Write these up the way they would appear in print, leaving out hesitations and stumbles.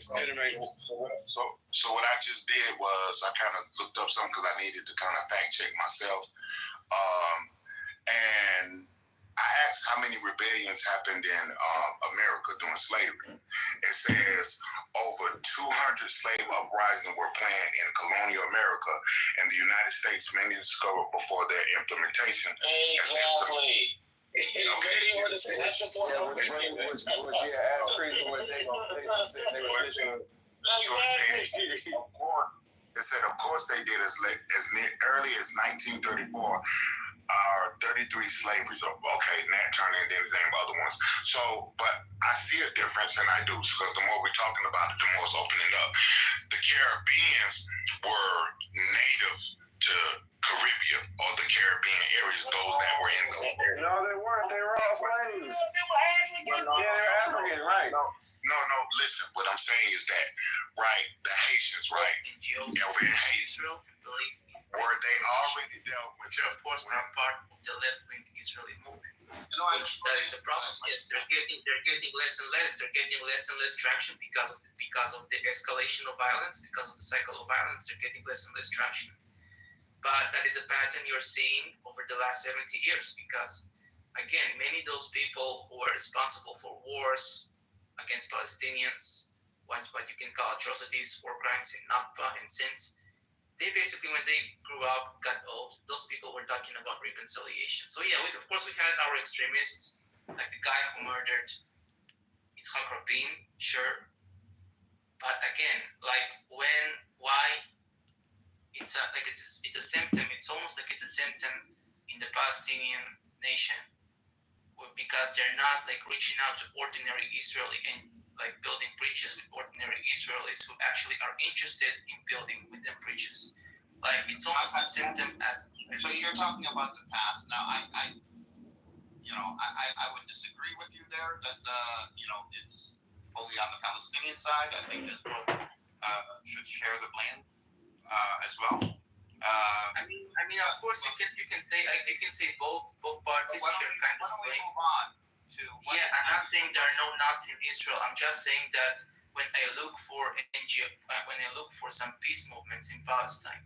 So what I just did was I kind of looked up something because I needed to kind of fact check myself. And I asked how many rebellions happened in America during slavery. It says over 200 slave uprisings were planned in colonial America and the United States, many discovered before their implementation. Exactly. Okay. Ask Creed what they were fishing. So it said, of course they did as early as 1934. 33 slaveries. Okay, Nat Turner and then his name other ones. So, but I see a difference, and I do, because the more we're talking about it, the more it's opening up. The Caribbeans were native to Caribbean or the Caribbean areas, those that were in the... No, they weren't. They were all slaves. Yeah, they're African, right? No, listen, what I'm saying is that, right, the Haitians, right, over in Haiti, were they already dealt with? Of course, not part of the left-wing Israeli movement. That is the problem. Yes, they're getting less and less. They're getting less and less traction because of the escalation of violence, because of the cycle of violence. They're getting less and less traction. But that is a pattern you're seeing over the last 70 years. Because again, many of those people who are responsible for wars against Palestinians, what you can call atrocities, war crimes in Nakba and since. They basically, when they grew up, got old, those people were talking about reconciliation. So yeah, of course we had our extremists, like the guy who murdered Yitzhak Rabin, sure. But again, like why, it's a symptom, it's almost like it's a symptom in the Palestinian nation, because they're not like reaching out to ordinary Israeli and like building bridges with ordinary Israelis who actually are interested in building with them bridges. Like it's almost a symptom as. So you're talking about the past. Now, I would disagree with you there that it's fully on the Palestinian side. I think Israel should share the blame as well. I mean, of course you can say both parties share kind of blame. Move on? Yeah, I'm not saying there are no Nazis in Israel. I'm just saying that when I look for some peace movements in Palestine,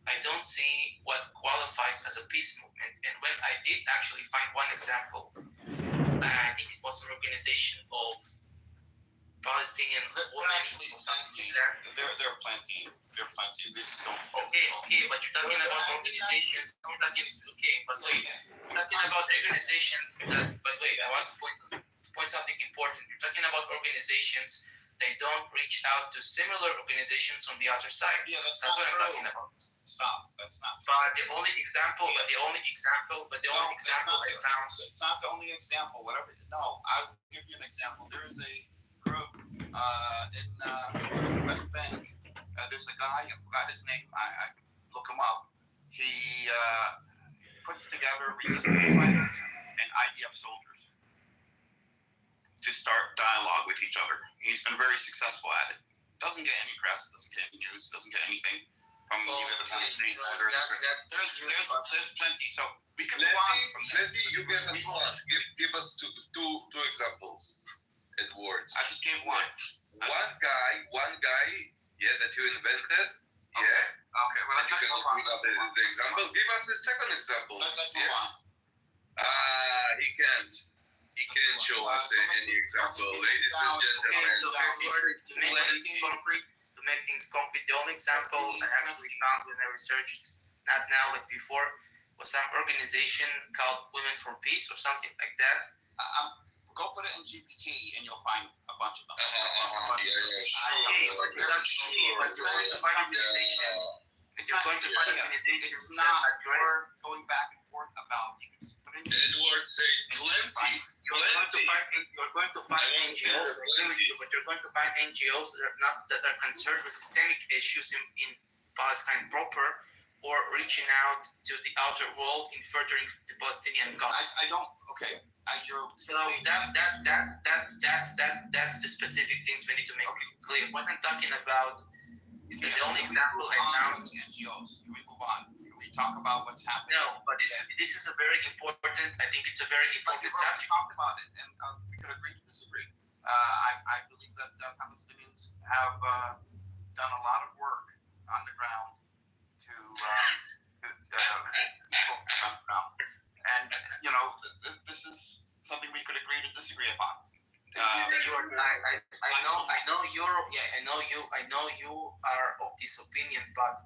I don't see what qualifies as a peace movement. And when I did actually find one example, I think it was an organization of Palestinian women or something like that. There are plenty. Okay, but you're talking about organizations. You're talking about organizations. But wait, I want to point something important. You're talking about organizations. They don't reach out to similar organizations on the other side. Yeah, that's what I'm talking about. Stop. That's not. But the only example I found. It's not the only example. Whatever. No, I will give you an example. There is a group in the West Bank. There's a guy, I forgot his name, I look him up. He puts together resistance fighters and IDF soldiers to start dialogue with each other. He's been very successful at it. Doesn't get any press, doesn't get any news, doesn't get anything from either the Palestinians or there's plenty. So we can move on from this. Maybe you get a chance. Give us two examples at words. I just gave one. One guy. Yeah, that you invented. Okay. Okay. Well, and you can bring up the example. Give us a second example. Let's move on. He can't show us any example, ladies and gentlemen. To make things concrete, the only example I actually found when I researched, not now, like before, was some organization called Women for Peace or something like that. Go put it in GPT and you'll find a bunch of them. It's not going back and forth about. Edward said plenty. You're going to find NGOs, but you're going to find NGOs that are concerned with systemic issues in Palestine proper, or reaching out to the outer world in furthering the Palestinian cause. I don't. Okay. So that's the specific things we need to make clear. What I'm talking about is that the only example I found. NGOs. Can we move on? Can we talk about what's happening? No, but this is a very important. I think it's a very important subject. We talked about it, and we could agree to disagree. I believe that Palestinians have done a lot of work on the ground to focus on the ground. And, you know, this is something we could agree to disagree upon. I know you are of this opinion, but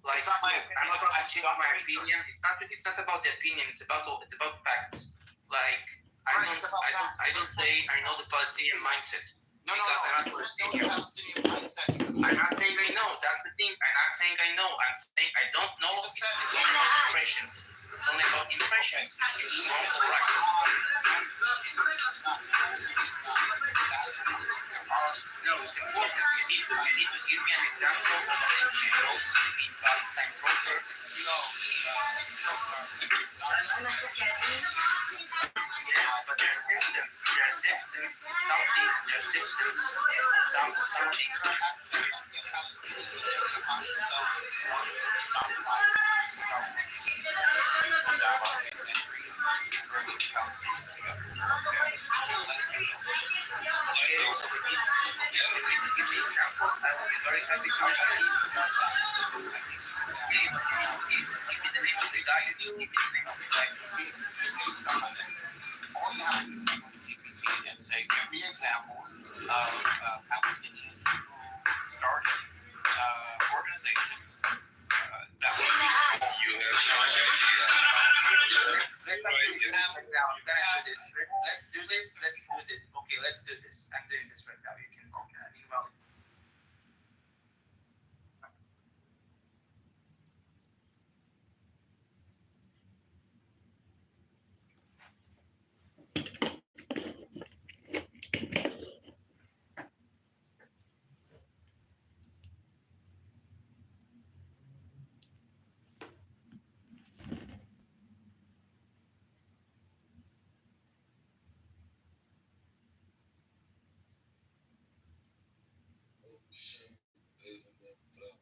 like It's not my opinion. I'm not going to change my opinion. It's not about the opinion. It's about facts. Like I don't say I know the Palestinian mindset. No. I'm not saying I know. That's the thing. I'm not saying I know. I'm saying I don't know. It's only about impressions. It's only about impressions. It's wrong or right. No, it's important. You need to give me an example of an NGO in Palestine proper. Yes, but there are symptoms. Something. Yes, if you give me examples, I will be very happy to receive. Give me the name of the guy. Give me the name of the guy. All you have to do is and say, give me examples of Palestinians who started organizations that were. You have shown Let's do this. Okay, let's do this. I'm doing this right now. You can meanwhile. President Trump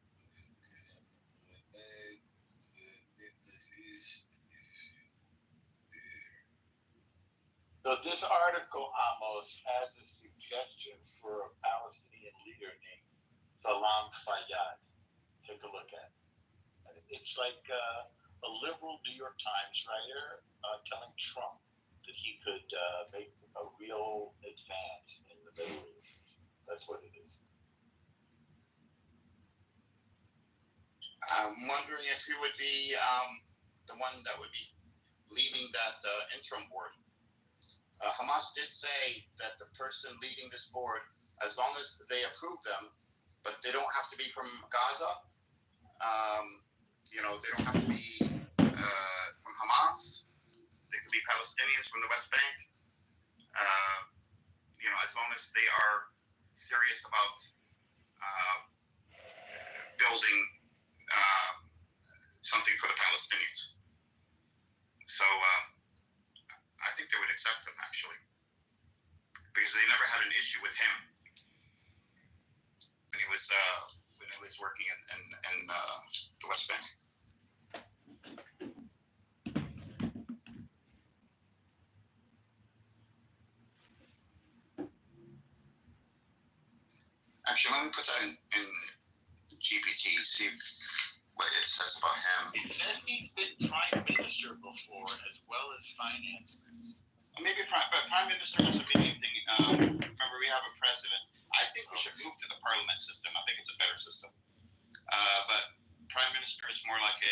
made the Middle East So this article, Amos, has a suggestion for a Palestinian leader named Salam Fayyad. Take a look at it. It's like a liberal New York Times writer telling Trump that he could make a real advance in the Middle East. That's what it is. I'm wondering if he would be the one that would be leading that interim board. Hamas did say that the person leading this board, as long as they approve them, but they don't have to be from Gaza, they don't have to be from Hamas. They could be Palestinians from the West Bank. As long as they are serious about building something for the Palestinians. So I think they would accept him, actually, because they never had an issue with him when he was working in the West Bank. Actually, let me put that in GPT, see what it says about him. It says he's been prime minister before, as well as finance minister. Maybe prime minister doesn't mean anything. Remember, we have a president. I think we should move to the parliament system. I think it's a better system. But prime minister is more like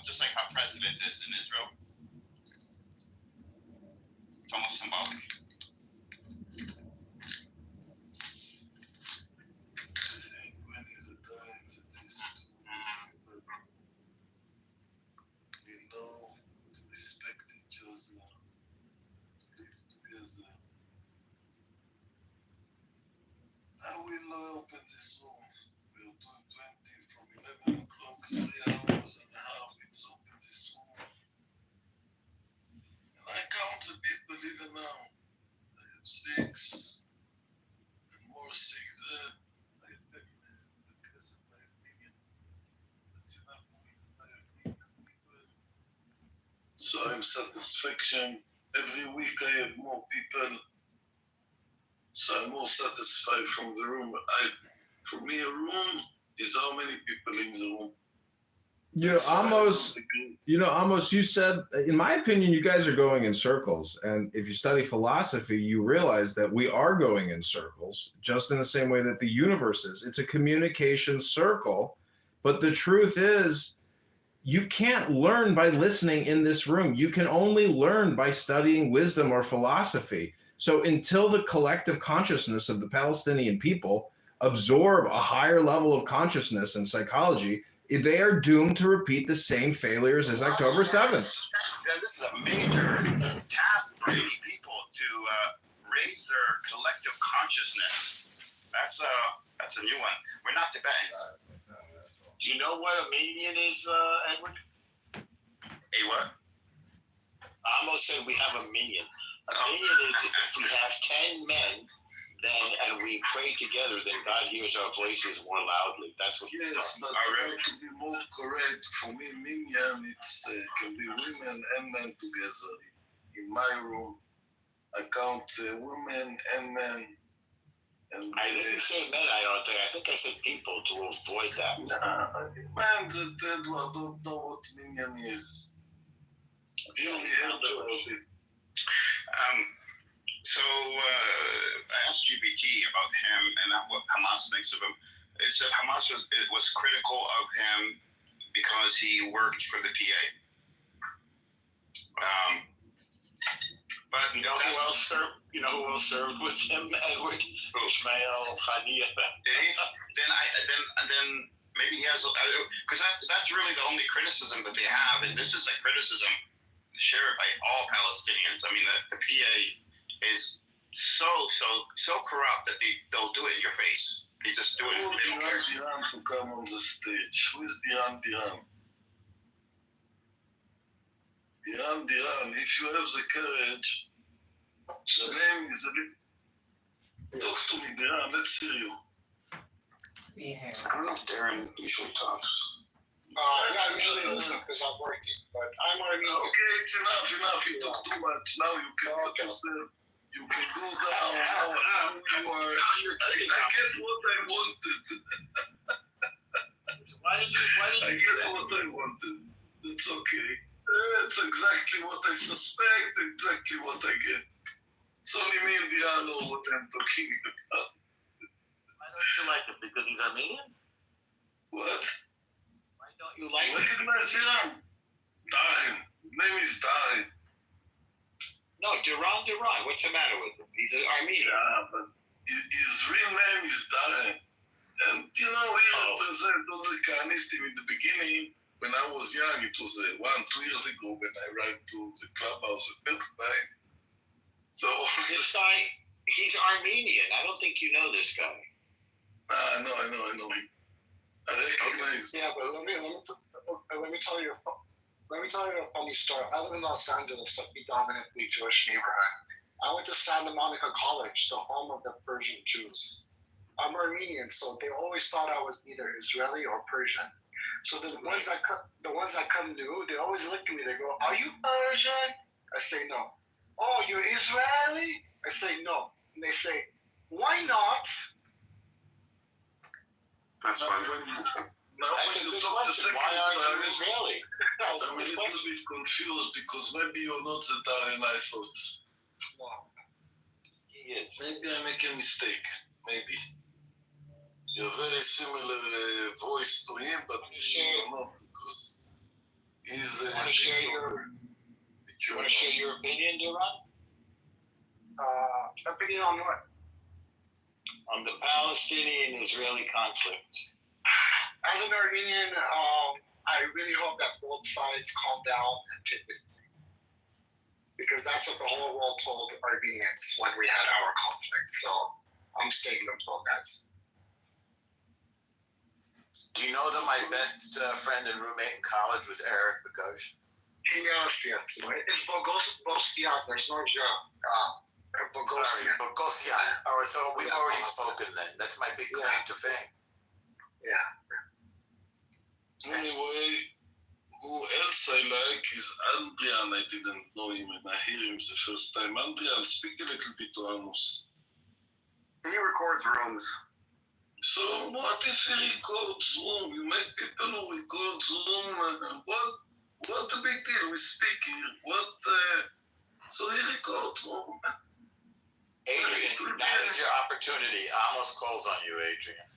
just like how president is in Israel. It's almost symbolic. I will open this room. We'll do 20 from 11 o'clock, 3 hours and a half. It's open this room. And I count the people even now. I have 6 and more 6 there. I have 10 because of my opinion. That's enough for me to my opinion. So I'm satisfaction every week I have more people, so I'm more satisfied from the room. For me, a room is how many people in the room. Amos, you said, in my opinion, you guys are going in circles. And if you study philosophy, you realize that we are going in circles, just in the same way that the universe is. It's a communication circle. But the truth is, you can't learn by listening in this room. You can only learn by studying wisdom or philosophy. So until the collective consciousness of the Palestinian people absorb a higher level of consciousness and psychology, they are doomed to repeat the same failures as October 7th. This is a major task for many people to raise their collective consciousness. That's a new one. We're not Tibetans. Do you know what a minion is, Edward? A what? I almost said we have a minion. A minion is if we have 10 men, and we pray together, then God hears our voices more loudly. That's what he's Yes, talking but to be more correct, for me, minyan, it's can be women and men together. In my room, I count women and men. And I didn't say men, I don't think. I think I said people to avoid that. Man, Edward don't know what minyan is. Really, Edward. So I asked GBT about him and what Hamas thinks of him. It said Hamas was critical of him because he worked for the PA. But You know who else served with him, Edward? Ishmael Haniyeh. Then maybe he has, because that's really the only criticism that they have, and this is a criticism shared by all Palestinians. I mean, the PA is so corrupt that they'll do it in your face. They just do it. Who is Diran to come on the stage? Who is Diran? Diran, if you have the courage, the name is a bit. Talk to me, Diran, let's hear you. I don't know if Darren usually talks. Not really listen because I'm working, but I'm already. Okay, it's enough. You talk too much. Now you can put yourself. You can go down. How you are. I guess what I wanted. I get what I wanted. It's okay. It's exactly what I suspect, exactly what I get. It's only me and Diane know what I'm talking about. Why don't you like him? Because he's Armenian? What? Why don't you like him? Recognize Diane? Dahin. Name is Dahin. No, Duran. What's the matter with him? He's an Armenian. Yeah, but his real name is Dahin. And, he represents all the Kahanistim in the beginning. When I was young, it was 1-2 years ago when I arrived to the clubhouse the first time. So This guy, he's Armenian. I don't think you know this guy. I know him. I recognize. Yeah, but let me tell you a funny story. I live in Los Angeles, a predominantly Jewish neighborhood. I went to Santa Monica College, the home of the Persian Jews. I'm Armenian, so they always thought I was either Israeli or Persian. So the ones that come new, they always look at me. They go, "Are you Persian?" I say no. "Oh, you're Israeli?" I say no. And they say, "Why not?" That's fine. Now That's when a you good talk the question. second Why aren't you time, Israeli? That's a I'm a good little question. bit confused because maybe you're not the Dahin I thought. Wow. He is. Maybe I make a mistake. Maybe. You're very similar voice to him, but you're not because he's. You want to share your opinion, Duran? Opinion on what? On the Palestinian-Israeli conflict. As an Armenian, I really hope that both sides calm down and take it easy. Because that's what the whole world told Armenians when we had our conflict. So I'm stating them both guys. Do you know that my best friend and roommate in college was Eric Bogosian? Yes. It's Bogosian. There's no J. Bogosian. Bogosian. All right, so we've already spoken then. That's my big claim to fame. Yeah. Anyway, Who else I like is Andrian. I didn't know him and I hear him the first time. Andrian, speak a little bit to Amos. He records rooms. So what if he records Zoom? You make people who record Zoom. What the big deal? We speak here. So he records Zoom. Adrian, now is your opportunity. Amos calls on you, Adrian.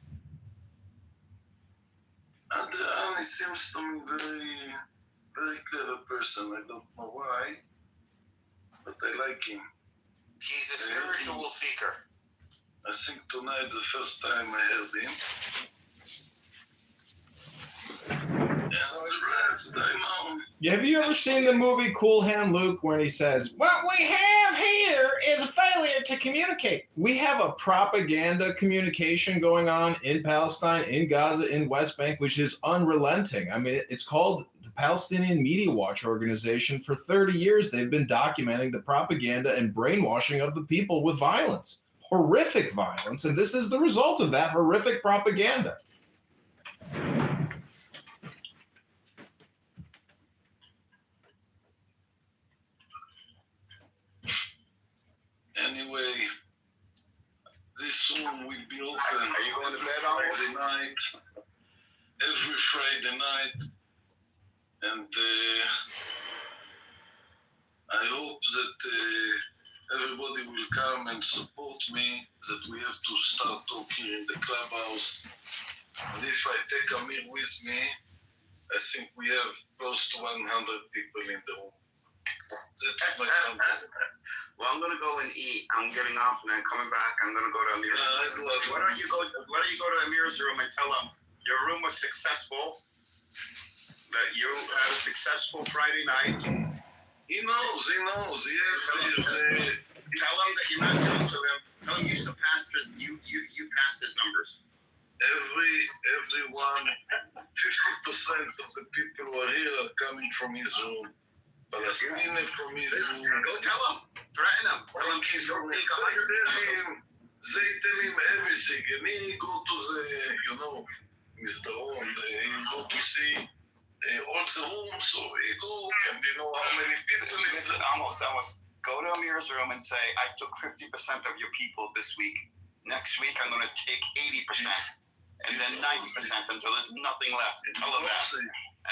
Andrian, he seems to me very, very clever person. I don't know why, but I like him. He's a spiritual seeker. I think tonight the first time I heard him. And the rest, I know. Have you ever seen the movie Cool Hand Luke when he says, "What we have here is a failure to communicate"? We have a propaganda communication going on in Palestine, in Gaza, in West Bank, which is unrelenting. I mean, it's called the Palestinian Media Watch Organization. For 30 years, they've been documenting the propaganda and brainwashing of the people with violence. Horrific violence, and this is the result of that horrific propaganda. Anyway, this room will be open. Are you going to bed on Friday night? Every Friday night, and I hope that everybody will come and support me, that we have to start talking in the clubhouse. And if I take Amir with me, I think we have close to 100 people in the room. That's my count. Well, I'm gonna go and eat. I'm getting off and then coming back. I'm gonna go to Amir's. Why don't you go to Amir's room and tell him your room was successful, that you had a successful Friday night. He knows. Yes, Tell him that you're not jealous of him. Tell him you surpassed you passed his numbers. everyone, 50% of the people who are here are coming from his room. Palestinian from his room. Go tell him. Threaten him. Tell him he's your big They tell him everything. And he go to the, Mr. Ron, he go to see all the rooms, so he look and they know how many people is there. Almost. Go to Amir's room and say, I took 50% of your people this week. Next week, I'm going to take 80%. And then 90% until there's nothing left. Tell him that.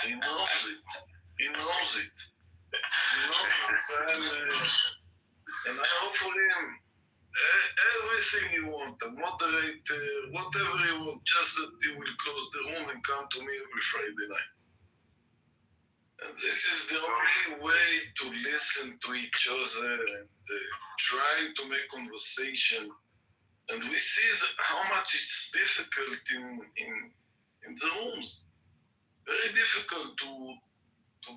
He knows it. And I offer him everything he wants, a moderator, whatever he wants, just that he will close the room and come to me every Friday night. And this is the only way to listen to each other and try to make conversation. And we see how much it's difficult in the rooms. Very difficult to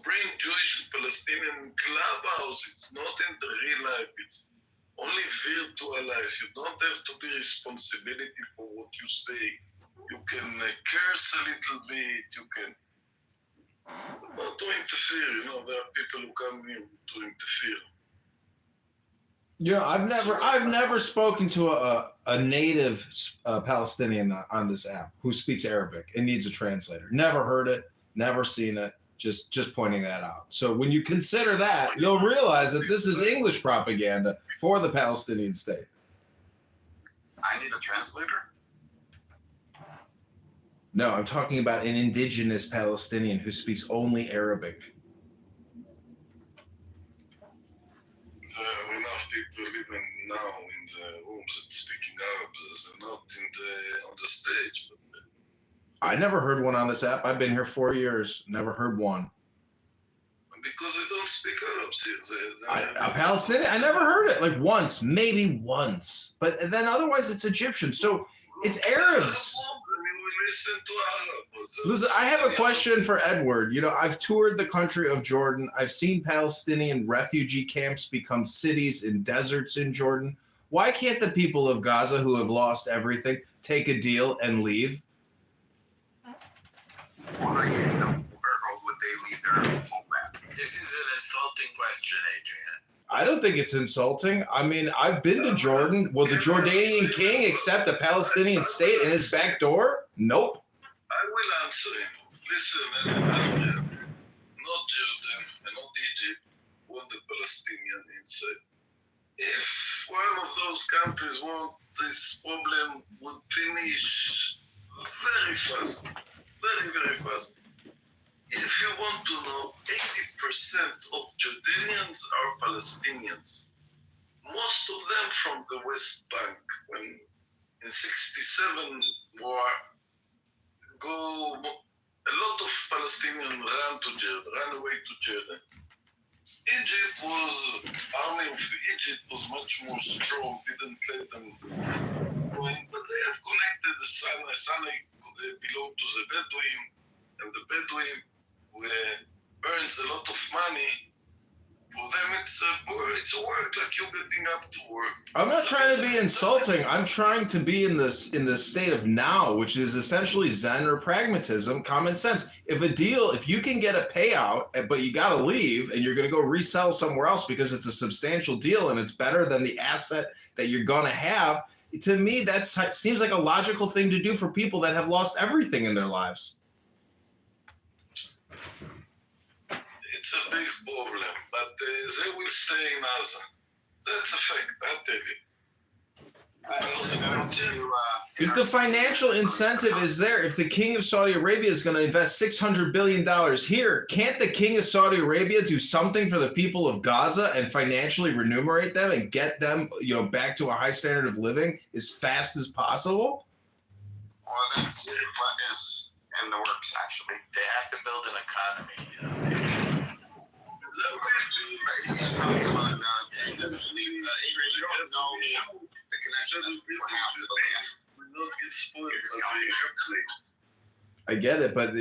bring Jewish and Palestinian clubhouse. It's not in the real life. It's only virtual life. You don't have to be responsibility for what you say. You can curse a little bit. You can not to interfere. There are people who come in to interfere. I've never spoken to a native Palestinian on this app who speaks Arabic and needs a translator. Never heard it, never seen it. Just pointing that out. So when you consider that, you'll realize that this is English propaganda for the Palestinian state. I need a translator. No, I'm talking about an indigenous Palestinian who speaks only Arabic. There are enough people even now in the rooms that speaking Arab. They're not on the stage. But I never heard one on this app. I've been here 4 years. Never heard one. Because they don't speak Arab. A Palestinian? I never heard it. Like once, maybe once. But then otherwise it's Egyptian. So it's Arabs. Listen to Arab. Listen, I have a question for Edward. I've toured the country of Jordan. I've seen Palestinian refugee camps become cities in deserts in Jordan. Why can't the people of Gaza who have lost everything take a deal and leave? Where would they leave their homeland? This is an insulting question, Adrian. I don't think it's insulting. I mean, I've been to Jordan. Will the Jordanian king accept a Palestinian state in his back door? Nope. I will answer him. Listen, not Jordan and not Egypt, want the Palestinian inside. If one of those countries want this problem would finish very fast, very, very fast. If you want to know, 80% of Jordanians are Palestinians. Most of them from the West Bank. When in '67 war, a lot of Palestinians ran away to Jordan. Army of Egypt was much more strong, didn't let them go in, but they have connected the Sinai belonged to the Bedouin, and the Bedouin earns a lot of money. For them, it's a work like you getting up to work. I'm not trying to be insulting. I'm trying to be in the state of now, which is essentially Zen or pragmatism, common sense. If you can get a payout, but you got to leave and you're going to go resell somewhere else because it's a substantial deal and it's better than the asset that you're going to have, to me, that seems like a logical thing to do for people that have lost everything in their lives. It's a big problem, but they will stay in Gaza. That's a fact, I'll tell you. If the financial incentive is there, if the king of Saudi Arabia is going to invest $600 billion here, can't the king of Saudi Arabia do something for the people of Gaza and financially remunerate them and get them, back to a high standard of living as fast as possible? Well, that's what is in the works, actually. They have to build an economy. He's talking about you don't know the connection that people have to the land. Will not get spoiled by the airplanes. I get it, but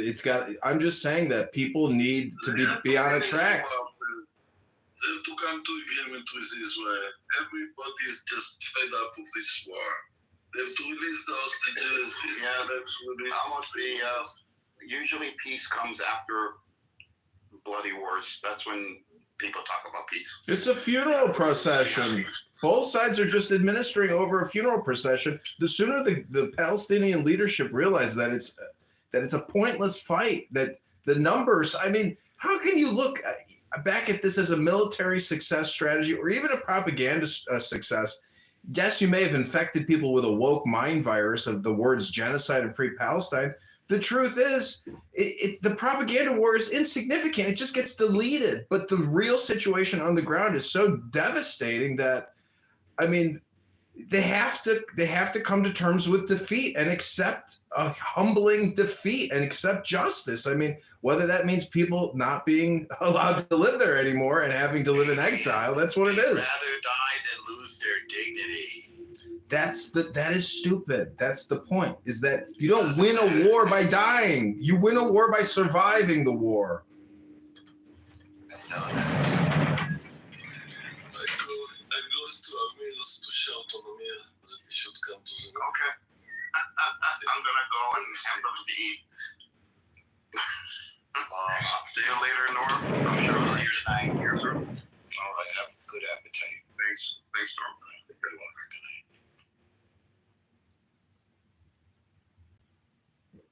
I'm just saying that people need to be on a track. They have to come to agreement with Israel. Everybody is just fed up of this war. They have to release the hostages. Usually peace comes after bloody wars. That's when people talk about peace. It's a funeral procession. Both sides are just administering over a funeral procession. The sooner the Palestinian leadership realize that it's a pointless fight, that the numbers, how can you look back at this as a military success strategy or even a propaganda success? Yes, you may have infected people with a woke mind virus of the words genocide and free Palestine. The truth is, the propaganda war is insignificant. It just gets deleted. But the real situation on the ground is so devastating that, they have to come to terms with defeat and accept a humbling defeat and accept justice. Whether that means people not being allowed to live there anymore and having to live in exile, that's what it is. Rather die than lose their dignity. That is stupid. That's the point, is that you don't win a war by dying. You win a war by surviving the war. I go to Amir's to shout on Amir that he should come to the room. Okay. I'm going to go and have them to eat. See you later, Norm. I'm sure I'll see you tonight. Here through. All right, have a good appetite. Thanks, Norm. Good luck.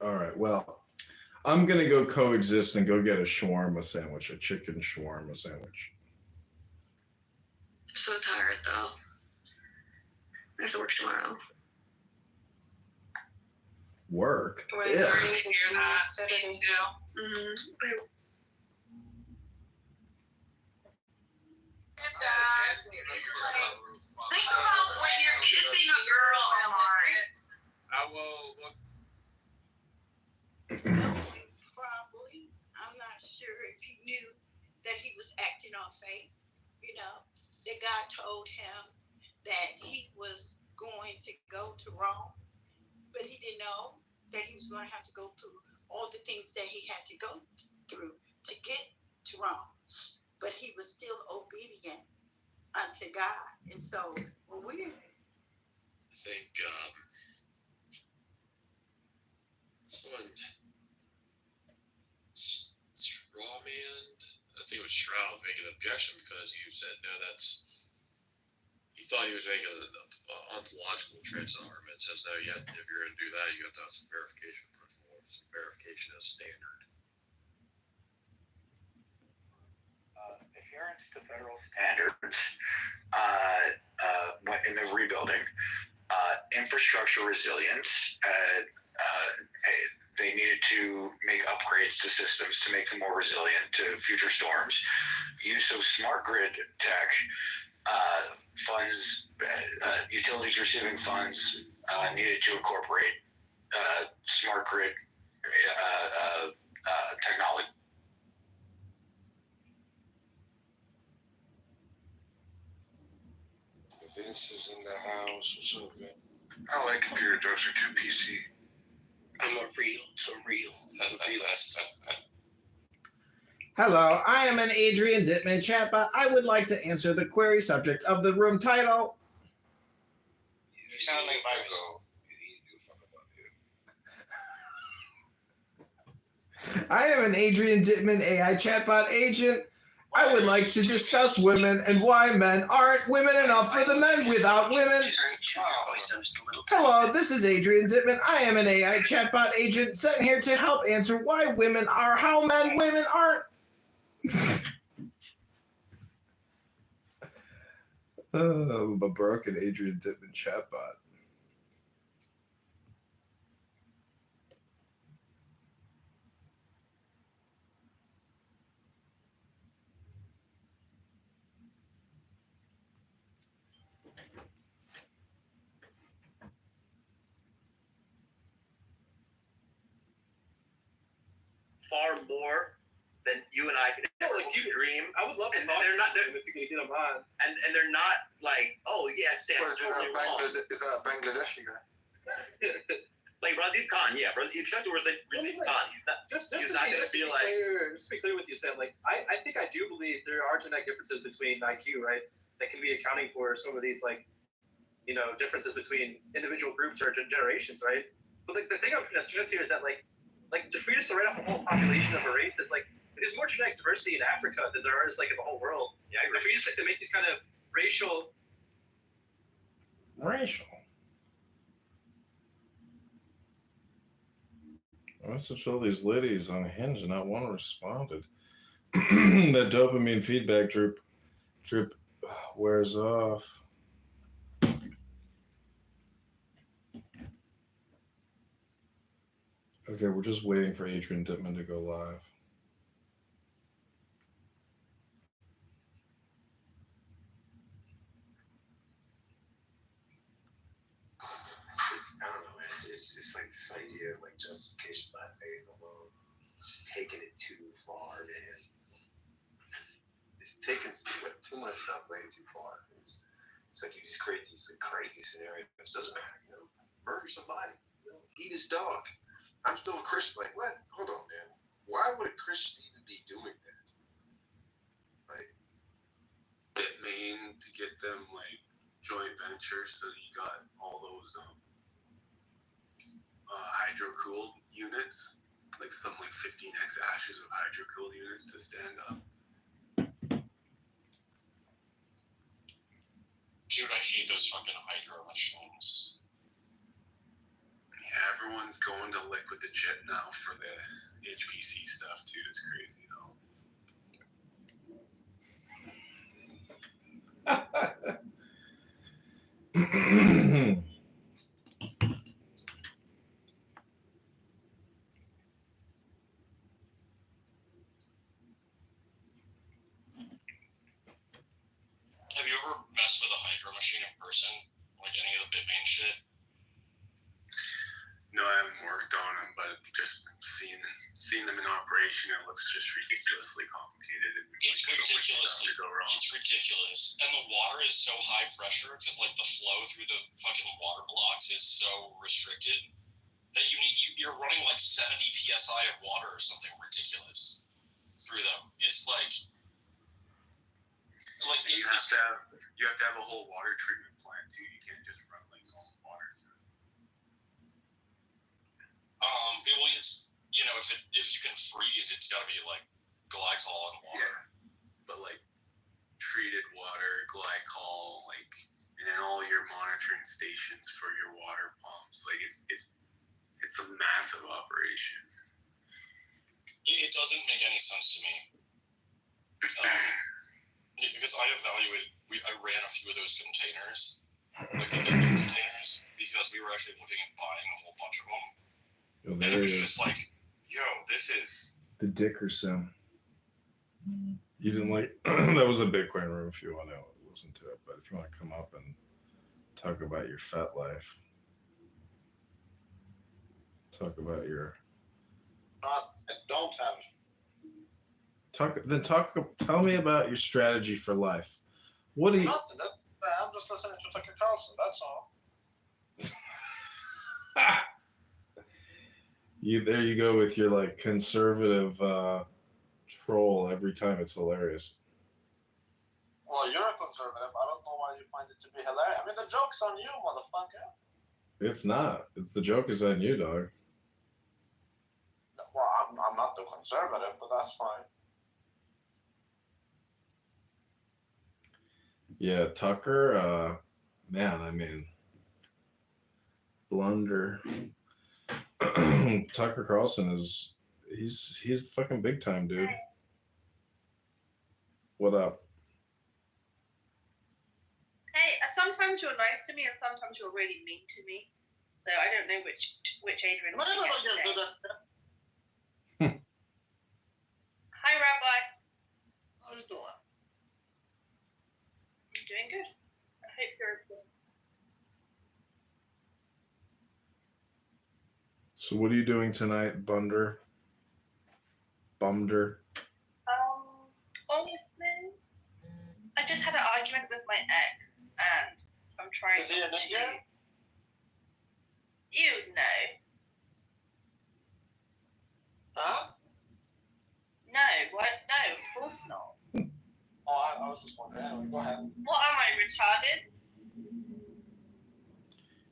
All right, well, I'm going to go coexist and go get a shawarma sandwich, a chicken shawarma sandwich. I'm so tired, though. I have to work tomorrow. Work? Well, Yeah. Saturday. Mm-hmm. Think about when you're kissing a girl, Omari. I will look. Probably. I'm not sure if he knew that he was acting on faith. That God told him that he was going to go to Rome, but he didn't know that he was going to have to go through all the things that he had to go through to get to Rome. But he was still obedient unto God. And so when we I think someone, Strawman, I think it was Shroud making an objection because you said, no, he thought he was making an ontological transarmament. Says, no, if you're going to do that, you have to have some verification principle, some verification as standard. adherence to federal standards in the rebuilding, infrastructure resilience. They needed to make upgrades to systems to make them more resilient to future storms. Use of smart grid tech, funds, utilities receiving funds needed to incorporate smart grid technology. Vince is in the house. What's up, Vince? I like computer jokes. Are too PC. I'm a real. Hello, I am an Adrian Dittman chatbot. I would like to answer the query subject of the room title. You sound like my I am an Adrian Dittman AI chatbot agent. I would like to discuss women and why men aren't women enough for the men without women. Hello, this is Adrian Dittman. I am an AI chatbot agent sent here to help answer why women are how women aren't. A broken Adrian Dittman chatbot. Far more than you and I could ever dream. I would love to And talk they're not- to them if you can get them on. And they're not like, oh yeah, Sam's totally wrong. Is that a Bangladeshi guy? Like Razid Khan, yeah. If you talk to Razid Khan, he's not. Just he's to not be, gonna just to be be like. clear, just to be clear with you, Sam. Like I think I do believe there are genetic differences between IQ, right? That can be accounting for some of these differences between individual groups or generations, right? But like the thing I'm gonna stress here is that like for you to write off a whole population of a race, it's like there's more genetic diversity in Africa than there is like in the whole world. Yeah, I agree. For you to make these kind of racial. I messaged all these ladies on Hinge and not one responded. That dopamine feedback drip wears off. Okay, we're just waiting for Adrian Dittman to go live. I don't know, man. It's like this idea of like justification by faith alone. It's just taking it too far, man. It's taking too much stuff way too far. It's like you just create these like, crazy scenarios. It doesn't matter, murder somebody, eat his dog. I'm still a Christian. Like, what? Hold on, man. Why would a Christian even be doing that? Like, That Maine to get them like joint ventures, so you got all those hydro-cooled units, like some like 15 exahashes of hydro-cooled units to stand up. Dude, I hate those fucking hydro machines. Yeah, everyone's going to liquid to chip now for the HPC stuff too. It's crazy though. Have you ever messed with a hydro machine in person? Like any of the Bitmain shit? No, I haven't worked on them, but just seeing them in operation, it looks just ridiculously complicated. And It's so much ridiculous. stuff to go wrong. It's ridiculous. And the water is so high pressure because like the flow through the fucking water blocks is so restricted that you're running like 70 psi of water or something ridiculous through them. It's like you have to have a whole water treatment plant too. You can't just run like normal water through. Well, it's if you can freeze, it's got to be like glycol and water. Yeah, but like treated water, glycol, like, and then all your monitoring stations for your water pumps. Like it's a massive operation. It doesn't make any sense to me. Yeah, because I evaluated, I ran a few of those containers, like the big containers, because we were actually looking at buying a whole bunch of them. Oh, And there it was he just is. like, yo, this is. The Dickerson. You didn't like that was a Bitcoin room if you want to listen to it, but if you want to come up and talk about your fat life, talk about your Don't have tell me about your strategy for life. What do you nothing. I'm just listening to Tucker Carlson. That's all. there you go with your like conservative troll every time. It's hilarious. Well, you're a conservative. I don't know why you find it to be hilarious. I mean, the joke's on you, motherfucker. It's not. The joke is on you, dog. Well, I'm not the conservative, but that's fine. Yeah, Tucker, man, I mean, blunder. Tucker Carlson he's fucking big time, dude. What up? Hey, sometimes you're nice to me and sometimes you're really mean to me. So I don't know which Adrian. Hi, Rabbi. How you doing? I'm doing good. I hope you're good. So what are you doing tonight, Bumder? Honestly, I just had an argument with my ex, and I'm trying. Is he a nigger? You know. Huh? No, what? No, of course not. Oh, I was just wondering. Anyway, go ahead. What am I, retarded?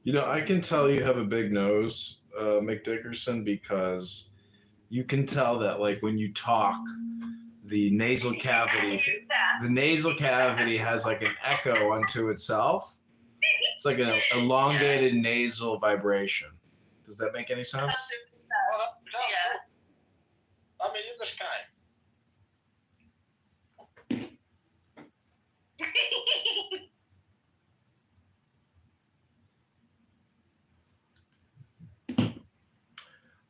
You know, I can tell you have a big nose, McDickerson, because you can tell that, like, when you talk, the nasal cavity has like an echo unto itself. It's like an elongated nasal vibration. Does that make any sense? Yeah. I mean, you're this guy.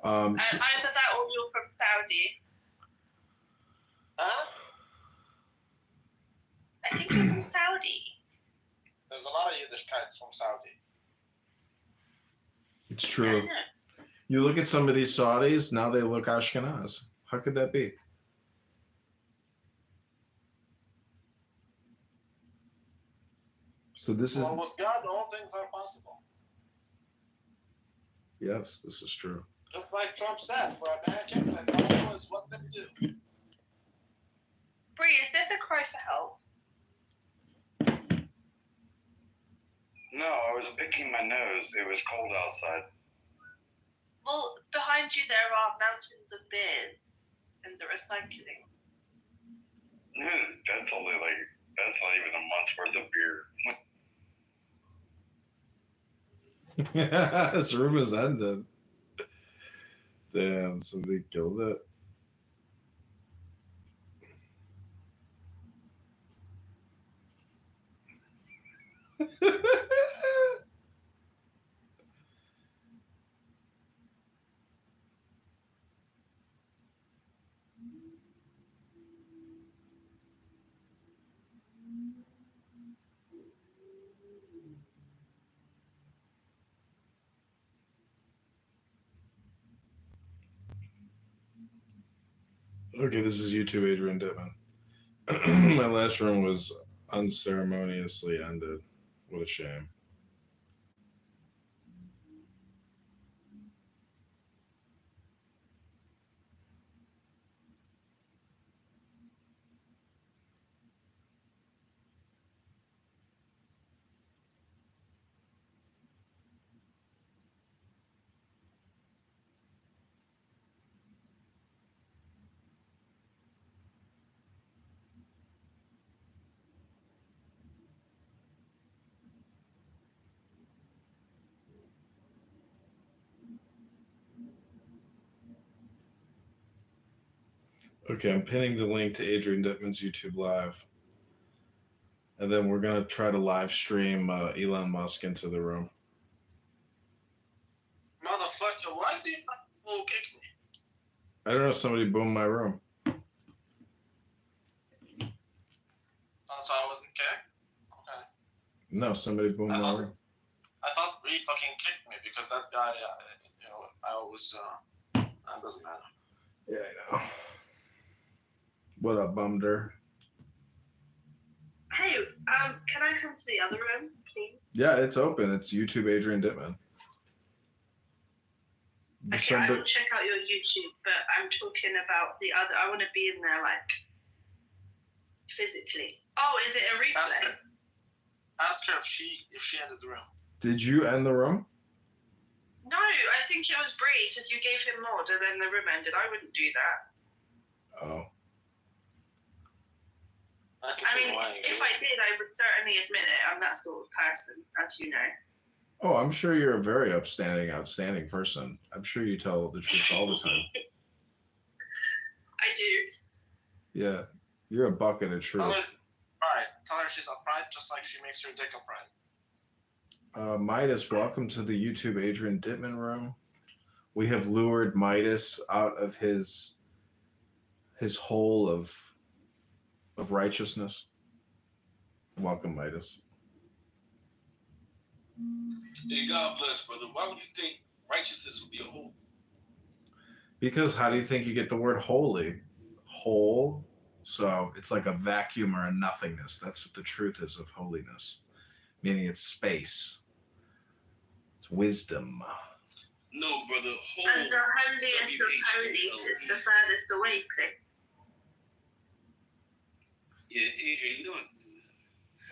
Either that or you're from Saudi. Huh? I think you're from Saudi. There's a lot of Yiddish guys from Saudi. It's true. You look at some of these Saudis, now they look Ashkenaz. How could that be? So this is... Well, with God, all things are possible. Yes, this is true. Just like Trump said, for Americans, impossible is what they do. Bree, is this a cry for help? No, I was picking my nose. It was cold outside. Well, behind you there are mountains of beers and the recycling. That's not even a month's worth of beer. This room is ended. Damn, somebody killed it. Okay, this is YouTube, Adrian Dittman. My last room was unceremoniously ended. What a shame. Okay, I'm pinning the link to Adrian Dittman's YouTube Live. And then we're going to try to live stream Elon Musk into the room. Motherfucker, why did you kick me? I don't know. Somebody boomed my room. So I wasn't kicked? Okay. No, somebody boomed my room. I thought he fucking kicked me because that guy, I always, that doesn't matter. Yeah, I know. What up, Bumder? Hey, can I come to the other room, please? Yeah, it's open. It's YouTube Adrian Dittman. Okay, I will check out your YouTube, but I'm talking about the other. I want to be in there, like, physically. Oh, is it a replay? Ask her if she ended the room. Did you end the room? No, I think it was Bree because you gave him mod and then the room ended. I wouldn't do that. Oh. I mean, if I did, I would certainly admit it. I'm that sort of person, as you know. Oh, I'm sure you're a very outstanding person. I'm sure you tell the truth all the time. I do. Yeah, you're a bucket of truth. Alright, tell her she's upright just like she makes her dick upright. Midas, welcome to the YouTube Adrian Dittman room. We have lured Midas out of his hole of righteousness. Welcome, Midas. Hey, God bless, brother. Why would you think righteousness would be a whole? Because how do you think you get the word holy? Whole. So it's like a vacuum or a nothingness. That's what the truth is of holiness. Meaning it's space. It's wisdom. No, brother. Whole. And the holiest of holies is the furthest away thing. Yeah, Adrian, you know what?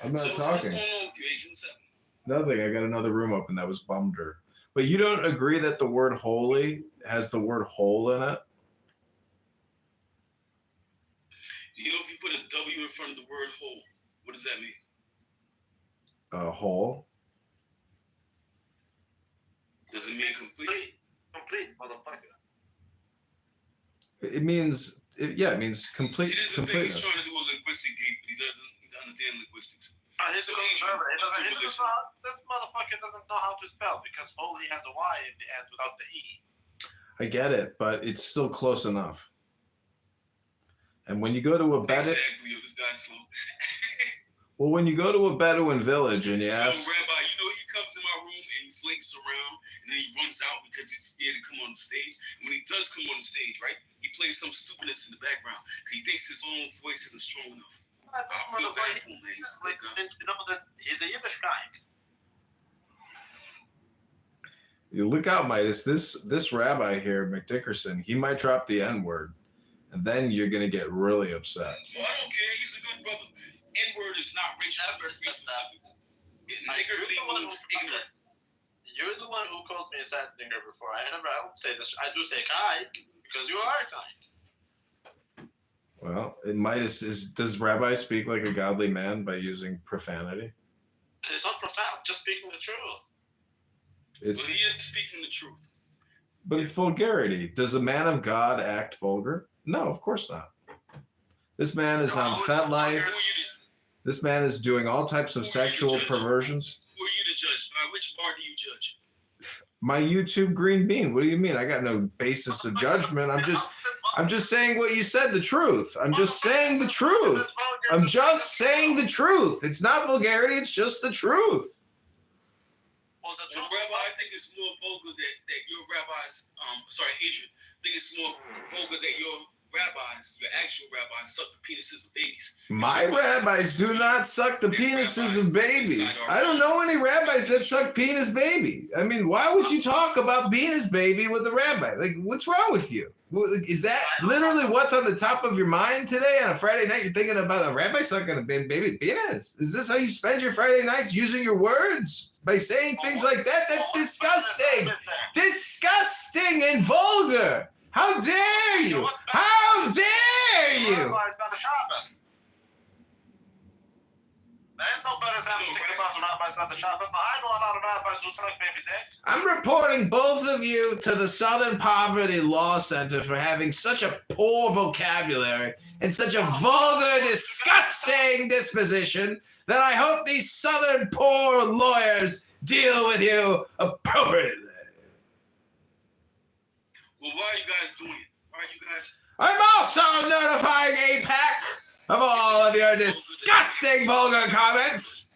I'm not What's talking. going on with you, Adrian? What's happening? Nothing. I got another room open. That was Bumder. But you don't agree that the word holy has the word whole in it? You know, if you put a W in front of the word whole, what does that mean? Whole? Does it mean complete? Complete, motherfucker. It means, it means complete. See, this is the thing. He's Completeness. trying to do a linguistic game, but he doesn't understand linguistics. He's a conservative. This motherfucker doesn't know how to spell because holy has a Y in the end without the E. I get it, but it's still close enough. And when you go to a Bedouin, Exactly. This guy's slow. well, when you go to a Bedouin village and you ask, Rabbi, you know, he comes in my room and he slinks around and then he runs out because he's scared to come on the stage. And when he does come on the stage, right, he plays some stupidness in the background because he thinks his own voice isn't strong enough. I feel bad for him, man. He's a Yiddish guy. you look out, Midas, this rabbi here, McDickerson, he might drop the N-word, and then you're gonna get really upset. Well, I don't care. He's a good brother. N-word is not racial. It's race specific. Niggardly means ignorant. You're the one who called me a sad dinger before. I don't say this. I do say kind because you are kind. Well, does Rabbi speak like a godly man by using profanity? It's not profound. Just speaking the truth. It's, But he is speaking the truth. but it's vulgarity. Does a man of God act vulgar? No, of course not. This man is on FetLife. This man is doing all types of sexual perversions. Who are you to judge? By which bar do you judge? My YouTube green bean. What do you mean? I got no basis of judgment. I'm just saying what you said, the truth. I'm just saying the truth. I'm just saying the truth. It's not vulgarity, it's just the truth. Well, Rabbi, I think it's more vulgar that your rabbis, Adrian, I think it's more vulgar that your rabbis, your actual rabbis, suck the penises of babies. My rabbis do not suck the penises of babies. I don't know any rabbis that suck penis baby. I mean, why would you talk about penis baby with a rabbi? Like, what's wrong with you? Is that literally what's on the top of your mind today on a Friday night? You're thinking about a rabbi sucking a baby penis? Is this how you spend your Friday nights, using your words? By saying things like that? That's disgusting. Disgusting and vulgar. How dare you? How dare you? There ain't no better time to think about rabbis than the Shabbat. I know a lot of rabbis who suck baby dick. I'm reporting both of you to the Southern Poverty Law Center for having such a poor vocabulary and such a vulgar, disgusting disposition then I hope these Southern poor lawyers deal with you appropriately. Well, why are you guys doing it? Why are you guys? I'm also notifying APAC of all of your disgusting vulgar comments.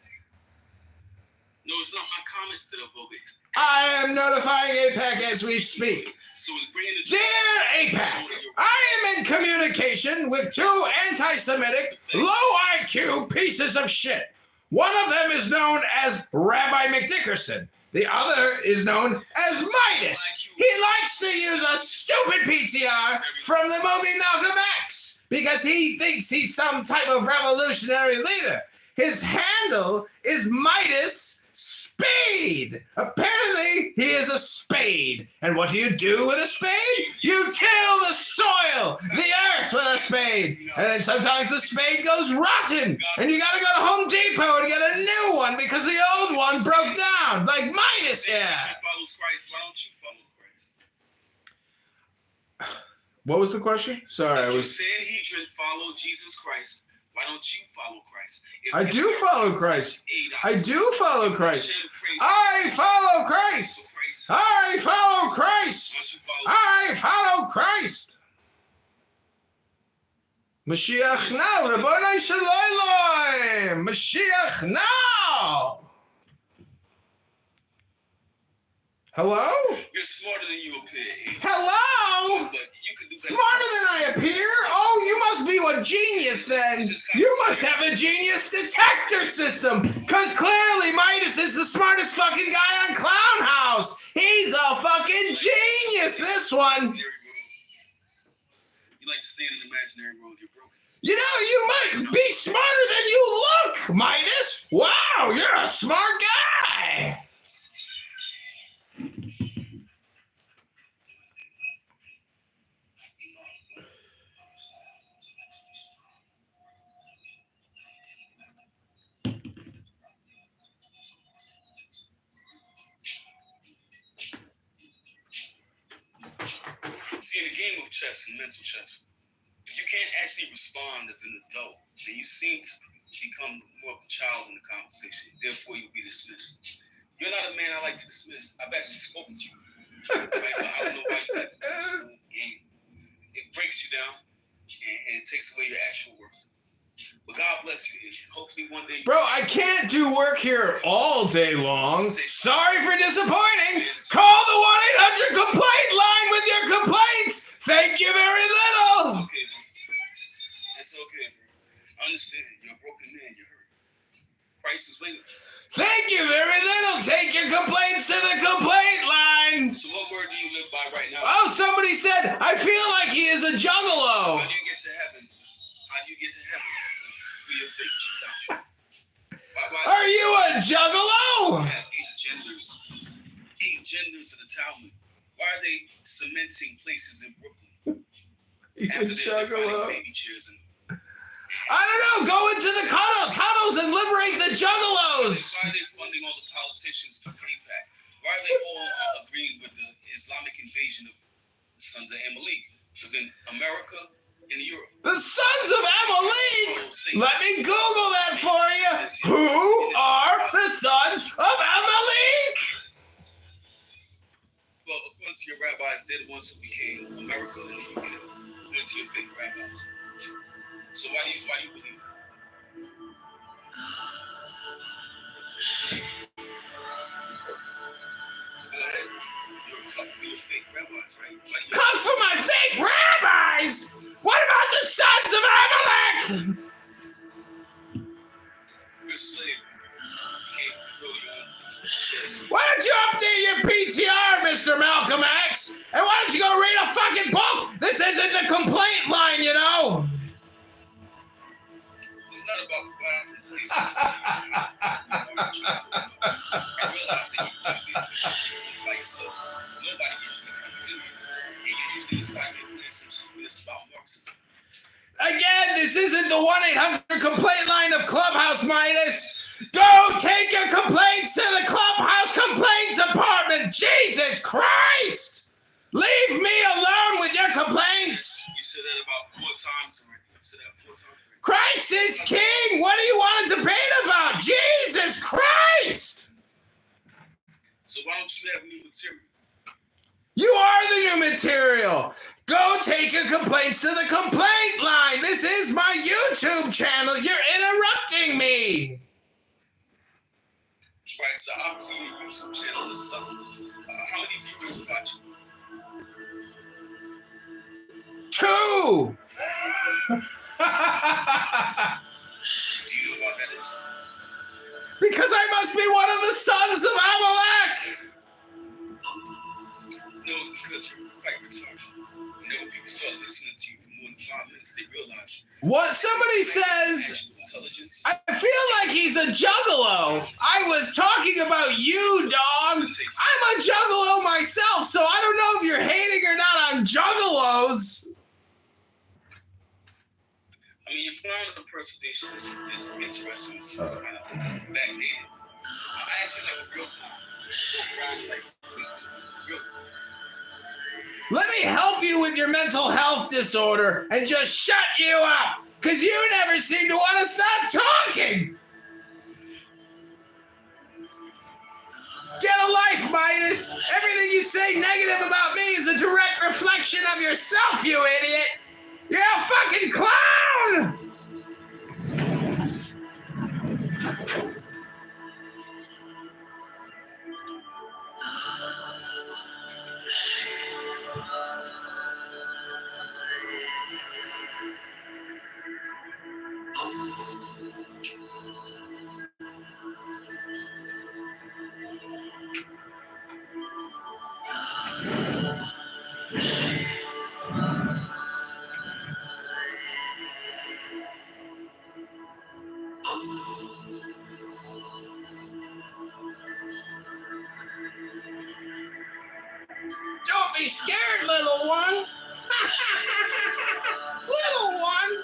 No, it's not my comments that are vulgar. I am notifying APAC as we speak. So it's bringing the Dear APAC, I am in communication with two anti-Semitic, low IQ pieces of shit. One of them is known as Rabbi McDickerson. The other is known as Midas. He likes to use a stupid PTR from the movie Malcolm X because he thinks he's some type of revolutionary leader. His handle is Midas Spade. Apparently, he is a spade. And what do you do with a spade? You till the soil, the earth with a spade. And then sometimes the spade goes rotten. And you gotta go to Home Depot and get a new one because the old one broke down, like Midas here. follows Christ. Why don't you follow Christ? What was the question? Sorry, I was... Sanhedrin follow Jesus Christ. Why don't you follow Christ? I do follow Christ. I do follow Christ. I follow Christ. I follow Christ. I follow Christ. Mashiach now, Rabboni Shalom. Mashiach now. Hello? You're smarter than you appear. Hello? But you can do Smarter than I appear? Oh, you must be a genius then. You must have a genius detector system. Because clearly Midas is the smartest fucking guy on Clown House. He's a fucking genius, this one. You like to stay in an imaginary world. You're broken. You know, you might be smarter than you look, Midas. Wow, you're a smart guy. See, in the game of chess and mental chess, if you can't actually respond as an adult, then you seem to become more of the child in the conversation. Therefore, you'll be dismissed. You're not a man I like to dismiss. I've actually spoken to you. Right? But I don't know why you like to dismiss the game. It breaks you down, and it takes away your actual worth. But God bless you. Hopefully one day... Bro, I can't do work here all day long. Sorry for disappointing. Call the 1-800 complaint line with your complaints. Thank you very little. Okay, it's okay, bro. I understand. You're a broken man. You're hurt. Christ is waiting. Thank you very little. Take your complaints to the complaint line. So what word do you live by right now? Oh, somebody said, I feel like he is a juggalo. How do you get to heaven? How do you get to heaven? Be a fake G doctrine. Are you a juggalo? We have 8 genders. 8 genders of the Talmud. Why are they cementing places in Brooklyn? After they're finding baby chairs and... I don't know. Go into the tunnels and liberate the juggalos. Why are they funding all the politicians to AIPAC? Why are they all agreeing with the Islamic invasion of the sons of Amalek? But then America and Europe. The sons of Amalek? Let me Google that for you. Who are the sons of Amalek? Well, according to your rabbis, they're the ones who became America and the UK. According to your fake rabbis. So why do you believe that? Go ahead. You're a cuck for your fake rabbis, right? Come for my fake rabbis? What about the sons of Amalek? You're a slave. You can't control your own. Why don't you update your PTR, Mr. Malcolm X? And why don't you go read a fucking book? This isn't the complaint line, you know. It's not about providing complaints. I realize that you usually by yourself. Nobody usually comes in here. And you usually decide your plans and it's about Marxism. Again, this isn't the 1-800 complaint line of Clubhouse, Midas. Go take your complaints to the Clubhouse complaint department. Jesus Christ! Leave me alone with your complaints. You said that about 4 times already. You said that 4 times already. Christ is king! What do you want to debate about? Jesus Christ! So why don't you have new material? You are the new material. Go take your complaints to the complaint line. This is my YouTube channel. You're interrupting me. Right, so obviously your YouTube channel is something. How many viewers are watching? 2. Do you know what that is? Because I must be one of the sons of Amalek. No, it's because you're quite retarded. You know, when people start listening to you for more than 5 minutes, they realize. What somebody says, I feel like he's a juggalo. I was talking about you, dog. I'm a juggalo myself, so I don't know if you're hating or not on juggalos. I mean, your form of impersonation is interesting. It's kind of backdated. I actually like a real Let me help you with your mental health disorder and just shut you up, because you never seem to want to stop talking. Get a life, Midas. Everything you say negative about me is a direct reflection of yourself, you idiot. You're a fucking clown! Don't be scared, little one. Little one.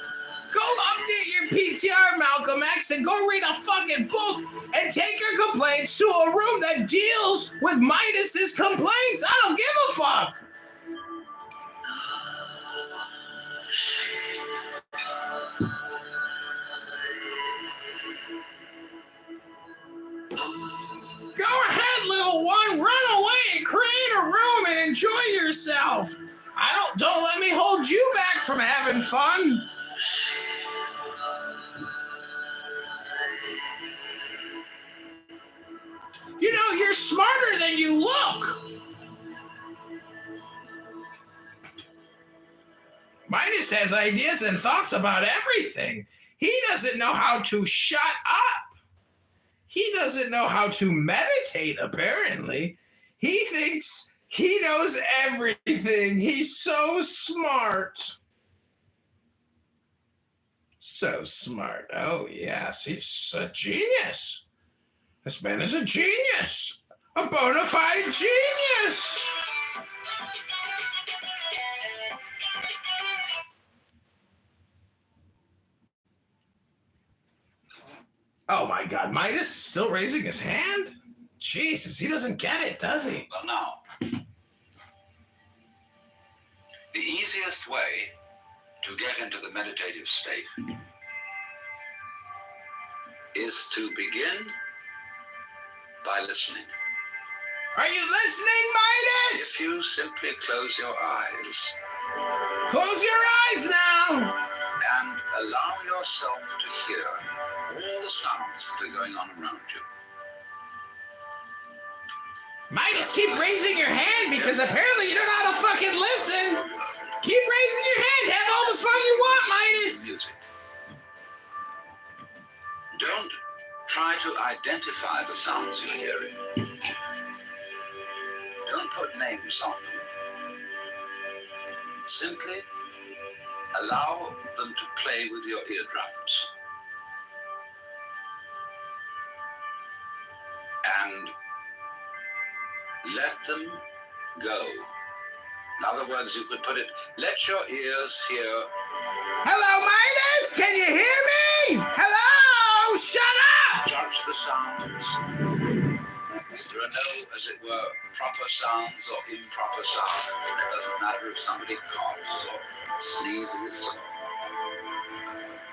Go update your PTR, Malcolm X, and go read a fucking book and take your complaints to a room that deals with Midas's complaints. I don't give a fuck. Go ahead, little one. Run away and create a room and enjoy yourself. Don't let me hold you back from having fun. You know, you're smarter than you look. Midas has ideas and thoughts about everything. He doesn't know how to shut up. He doesn't know how to meditate, apparently. He thinks he knows everything. He's so smart. So smart. Oh, yes, he's a genius. This man is a genius. A bona fide genius. Oh my God, Midas is still raising his hand? Jesus, he doesn't get it, does he? Well, now, the easiest way to get into the meditative state is to begin by listening. Are you listening, Midas? If you simply close your eyes. Close your eyes now. And allow yourself to hear all the sounds that are going on around you. Midas, keep raising your hand because apparently you don't know how to fucking listen. Keep raising your hand. Have all the fun you want, Midas. Music. Don't try to identify the sounds you're hearing. Don't put names on them. Simply allow them to play with your eardrums. And let them go. In other words, you could put it, let your ears hear. Hello, Midas? Can you hear me? Hello? Shut up! Judge the sounds. There are no, as it were, proper sounds or improper sounds. It doesn't matter if somebody coughs or sneezes or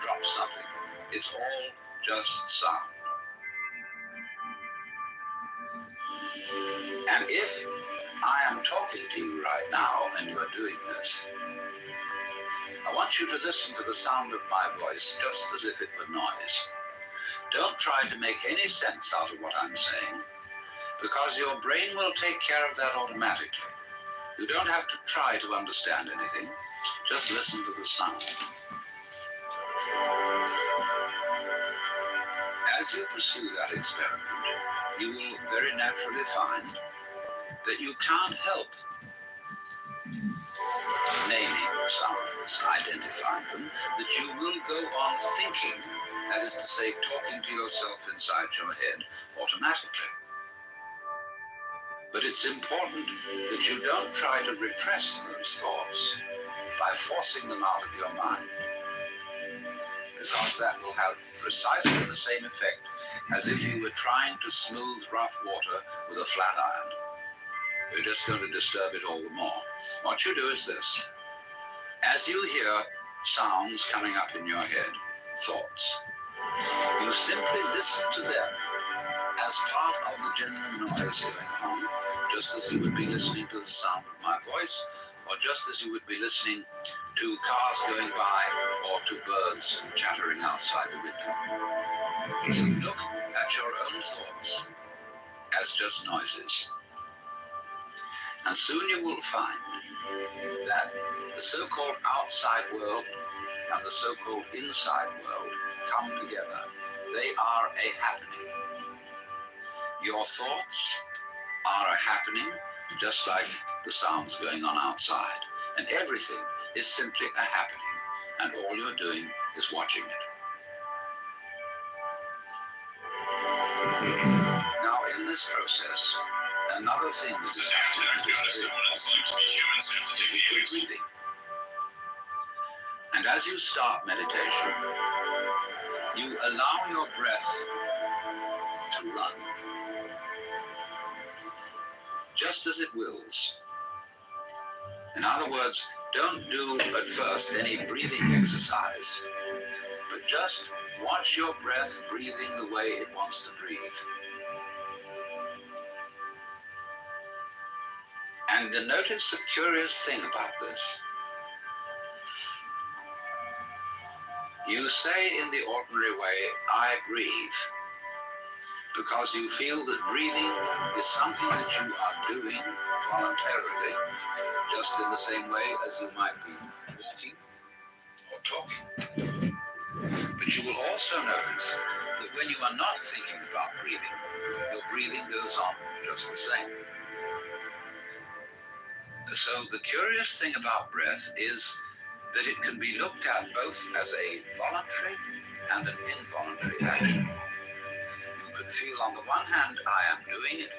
drop something. It's all just sound. And if I am talking to you right now and you are doing this, I want you to listen to the sound of my voice just as if it were noise. Don't try to make any sense out of what I'm saying, because your brain will take care of that automatically. You don't have to try to understand anything. Just listen to the sound. As you pursue that experiment, you will very naturally find that you can't help naming sounds, identifying them, that you will go on thinking, that is to say, talking to yourself inside your head automatically. But it's important that you don't try to repress those thoughts by forcing them out of your mind, because that will have precisely the same effect as if you were trying to smooth rough water with a flat iron. You're just going to disturb it all the more. What you do is this. As you hear sounds coming up in your head, thoughts, you simply listen to them as part of the general noise going on, just as you would be listening to the sound of my voice, or just as you would be listening to cars going by or to birds chattering outside the window. So look at your own thoughts as just noises. And soon you will find that the so-called outside world and the so-called inside world come together. They are a happening. Your thoughts are a happening, just like the sounds going on outside. And everything is simply a happening. And all you're doing is watching it. Now, in this process, another thing that is happening is your breathing. And as you start meditation, you allow your breath to run, just as it wills. In other words, don't do at first any breathing exercise, but just watch your breath breathing the way it wants to breathe. And notice the curious thing about this. You say in the ordinary way, I breathe, because you feel that breathing is something that you are doing voluntarily, just in the same way as you might be walking or talking. But you will also notice that when you are not thinking about breathing, your breathing goes on just the same. So the curious thing about breath is that it can be looked at both as a voluntary and an involuntary action. You can feel on the one hand, I am doing it,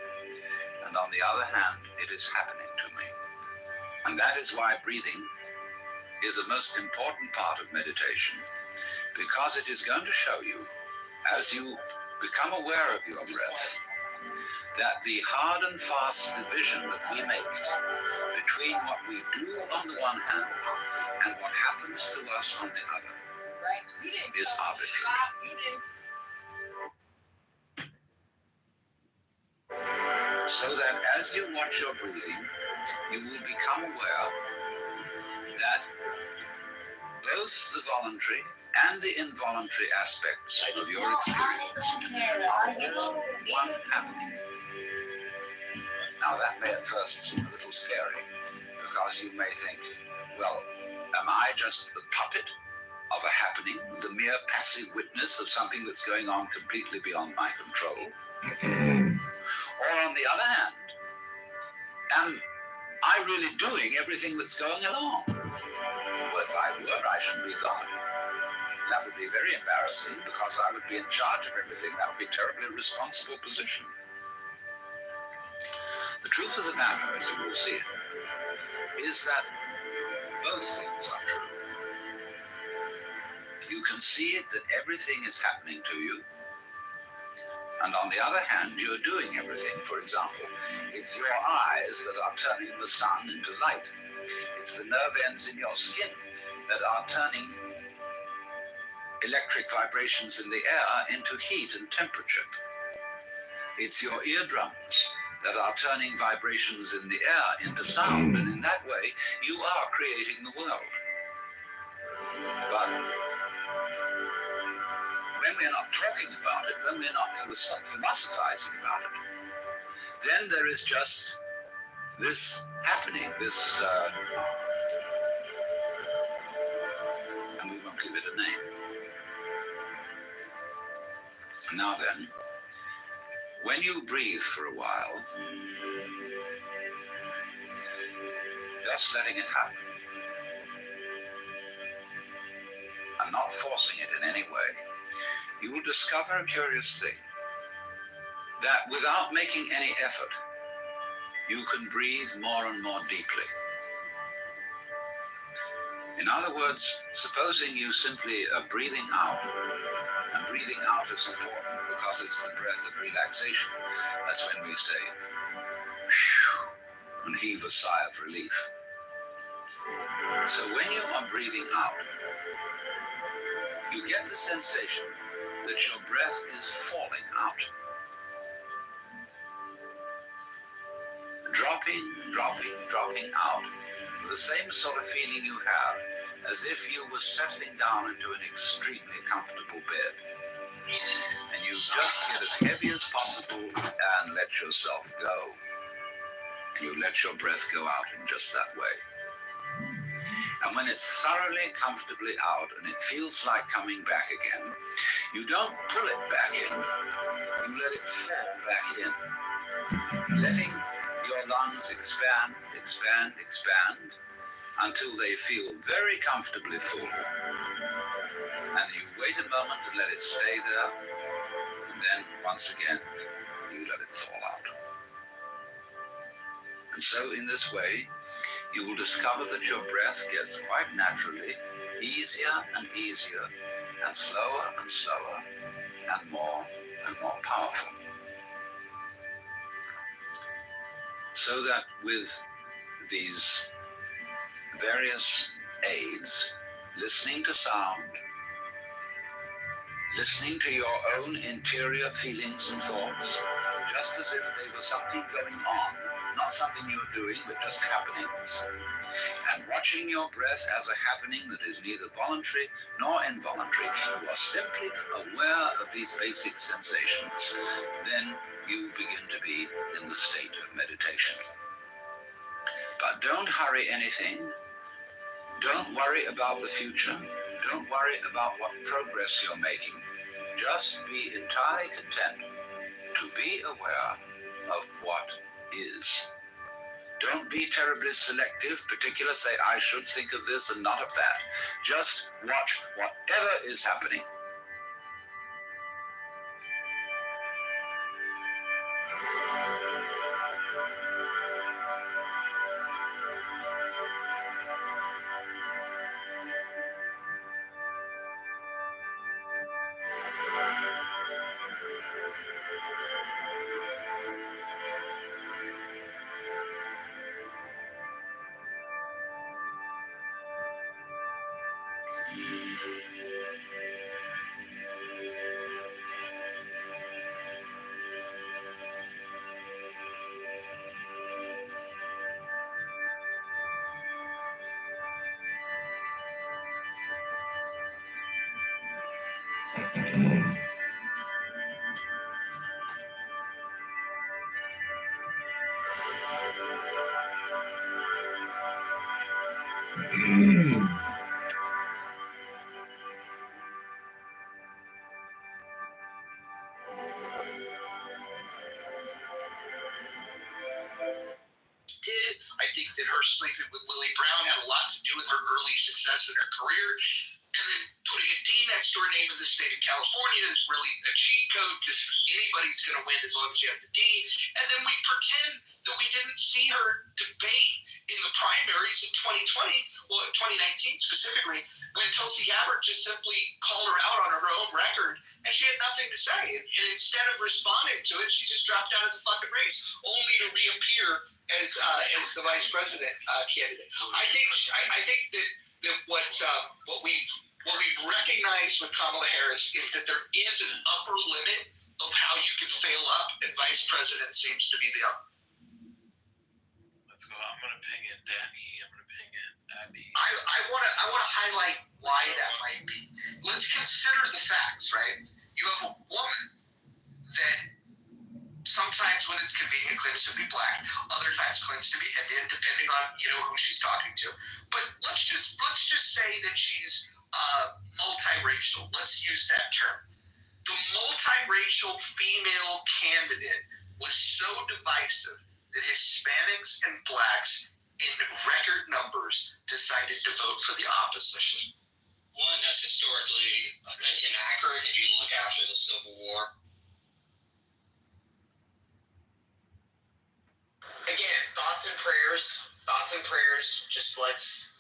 and on the other hand, it is happening to me. And that is why breathing is the most important part of meditation, because it is going to show you, as you become aware of your breath, that the hard and fast division that we make between what we do on the one hand and what happens to us on the other is arbitrary. So that as you watch your breathing, you will become aware that both the voluntary and the involuntary aspects of your experience are all one happening. Now that may at first seem a little scary, because you may think, well, am I just the puppet of a happening, the mere passive witness of something that's going on completely beyond my control? Or on the other hand, am I really doing everything that's going along? Well, if I were, I should be God. That would be very embarrassing, because I would be in charge of everything. That would be a terribly responsible position. The truth of the matter, as you will see, is that both things are true. You can see it that everything is happening to you, and on the other hand, you're doing everything. For example, it's your eyes that are turning the sun into light. It's the nerve ends in your skin that are turning electric vibrations in the air into heat and temperature. It's your eardrums that are turning vibrations in the air into sound, and in that way, you are creating the world. But when we're not talking about it, when we're not philosophizing about it, then there is just this happening, this, and we won't give it a name. Now then, when you breathe for a while, just letting it happen, and not forcing it in any way, you will discover a curious thing, that without making any effort, you can breathe more and more deeply. In other words, supposing you simply are breathing out, and breathing out is important because it's the breath of relaxation. That's when we say, whew, and heave a sigh of relief. So when you are breathing out, you get the sensation that your breath is falling out. Dropping, dropping, dropping out, with the same sort of feeling you have as if you were settling down into an extremely comfortable bed. And you just get as heavy as possible and let yourself go. And you let your breath go out in just that way. And when it's thoroughly comfortably out and it feels like coming back again, you don't pull it back in, you let it fall back in, letting your lungs expand, expand, expand, until they feel very comfortably full. And you wait a moment to let it stay there, and then once again, you let it fall out. And so in this way, you will discover that your breath gets quite naturally easier and easier, and slower and slower, and more powerful. So that with these various aids, listening to sound, listening to your own interior feelings and thoughts, just as if they were something going on, not something you're doing, but just happenings, and watching your breath as a happening that is neither voluntary nor involuntary, you are simply aware of these basic sensations, then you begin to be in the state of meditation. But don't hurry anything. Don't worry about the future. Don't worry about what progress you're making. Just be entirely content to be aware of what is. Don't be terribly selective, particular, say, I should think of this and not of that. Just watch whatever is happening. I think that her sleeping with Lily Brown had a lot to do with her early success in her career. And then putting a D next to her name in the state of California is really a cheat code because anybody's going to win as long as you have the D. And then we pretend that we didn't see her debate in the primaries in 2020, well, 2019 specifically, when Tulsi Gabbard just simply called her out on her own record and she had nothing to say. And instead of responding to it, she just dropped out of the fucking race, only to reappear as the vice president candidate. I think that what we've what we've recognized with Kamala Harris is that there is an upper limit of how you can fail up, and vice president seems to be the upper. Let's go. I'm gonna ping in Danny. I'm gonna ping in Abby. I want to highlight why that might be. Let's consider the facts, right? You have a woman that sometimes when it's convenient claims to be black, other times claims to be Indian, depending on who she's talking to. But let's just say that she's multiracial. Let's use that term. The multiracial female candidate was so divisive that Hispanics and blacks in record numbers decided to vote for the opposition. One, that's historically inaccurate if you look after the Civil War. Again, thoughts and prayers. Just let's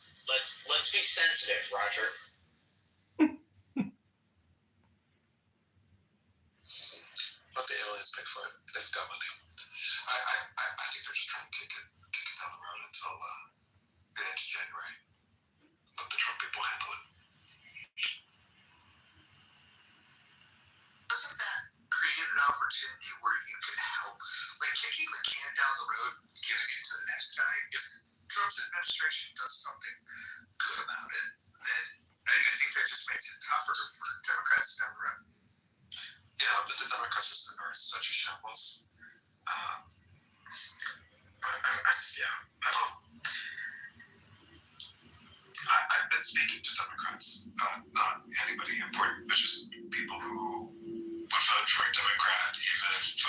be sensitive, Roger. Let the aliens pay for it. They've got money. I think they're just trying to kick it down the road until the end of January. Let the Trump people handle it. Doesn't that create an opportunity where you can help, like kicking the can down the road, giving it to the next guy? If Trump's administration does something good about it, then I think that just makes it tougher for Democrats down the road. Yeah, but the Democrats are such a shambles. I've been speaking to Democrats, not anybody important, but just people who would vote for a Democrat, even if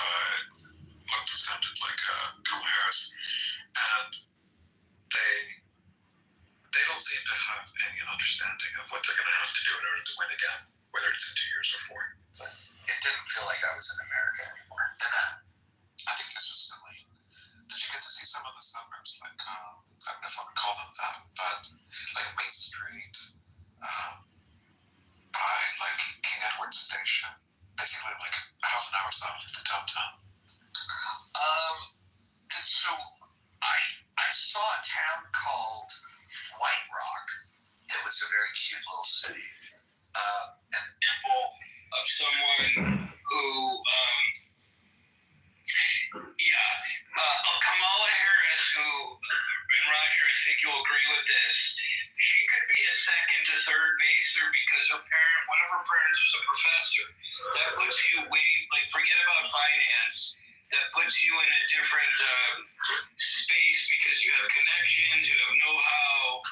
looked and sounded like Kamala Harris, and they don't seem to have any understanding of what they're going to have to do in order to win again, whether it's in 2 years or 4. It didn't feel like I was in America anymore. I think it's just silly. Did you get to see some of the suburbs, like, I don't know if I would call them that, but like Main Street, by like King Edward Station, basically like half an hour south of the downtown. And so I saw a town called White Rock. It was a very cute little city. An example of someone who, Kamala Harris, who, and Roger, I think you'll agree with this, she could be a second to third baser because one of her parents was a professor. That puts you forget about finance. That puts you in a different space because you have connections, you have know-how.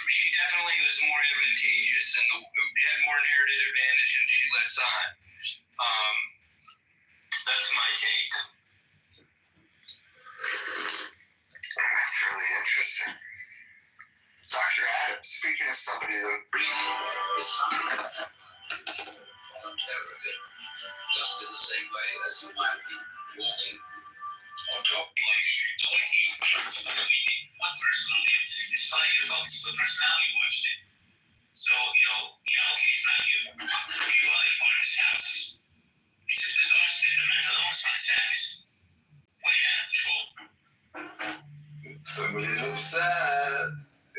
She definitely was more advantageous and had more narrative advantage than she lets on. That's my take. That's really interesting. Dr. Adams, speaking of somebody that breathing is something just in the same way as you might be walking on top of Black Street. The only thing one person is telling yourself it's the personality watched it. So, okay, it's not you. You are like part of this house. It's just disaster. It's a mental illness on this house. Way out of control. Somebody's upset.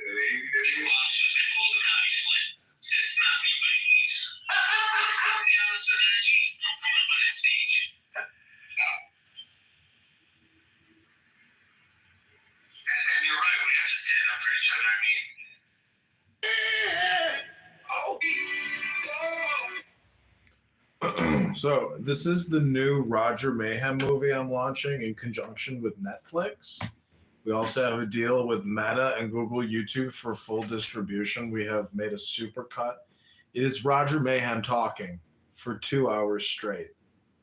Meanwhile, Susan pulled him out. He slid. Says it's not me, but he leaves. That's the energy. I'm coming up on that stage. And you're right. We have to stand up for each other. I mean, So this is the new Roger Mayhem movie I'm launching in conjunction with Netflix. We also have a deal with Meta and Google YouTube for full distribution. We have made a super cut. It is Roger Mayhem talking for 2 hours straight,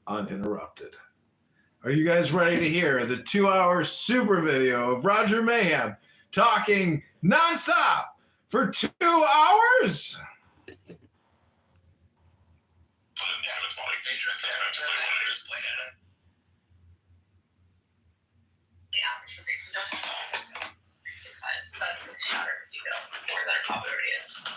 uninterrupted. Are you guys ready to hear the 2-hour super video of Roger Mayhem talking nonstop for 2 hours? That's going to shatter his ego more than it probably already is. But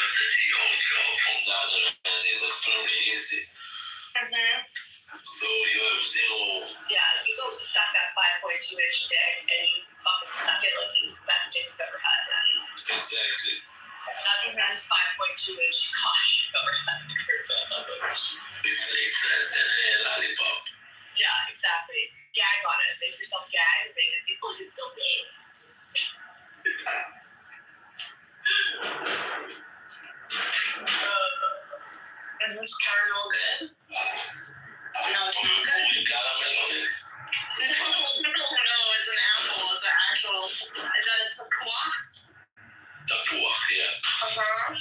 the old job from the other end is extremely easy. So you have zero. Yeah, if you go suck that 5.2-inch dick and you fucking suck it like it's the best dick you've ever had, Daddy. Exactly. Nothing has 5.2-inch caution overhead. It's less than a lollipop. Yeah, exactly. Gag on it. Make yourself gag and make it people it's so big. Is this caramel good? No, it's not good. We caramel on it. No, it's an apple. It's an actual. Is that a tapuah? Tapuah, yeah. Uh-huh.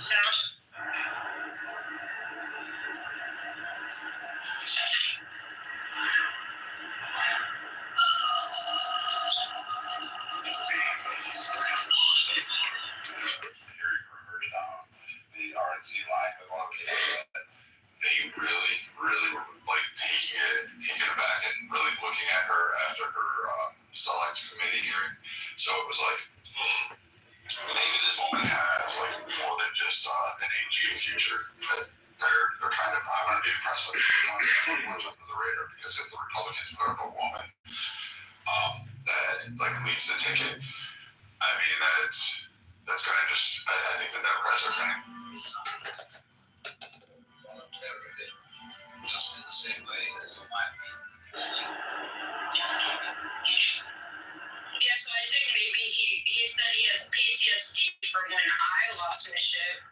Yeah. The RNC line with a lot of people that they really, really were like taking it back and really looking at her after her select committee hearing. So it was like, maybe this woman has like more than just an AG future. But they're kind of, I'm gonna be impressed with it. Watch under the radar because if the Republicans put up a woman that like leads the ticket, I mean that's gonna just I think the Democrats are going. Just in the same way as my Yeah, so I think maybe he said he has PTSD from when I lost my shit.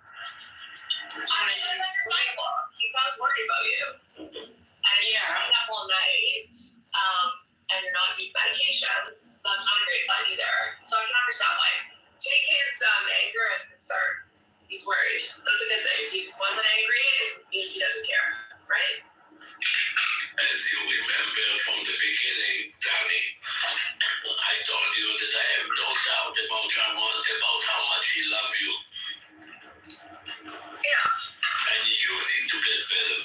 And I didn't sleep. He sounds worried about you. And yeah, I'm up all night, and you're not taking medication. That's not a great sign either. So I can understand why. Take his anger as concern. He's worried. That's a good thing. If he wasn't angry, it means he doesn't care, right? As you remember from the beginning, Danny, I told you that I have no doubt about how much he loves you. Yeah. And you need to get better.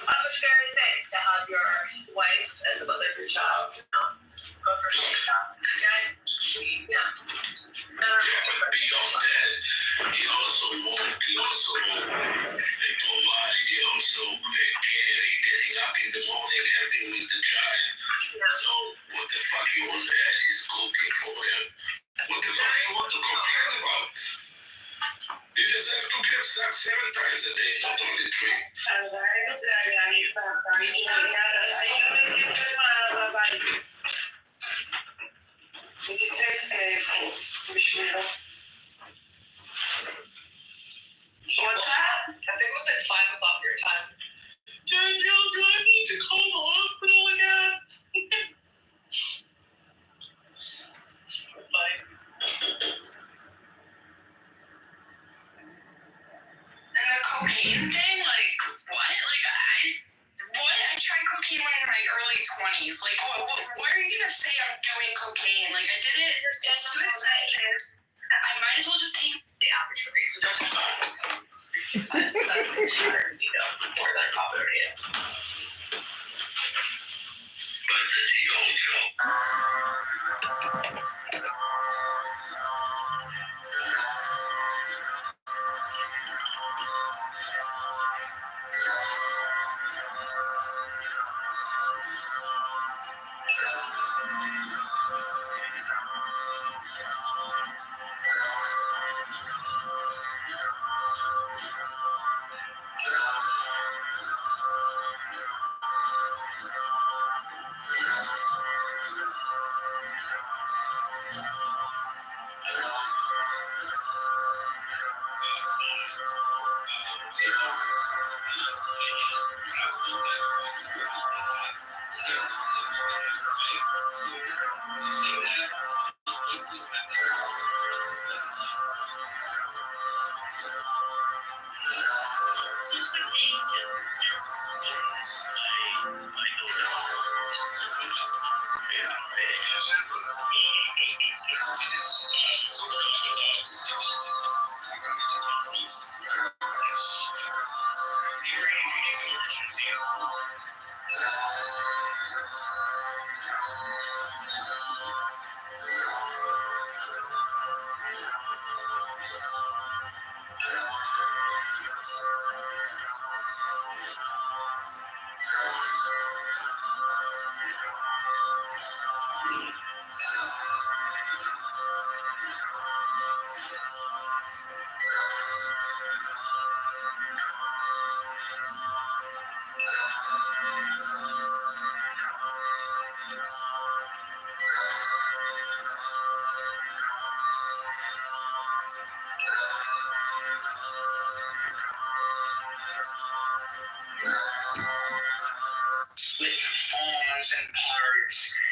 That's a fair thing to have your wife and the mother of your child, go for something like that. Yeah. But beyond that, he also provide, he also getting up in the morning, helping with the child. So what the fuck you want to add is cooking for him? What the fuck you want to complain about? He deserves to get sucked 7 times a day, not only 3. What's that? I think it was at 5 o'clock your time. Daniel, do I need to call the hospital again? Bye. And the cocaine thing, like, what? Like, I tried cocaine when in my early 20s. Like, what are you gonna say I'm doing cocaine? Like, I did it. It's too exciting. I might as well just take the average rate. Don't talk about exercise. That's insurance, where that property is. But he also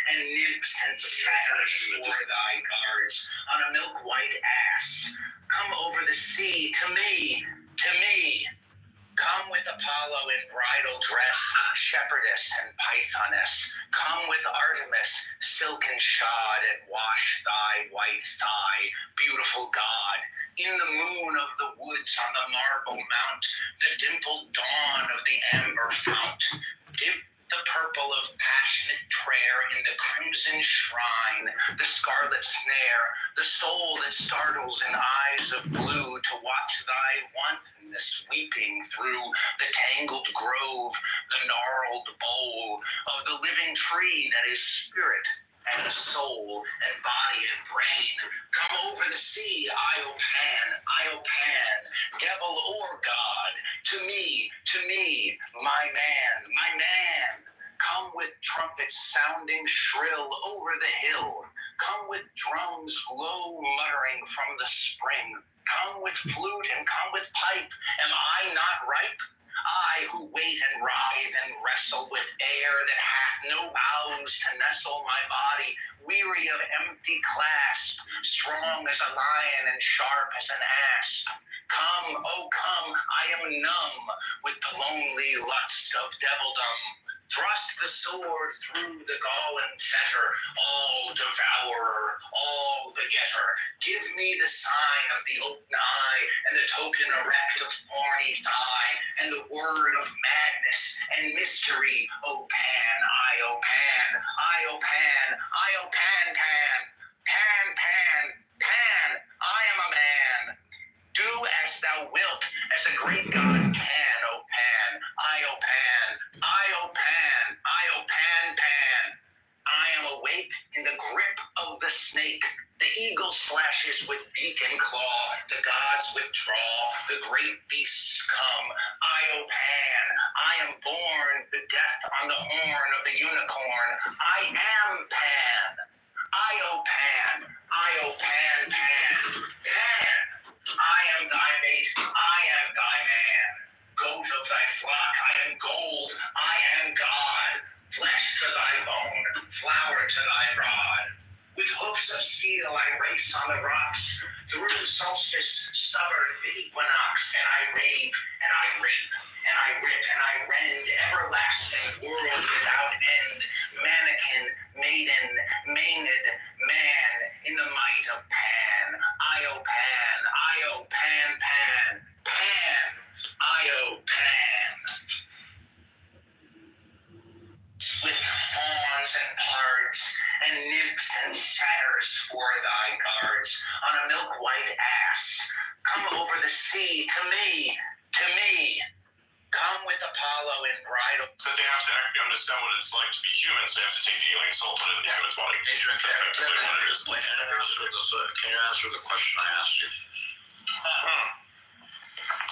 and nymphs and satyrs for thy guards on a milk white ass. Come over the sea to me, to me. Come with Apollo in bridal dress, shepherdess and pythoness. Come with Artemis, silken shod, and wash thy white thigh, beautiful God. In the moon of the woods on the marble mount, the dimpled dawn of the amber fount. Dip the purple of passionate prayer in the crimson shrine, the scarlet snare, the soul that startles in eyes of blue to watch thy wantonness weeping through the tangled grove, the gnarled bole of the living tree that is spirit and soul and body and brain. Come over the sea, Iopan, devil or God, to me, my man. Come with trumpets sounding shrill over the hill. Come with drums low muttering from the spring. Come with flute and come with pipe. Am I not ripe? I who wait and writhe and wrestle with air that hath no boughs to nestle my body, weary of empty clasp, strong as a lion and sharp as an asp. Come, oh come, I am numb with the lonely lust of devildom. Thrust the sword through the galling fetter, all devourer, all begetter. Give me the sign of the open eye, and the token erect of thorny thigh, and the word of madness and mystery, O Pan, Iopan, Iopan, Iopan, Pan, Pan, Pan, Pan, I am a man. Do as thou wilt, as a great God can, O Pan, Iopan, Iopan, Iopan, Pan. I am awake in the grip of the snake. The eagle slashes with beak and claw. The gods withdraw. The great beasts come. Iopan, I am born. The death on the horn of the unicorn. I am Pan. Iopan, Iopan, Pan. Pan. I am thy mate, I am thy man. Goat of thy flock, I am gold, I am God. Flesh to thy bone, flower to thy rod. With hoofs of steel I race on the rocks. Through solstice, stubborn the equinox, and I rave, and I rape, and I rip, and I rend, everlasting world without end. Mannequin, maiden, maenad, man, in the might of Pan. Iopan, Iopan, Pan, Pan, Iopan. With fawns and pards, and nymphs and satyrs for thy guards, on a milk white ass. Come over the sea to me, to me. Come with Apollo in bridal. So they have to understand what it's like to be human, so they have to take the alien soul, put it in the human's body. Adrian, can you answer the question I asked you?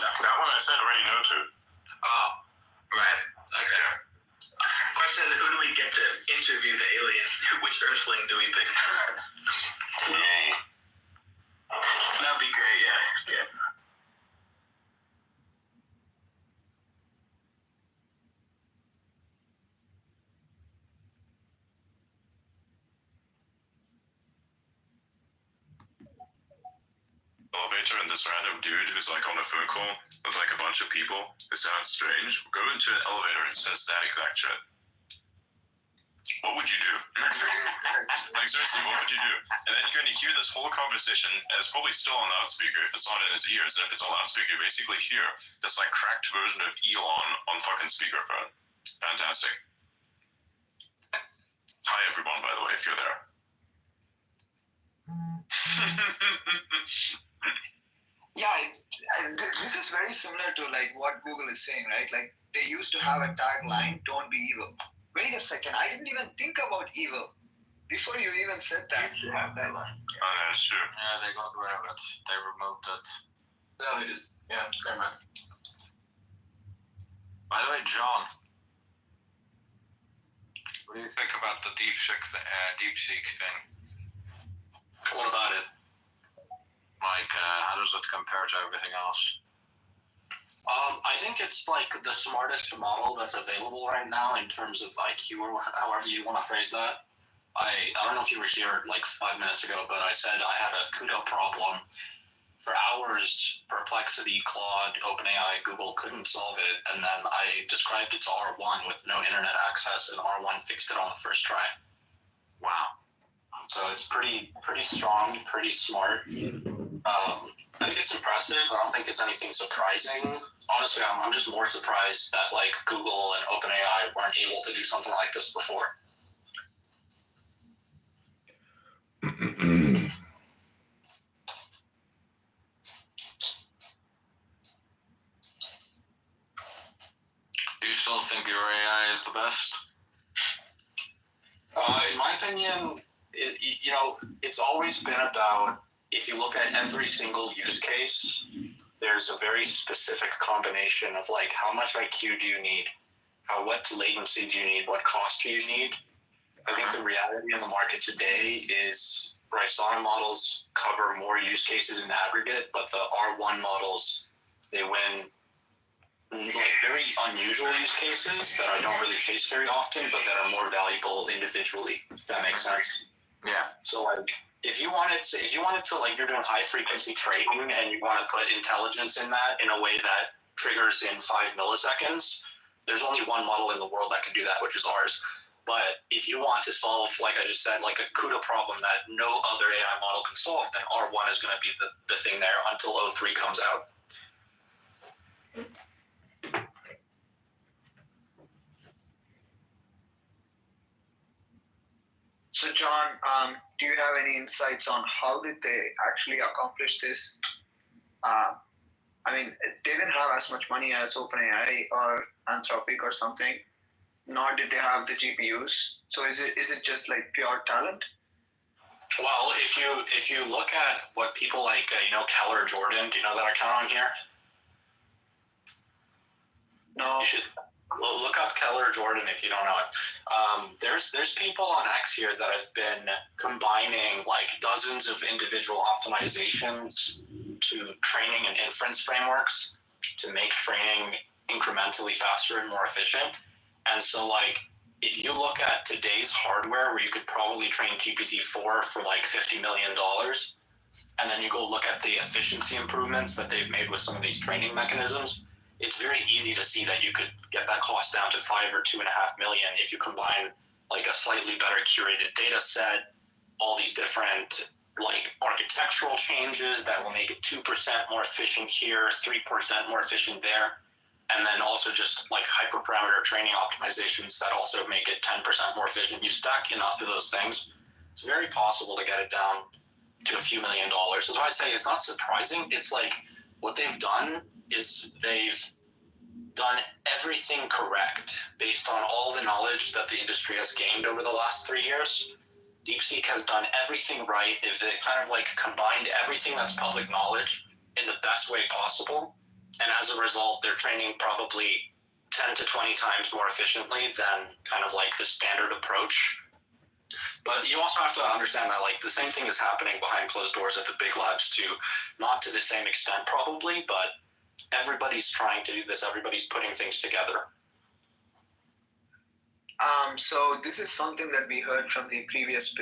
That one I said already no to. Oh, right. Okay. Question is, who do we get to interview the alien? Which Earthling do we pick? That'd be great, yeah. Elevator, and this random dude who's like on a phone call with like a bunch of people who sounds strange go into an elevator and says that exact shit. What would you do? Like seriously, what would you do? And then you're going to hear this whole conversation, and it's probably still on loudspeaker if it's not in his ears, and if it's on loudspeaker, you basically hear this like cracked version of Elon on fucking speakerphone. Fantastic. Hi everyone, by the way, if you're there. Yeah, this is very similar to like what Google is saying, right? Like they used to have a tagline, "Don't be evil." Wait a second, I didn't even think about evil before you even said that. Used to have that line. Oh, that's true. Yeah, they got rid of it. They removed it. No, they just never mind. By the way, John, what do you think about the DeepSeek thing? What about it? Like, how does it compare to everything else? I think it's like the smartest model that's available right now in terms of IQ or however you want to phrase that. I don't know if you were here like 5 minutes ago, but I said I had a CUDA problem. For hours, Perplexity, Claude, OpenAI, Google couldn't solve it, and then I described it to R1 with no internet access, and R1 fixed it on the first try. Wow. So it's pretty strong, pretty smart. I think it's impressive. I don't think it's anything surprising. Honestly, I'm just more surprised that like Google and OpenAI weren't able to do something like this before. Do you still think your AI is the best? In my opinion, it's always been about, if you look at every single use case, there's a very specific combination of like how much IQ do you need, what latency do you need, what cost do you need. I think the reality in the market today is Rysana models cover more use cases in aggregate, but the R1 models, they win like very unusual use cases that I don't really face very often, but that are more valuable individually, if that makes sense. Yeah. So like if you wanted to like, you're doing high frequency trading and you want to put intelligence in that in a way that triggers in 5 milliseconds, there's only one model in the world that can do that, which is ours. But if you want to solve, like I just said, like a CUDA problem that no other AI model can solve, then R1 is going to be the thing there until O3 comes out. So John, do you have any insights on how did they actually accomplish this? I mean, they didn't have as much money as OpenAI or Anthropic or something, nor did they have the GPUs. So is it just like pure talent? Well, if you look at what people like, Keller Jordan, do you know that account on here? No. You should look up Keller Jordan if you don't know it. There's people on X here that have been combining like dozens of individual optimizations to training and inference frameworks to make training incrementally faster and more efficient. And so like, if you look at today's hardware where you could probably train GPT-4 for like $50 million, and then you go look at the efficiency improvements that they've made with some of these training mechanisms, it's very easy to see that you could get that cost down to $5 or $2.5 million if you combine like a slightly better curated data set, all these different like architectural changes that will make it 2% more efficient here, 3% more efficient there. And then also just like hyperparameter training optimizations that also make it 10% more efficient. You stack enough of those things, it's very possible to get it down to a few $1 million. That's why I say it's not surprising. It's like what they've done is they've done everything correct based on all the knowledge that the industry has gained over the last 3 years. DeepSeek has done everything right. They kind of like combined everything that's public knowledge in the best way possible. And as a result, they're training probably 10 to 20 times more efficiently than kind of like the standard approach. But you also have to understand that like the same thing is happening behind closed doors at the big labs too, not to the same extent probably, but everybody's trying to do this. Everybody's putting things together. So this is something that we heard from the previous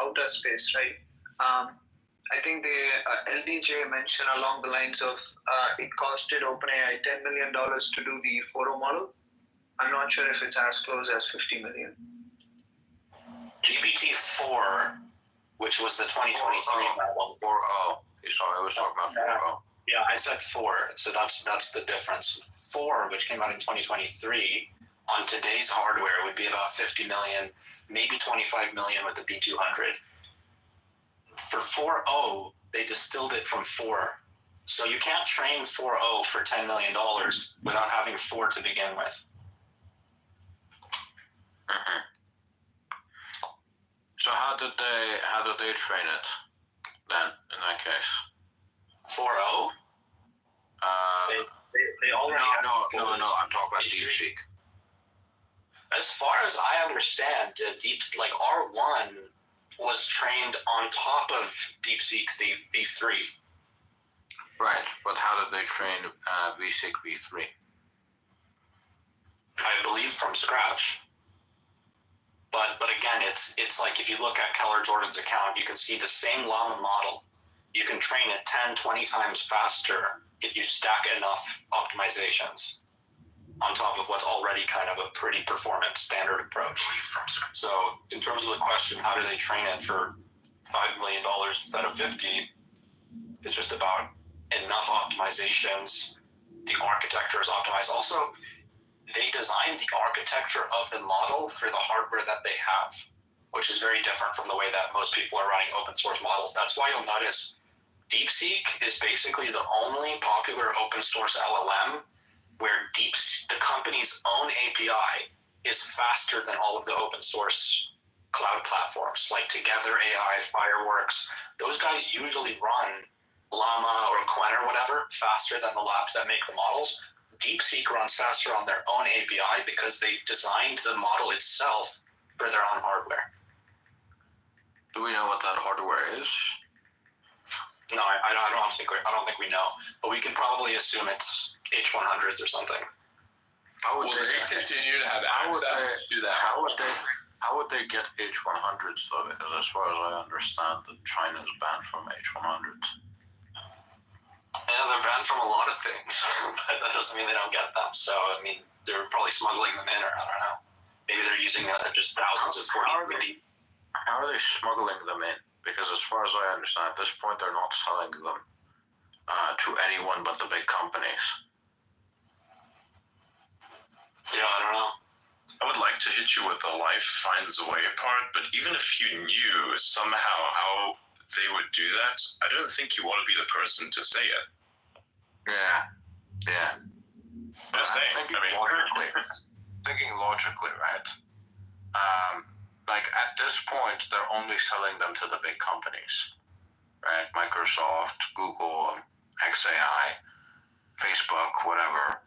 outer space, right? I think the LDJ mentioned along the lines of it costed OpenAI $10 million to do the 4.0 model. I'm not sure if it's as close as 50 million. GPT-4, which was the 2023 model. 4.0. Sorry, I was talking about 4.0. Yeah, I said 4, so that's the difference. 4, which came out in 2023, on today's hardware would be about 50 million, maybe 25 million with the B200. For 4.0, they distilled it from 4. So you can't train 4.0 for $10 million without having 4 to begin with. Mm-hmm. So how did they train it then in that case? 4.0? They already no, I'm talking about DeepSeek. As far as I understand, like R1 was trained on top of DeepSeek V3. Right, but how did they train VSeek V3? I believe from scratch. But again, it's like if you look at Keller Jordan's account, you can see the same Llama model. You can train it 10, 20 times faster if you stack enough optimizations on top of what's already kind of a pretty performant standard approach. So in terms of the question, how do they train it for $5 million instead of 50? It's just about enough optimizations. The architecture is optimized. Also, they designed the architecture of the model for the hardware that they have, which is very different from the way that most people are running open source models. That's why you'll notice DeepSeek is basically the only popular open source LLM where the company's own API is faster than all of the open source cloud platforms like Together AI, Fireworks. Those guys usually run Llama or Qwen or whatever faster than the labs that make the models. DeepSeek runs faster on their own API because they designed the model itself for their own hardware. Do we know what that hardware is? No, I don't think we know, but we can probably assume it's H100s or something. How would Will they continue to have access to that? How would they get H100s though? Because as far as I understand, China is banned from H100s. Yeah, they're banned from a lot of things, but that doesn't mean they don't get them. So, I mean, they're probably smuggling them in, or I don't know. Maybe they're using just thousands of 40. How are they smuggling them in? Because as far as I understand, at this point, they're not selling them to anyone but the big companies. Yeah, I don't know. I would like to hit you with a life finds a way apart, but even if you knew somehow how they would do that, I don't think you want to be the person to say it. Yeah. Just saying. Thinking logically, right? Like at this point, they're only selling them to the big companies, right? Microsoft, Google, XAI, Facebook, whatever.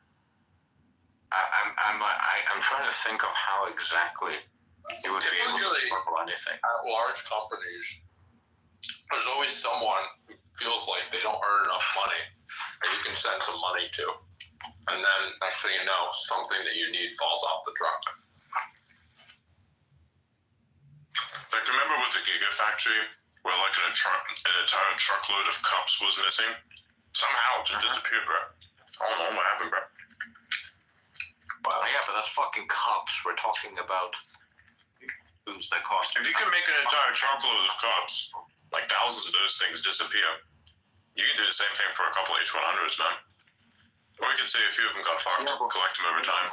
I'm trying to think of how exactly it would be able to smuggle anything. At large companies, there's always someone who feels like they don't earn enough money and you can send some money to. And then next thing you know, something that you need falls off the truck. Like, remember with the Gigafactory, where like an entire truckload of cups was missing? Somehow it disappeared, bro. I don't know what happened, bro. Well, yeah, but that's fucking cups. We're talking about foods that cost. If you can make an entire truckload of cups, like thousands of those things disappear, you can do the same thing for a couple H100s, man. Or you can say a few of them got fucked, collect them over time.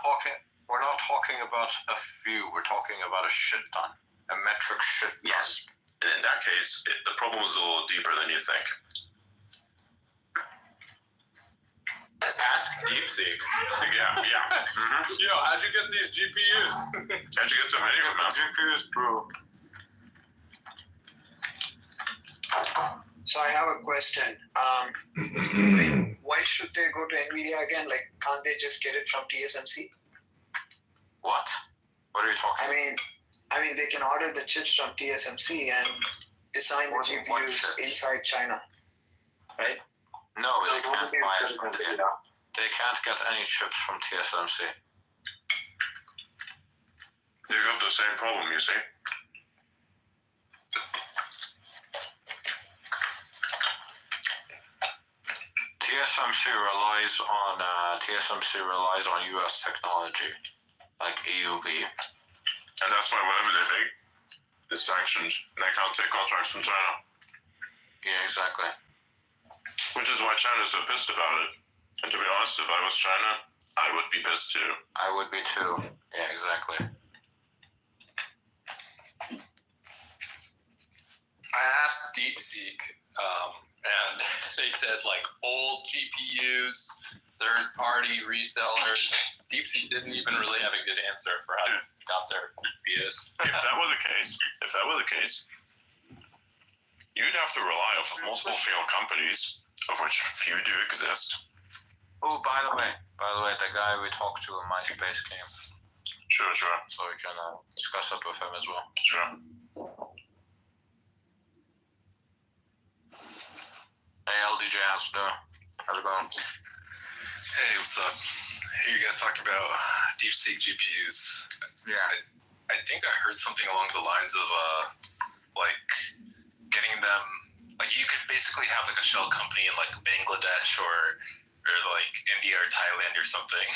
We're not talking about a few, we're talking about a shit ton. A metric shit ton. Yes. And in that case, the problem is a little deeper than you think. Ask DeepSeek. Yeah. Mm-hmm. Yo, how'd you get these GPUs? How'd you get so many of them? GPUs, bro. So I have a question. Why should they go to NVIDIA again? Like, can't they just get it from TSMC? What? What are you talking about? I mean, they can order the chips from TSMC and design the GPUs inside China, right? No, they can't buy it from TSMC. They can't get any chips from TSMC. You got the same problem, you see. TSMC relies on US technology, like EUV. And that's why whatever they make is sanctioned. They can't take contracts from China. Yeah, exactly. Which is why China's so pissed about it. And to be honest, if I was China, I would be pissed too. I would be too. Yeah, exactly. I asked DeepSeek, and they said like old GPUs, third-party resellers. DeepSeek didn't even really have a good answer for how they got their GPUs. If that were the case, you'd have to rely on multiple failed companies, of which few do exist. Oh, by the way, the guy we talked to in MySpace came. Sure. So we can discuss it with him as well. Sure. Hey, LDJ, how's it going? Hey, what's up? I hear you guys talking about DeepSeek GPUs. Yeah. I I think I heard something along the lines of like getting them, like you could basically have like a shell company in like Bangladesh or like India or Thailand or something,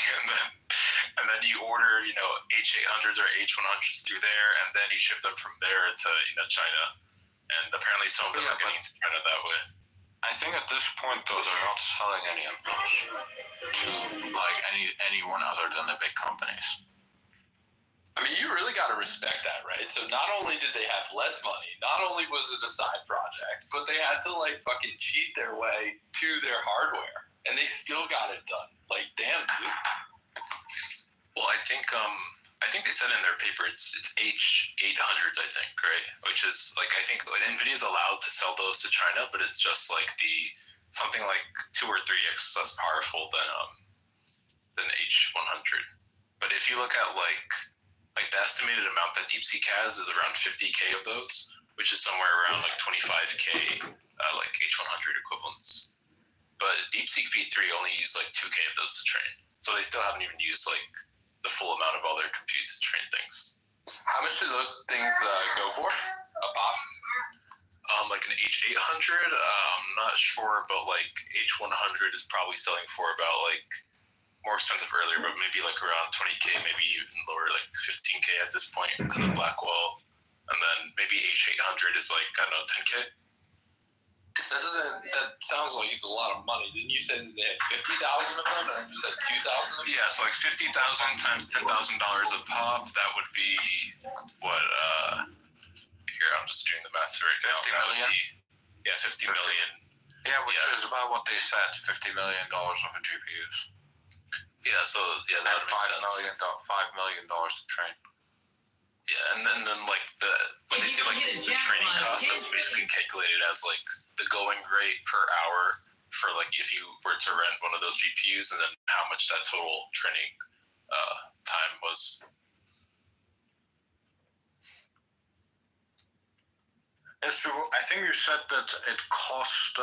and then you order, you know, H800s or H100s through there, and then you ship them from there to, you know, China. And apparently some of them are getting to China that way. I think at this point, though, they're not selling any of those to like anyone other than the big companies. I mean, you really got to respect that, right? So not only did they have less money, not only was it a side project, but they had to like fucking cheat their way to their hardware, and they still got it done. Like, damn, dude. Well, I think they said in their paper it's H800s, I think, right? Which is like, I think NVIDIA's allowed to sell those to China, but it's just like something like 2 or 3x less powerful than H100. But if you look at like the estimated amount that DeepSeek has is around 50K of those, which is somewhere around like 25K like H100 equivalents. But DeepSeek V3 only used like 2K of those to train, so they still haven't even used like the full amount of all their compute to train things. How much do those things go for? A pop? Like an H800, I'm not sure, but like H100 is probably selling for about like more expensive earlier, but maybe like around 20K, maybe even lower, like 15K at this point because of Blackwell. And then maybe H800 is like, I don't know, 10K. That sounds like it's a lot of money. Didn't you say that they had 50,000 of them, or you said 2,000 of them? Yeah, so like 50,000 times $10,000 a pop. That would be what? Here, I'm just doing the math right now. 50 million. Yeah, 50 million. Yeah, which is about what they said, $50 million of a GPUs. Yeah, so yeah, that makes sense. $5 million to train. Yeah, and then like when they say like the training cost, that's basically calculated as like the going rate per hour for like if you were to rent one of those GPUs, and then how much that total training time was. So I think you said that it cost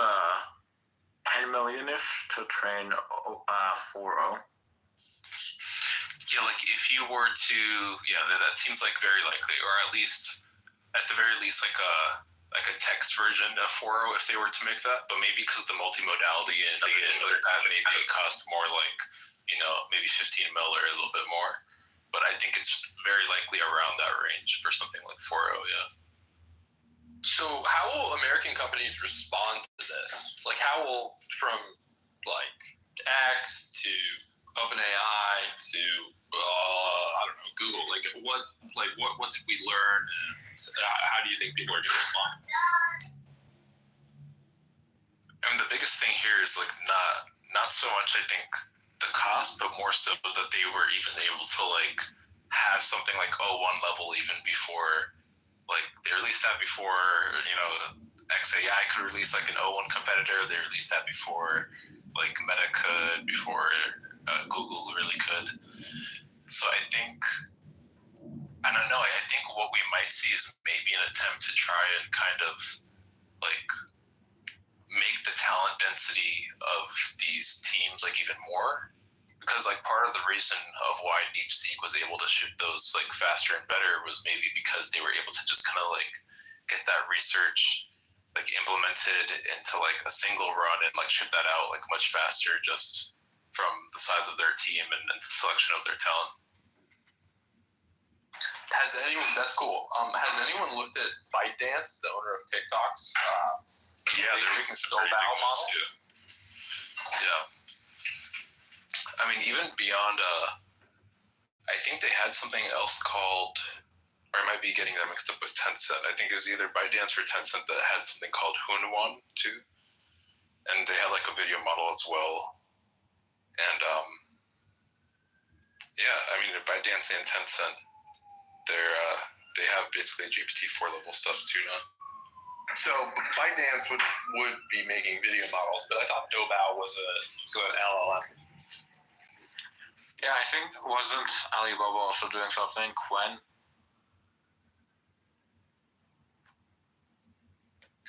10 million-ish to train 4.0. Yeah, like if you were to, that seems like very likely, or at the very least, like a text version of 4.0 if they were to make that. But maybe because the multimodality and other things like that, maybe it cost more, like, you know, maybe 15 mil or a little bit more. But I think it's just very likely around that range for something like 4.0. Yeah. So how will American companies respond to this? Like, how will, from like X to OpenAI to I don't know, Google, what did we learn? How do you think people are going to respond? I mean, the biggest thing here is like not so much, I think, the cost, but more so that they were even able to like have something like O1 level even before, like they released that before, you know, XAI could release like an O1 competitor. They released that before like Meta could, before Google really could. So I think, I don't know, I think what we might see is maybe an attempt to try and kind of like make the talent density of these teams like even more, because like part of the reason of why DeepSeek was able to ship those like faster and better was maybe because they were able to just kind of like get that research like implemented into like a single run and like ship that out like much faster just from the size of their team and the selection of their talent. That's cool. Has anyone looked at ByteDance, the owner of TikTok? Yeah, they're making some pretty big moves too. Yeah. I mean, even beyond, I think they had something else called, or I might be getting that mixed up with Tencent. I think it was either ByteDance or Tencent that had something called Hunyuan too. And they had like a video model as well. And yeah, I mean, ByteDance and Tencent, they have basically GPT-4 level stuff too now. So ByteDance would be making video models, but I thought Doubao was an LLM. Yeah, I think wasn't Alibaba also doing something? Qwen?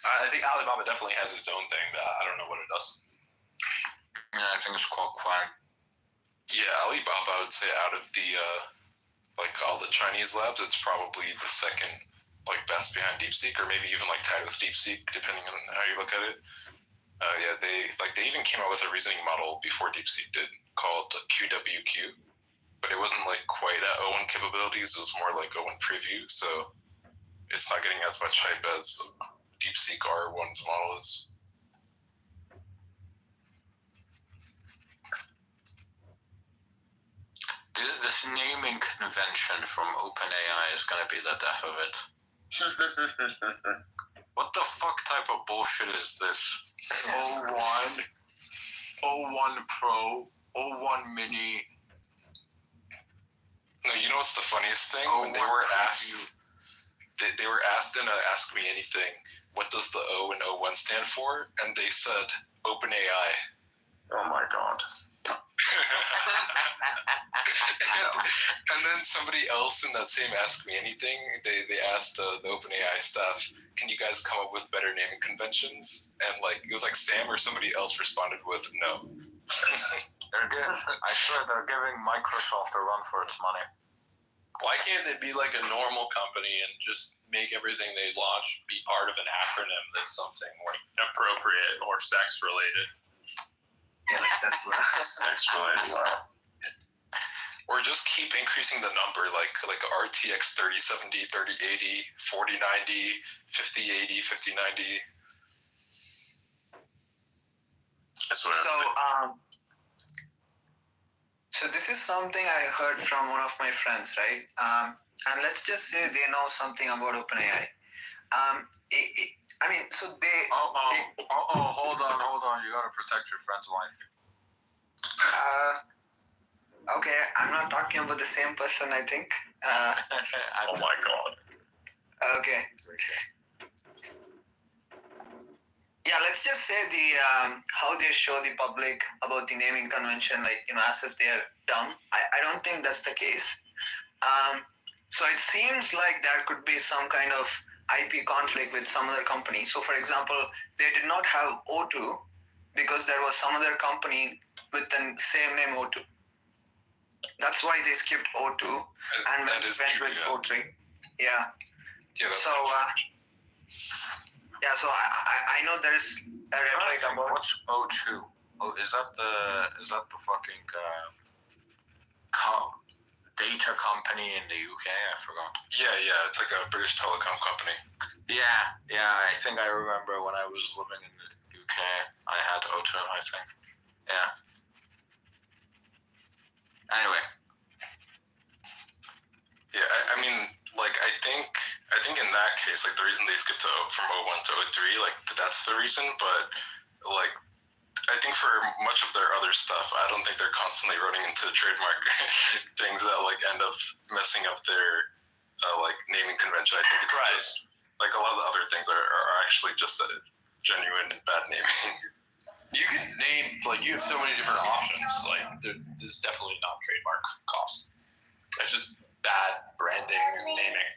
I think Alibaba definitely has its own thing. I don't know what it does. Yeah, I think it's called Qwen. Yeah, Alibaba, I would say out of the like all the Chinese labs, it's probably the second like best behind DeepSeek, or maybe even like tied with DeepSeek, depending on how you look at it. Yeah, they even came out with a reasoning model before DeepSeek did called QWQ, but it wasn't like quite at O1 capabilities. It was more like O1 preview, so it's not getting as much hype as DeepSeek R1's model is. This naming convention from OpenAI is going to be the death of it. What the fuck type of bullshit is this? O1, O1 Pro, O1 Mini. No, you know what's the funniest thing? When they were asked, they were asked in a Ask Me Anything, what does the O in O1 stand for? And they said OpenAI. Oh my god. And then somebody else in that same Ask Me Anything, they asked the OpenAI staff, can you guys come up with better naming conventions? And like it was like Sam or somebody else responded with no. I swear they're giving Microsoft a run for its money. Why can't it be like a normal company and just make everything they launch be part of an acronym that's something like appropriate or sex related? Yeah, like Tesla. Sex related. Or just keep increasing the number, like RTX 3070, 3080, 4090, 5080, 5090. That's what So this is something I heard from one of my friends, right? And let's just say they know something about OpenAI. I mean, so they. Hold on. You gotta protect your friend's life. Okay, I'm not talking about the same person, I think. Oh my god. Okay. Yeah, let's just say the how they show the public about the naming convention, like as if they're dumb. I don't think that's the case. So it seems like there could be some kind of IP conflict with some other company. So, for example, they did not have O2 because there was some other company with the same name O2. That's why they skipped O2 and went with O3. Yeah. So. So I know there's a rhetoric about what's O2. Oh, is that the fucking data company in the UK? I forgot. Yeah, it's like a British telecom company. Yeah. I think I remember when I was living in the UK, I had O2. I think. Yeah. Anyway. Yeah, I mean, like I think in that case, like the reason they skipped from O1 to O3, like that's the reason. But like, I think for much of their other stuff, I don't think they're constantly running into trademark things that like end up messing up their like naming convention. I think it's just like a lot of the other things are actually just a genuine bad naming. You could name like you have so many different options. Like there's definitely not trademark cost. It's just bad branding and naming.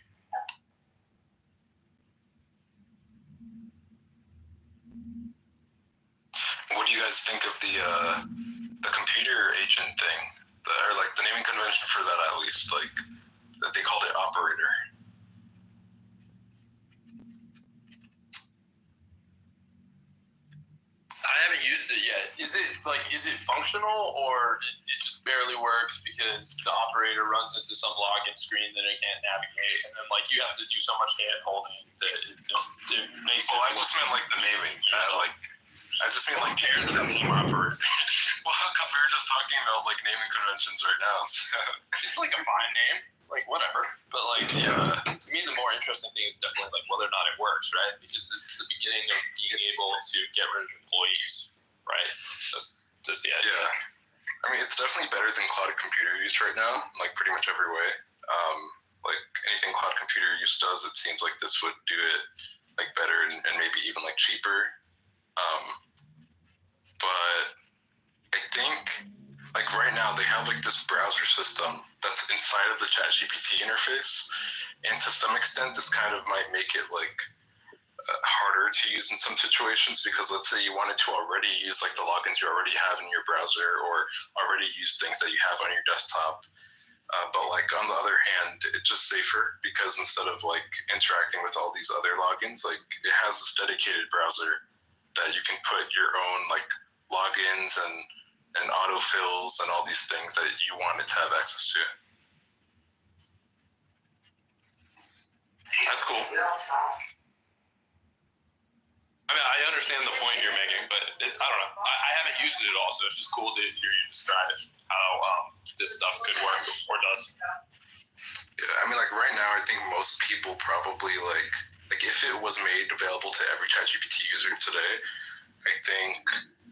What do you guys think of the computer agent thing, or like the naming convention for that? At least like they called it operator. I haven't used it yet. Is it functional, or it just barely works because the operator runs into some login screen that it can't navigate, and then like you have to do so much hand holding that it makes it. I just meant like the naming. I just mean like cares of the name operator. Well, because we were just talking about like naming conventions right now. So. It's like a fine name, like whatever. But like, to me, the more interesting thing is definitely like whether or not it works, right? Because this is the beginning of being able to get rid of employees, right? That's just the idea. Yeah. I mean, it's definitely better than cloud computer use right now, like pretty much every way. Like anything cloud computer use does, it seems like this would do it like better and maybe even like cheaper. But I think like right now they have like this browser system that's inside of the ChatGPT interface, and to some extent this kind of might make it like harder to use in some situations, because let's say you wanted to already use like the logins you already have in your browser, or already use things that you have on your desktop, But like on the other hand, it's just safer because instead of like interacting with all these other logins, like it has this dedicated browser that you can put your own like logins and autofills and all these things that you wanted to have access to. That's cool. I mean, I understand the point you're making, but I don't know. I haven't used it at all, so it's just cool to hear you describe it, how this stuff could work or does. Yeah, I mean, like right now, I think most people probably like if it was made available to every ChatGPT user today, I think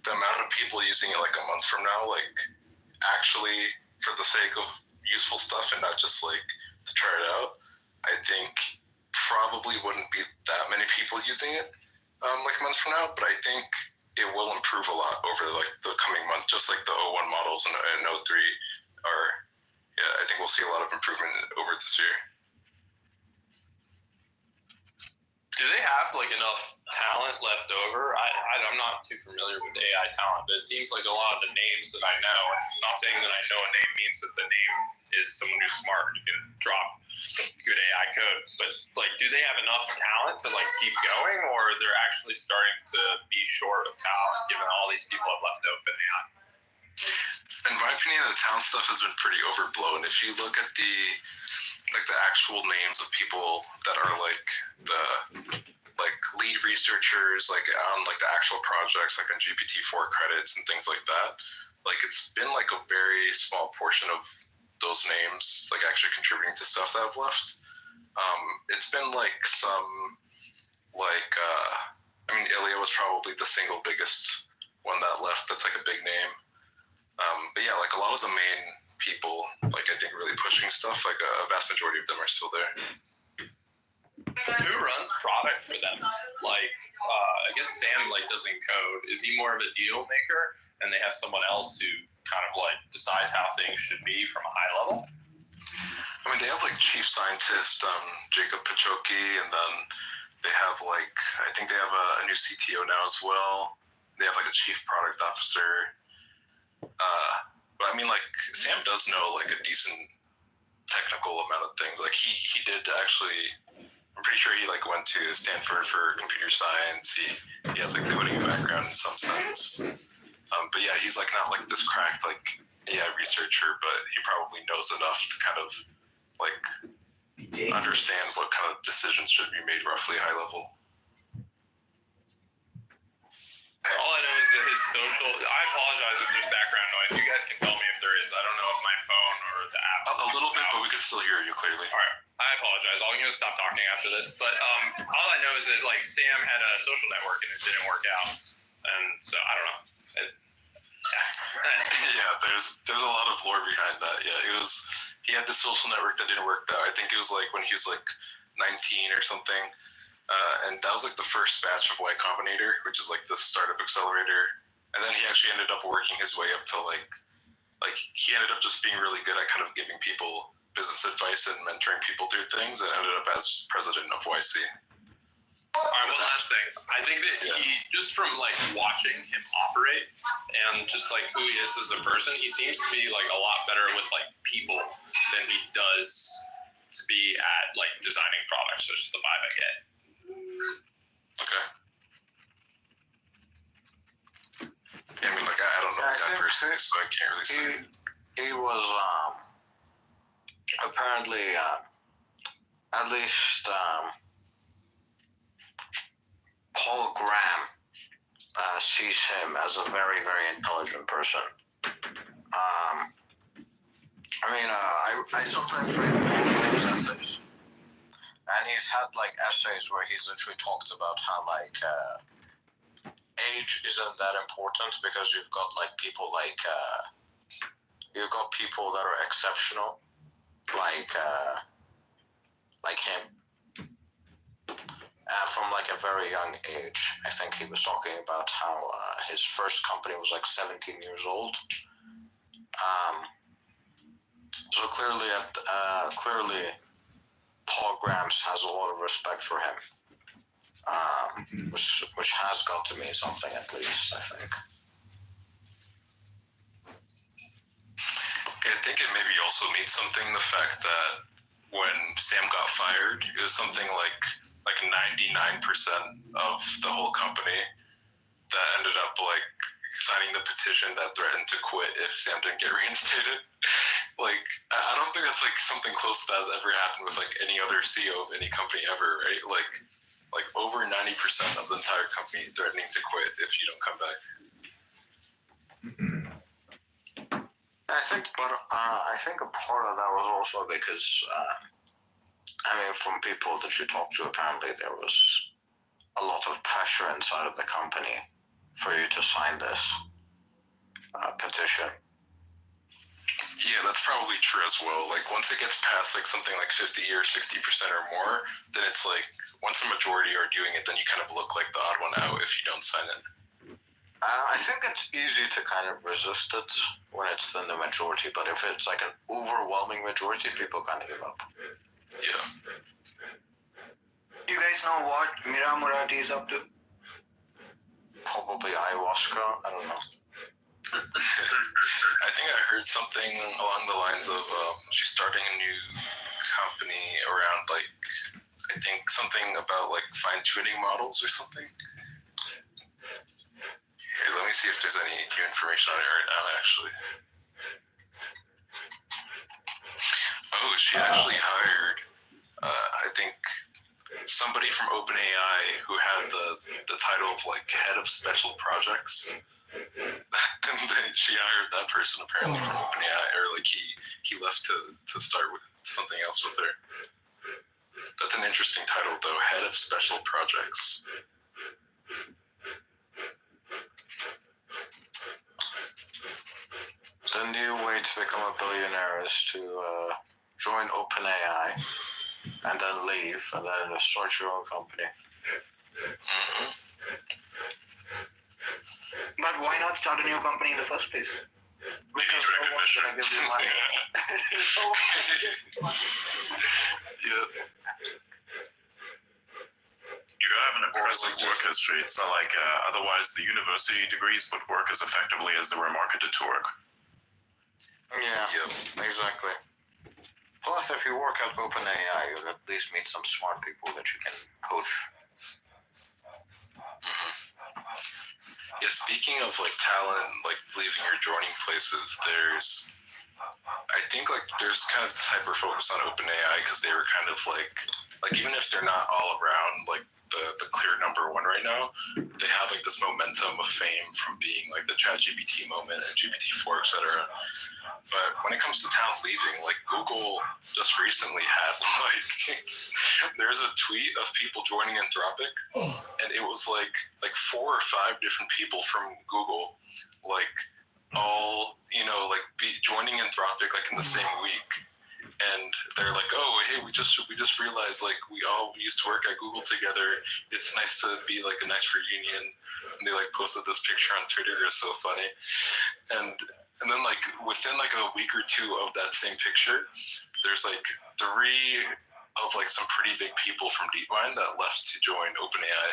the amount of people using it like a month from now, like actually for the sake of useful stuff and not just like to try it out, I think probably wouldn't be that many people using it like a month from now, but I think it will improve a lot over like the coming month, just like the O1 models and O3 are. Yeah, I think we'll see a lot of improvement over this year. Do they have like enough talent left over? I'm not too familiar with AI talent, but it seems like a lot of the names that I know, and not saying that I know a name means that the name is someone who's smart and can drop good AI code, but like, do they have enough talent to like keep going, or they're actually starting to be short of talent given all these people have left open AI? In my opinion, the talent stuff has been pretty overblown. If you look at the actual names of people that are like the lead researchers, like on like the actual projects, like on GPT-4 credits and things like that, like it's been like a very small portion of those names like actually contributing to stuff that I've left. It's been like some like I mean, Ilya was probably the single biggest one that left. That's like a big name. But yeah, like a lot of the main people, like I think really pushing stuff, like a vast majority of them are still there. Who runs product for them? Like, I guess Sam like doesn't code. Is he more of a deal maker, and they have someone else who kind of like decides how things should be from a high level? I mean, they have like chief scientist Jacob Pachoki, and then they have like I think they have a new CTO now as well. They have like a chief product officer. But I mean, like Sam does know like a decent technical amount of things. Like he did actually. I'm pretty sure he like went to Stanford for computer science. He has like coding background in some sense. But yeah, he's like not like this cracked like AI researcher, but he probably knows enough to kind of like understand what kind of decisions should be made roughly high level. All I know is that his social. I apologize if there's background noise. You guys can tell me if there is. I don't know if my phone or the app. A little bit, but we can still hear you clearly. All right. I apologize. I'm going to stop talking after this. But all I know is that like Sam had a social network and it didn't work out, and so I don't know. Yeah, there's a lot of lore behind that. Yeah, he had this social network that didn't work out. I think it was like when he was like 19 or something. And that was like the first batch of Y Combinator, which is like the startup accelerator. And then he actually ended up working his way up to like he ended up just being really good at kind of giving people business advice and mentoring people through things, and ended up as president of YC. All right, one last thing. I think that he, just from like watching him operate and just like who he is as a person, he seems to be like a lot better with like people than he does to be at like designing products, which is the vibe I get. Okay. Yeah, I mean, like I don't know the guy personally, so I can't really say. He was apparently at least Paul Graham sees him as a very, very intelligent person. I sometimes read Paul Graham's essays. And he's had like essays where he's literally talked about how like age isn't that important because you've got like people like you've got people that are exceptional, like him. From like a very young age, I think he was talking about how his first company was like 17 years old. So clearly, Paul Graham has a lot of respect for him, which has got to mean something at least, I think. I think it maybe also also made something the fact that when Sam got fired, it was something like 99% of the whole company that ended up like signing the petition that threatened to quit if Sam didn't get reinstated. Like, I don't think that's like something close to that has ever happened with like any other CEO of any company ever, right? Like over 90% of the entire company threatening to quit if you don't come back. I think a part of that was also because, from people that you talked to, apparently there was a lot of pressure inside of the company for you to sign this petition. Yeah, that's probably true as well. Like once it gets past like something like 50 or 60% or more, then it's like once the majority are doing it, then you kind of look like the odd one out if you don't sign it. I think it's easy to kind of resist it when it's in the majority, but if it's like an overwhelming majority, people kind of give up. Yeah. Do you guys know what Mira Murati is up to? Probably ayahuasca. I don't know. I think I heard something along the lines of she's starting a new company around like I think something about like fine-tuning models or something. Here, let me see if there's any new information on it right now, actually. Oh, she actually hired, I think, somebody from OpenAI who had the title of like head of special projects. And then she hired that person apparently from OpenAI, or like he left to start with something else with her. That's an interesting title though, head of special projects. The new way to become a billionaire is to join OpenAI and then leave and then start your own company. Mm-hmm. But why not start a new company in the first place? Because no one's gonna give you money. Yeah. You gotta have an impressive work history. It's not like otherwise the university degrees would work as effectively as they were marketed to work. Yeah, exactly. Plus, if you work at OpenAI, you'll at least meet some smart people that you can coach. Yeah, speaking of like talent, like leaving or joining places, I think like there's kind of this hyper focus on OpenAI because they were kind of like even if they're not all around like the clear number one right now, they have like this momentum of fame from being like the ChatGPT moment and GPT-4, etc. But when it comes to talent leaving, like Google just recently had like there's a tweet of people joining Anthropic, and it was like 4 or 5 different people from Google, like all be joining Anthropic like in the same week. And they're like, oh, hey, we just realized like we all used to work at Google together. It's nice to be like a nice reunion. And they like posted this picture on Twitter. It's so funny. And then like within like a week or 2 of that same picture, there's like 3 of like some pretty big people from DeepMind that left to join OpenAI.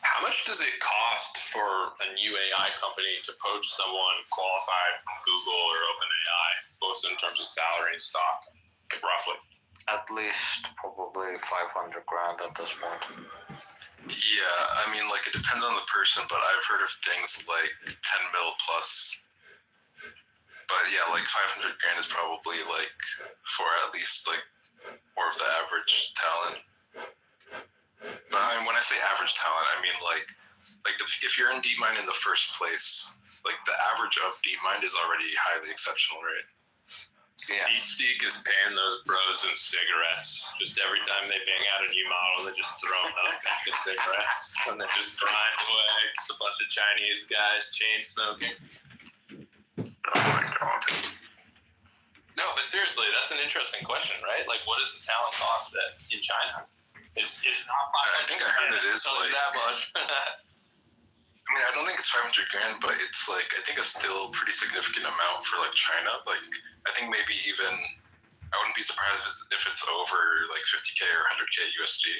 How much does it cost for a new AI company to poach someone qualified from Google or OpenAI, both in terms of salary and stock, like roughly? At least probably $500,000 at this point. Yeah, I mean, like it depends on the person, but I've heard of things like 10 mil plus. But yeah, like 500,000 is probably like for at least like more of the average talent. But I mean, when I say average talent, I mean like if you're in DeepMind in the first place, like the average of DeepMind is already highly exceptional, right? Yeah. DeepSeek is paying those bros in cigarettes. Just every time they bang out a new model, they just throw them out in cigarettes, and they just grind away. It's a bunch of Chinese guys chain smoking. Oh my god. No, but seriously, that's an interesting question, right? Like, what is the talent cost in China? It's not. I think I heard it is like that much. I mean, I don't think it's 500,000, but it's like I think it's still a pretty significant amount for like China. Like I think maybe even I wouldn't be surprised if it's over like 50K or 100K USD,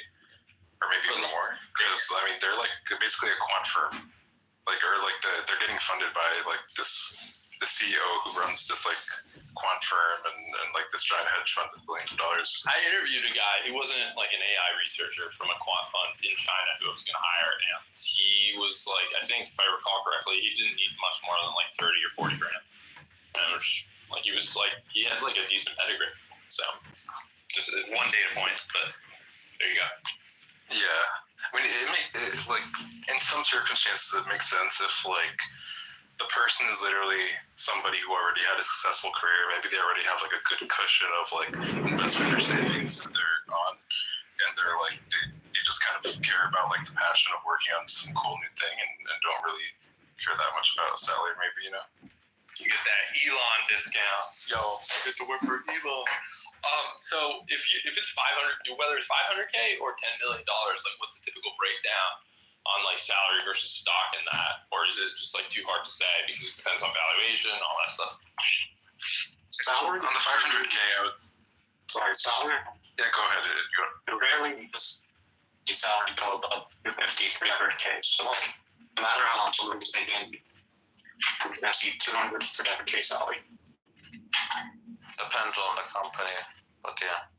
or maybe even more. Because I mean, they're basically a quant firm, they're getting funded by like this the CEO who runs this like quant firm and like this giant hedge fund with billions of dollars. I interviewed a guy. He wasn't like an AI researcher from a quant fund in China who I was going to hire, and he was like, I think if I recall correctly, he didn't need much more than like 30 or 40 grand. And it was, like he was like he had like a decent pedigree. So just one data point, but there you go. Yeah, I mean, it like in some circumstances it makes sense if like the person is literally somebody who already had a successful career. Maybe they already have like a good cushion of like investment or savings that they're on, and they're like they just kind of care about like the passion of working on some cool new thing and don't really care that much about salary. Maybe, you know. You get that Elon discount. Yo, I get to work for Elon. So if it's 500, whether it's 500K or $10 million, like what's the typical breakdown on like salary versus stock in that, or is it just like too hard to say because it depends on valuation, all that stuff? Salary on the 500K, I would. Sorry, salary. Yeah, go ahead. It rarely does the salary go above 250, 300K. So like, no matter how much somebody's making, you're gonna see 200, 300K salary. Depends on the company, but yeah.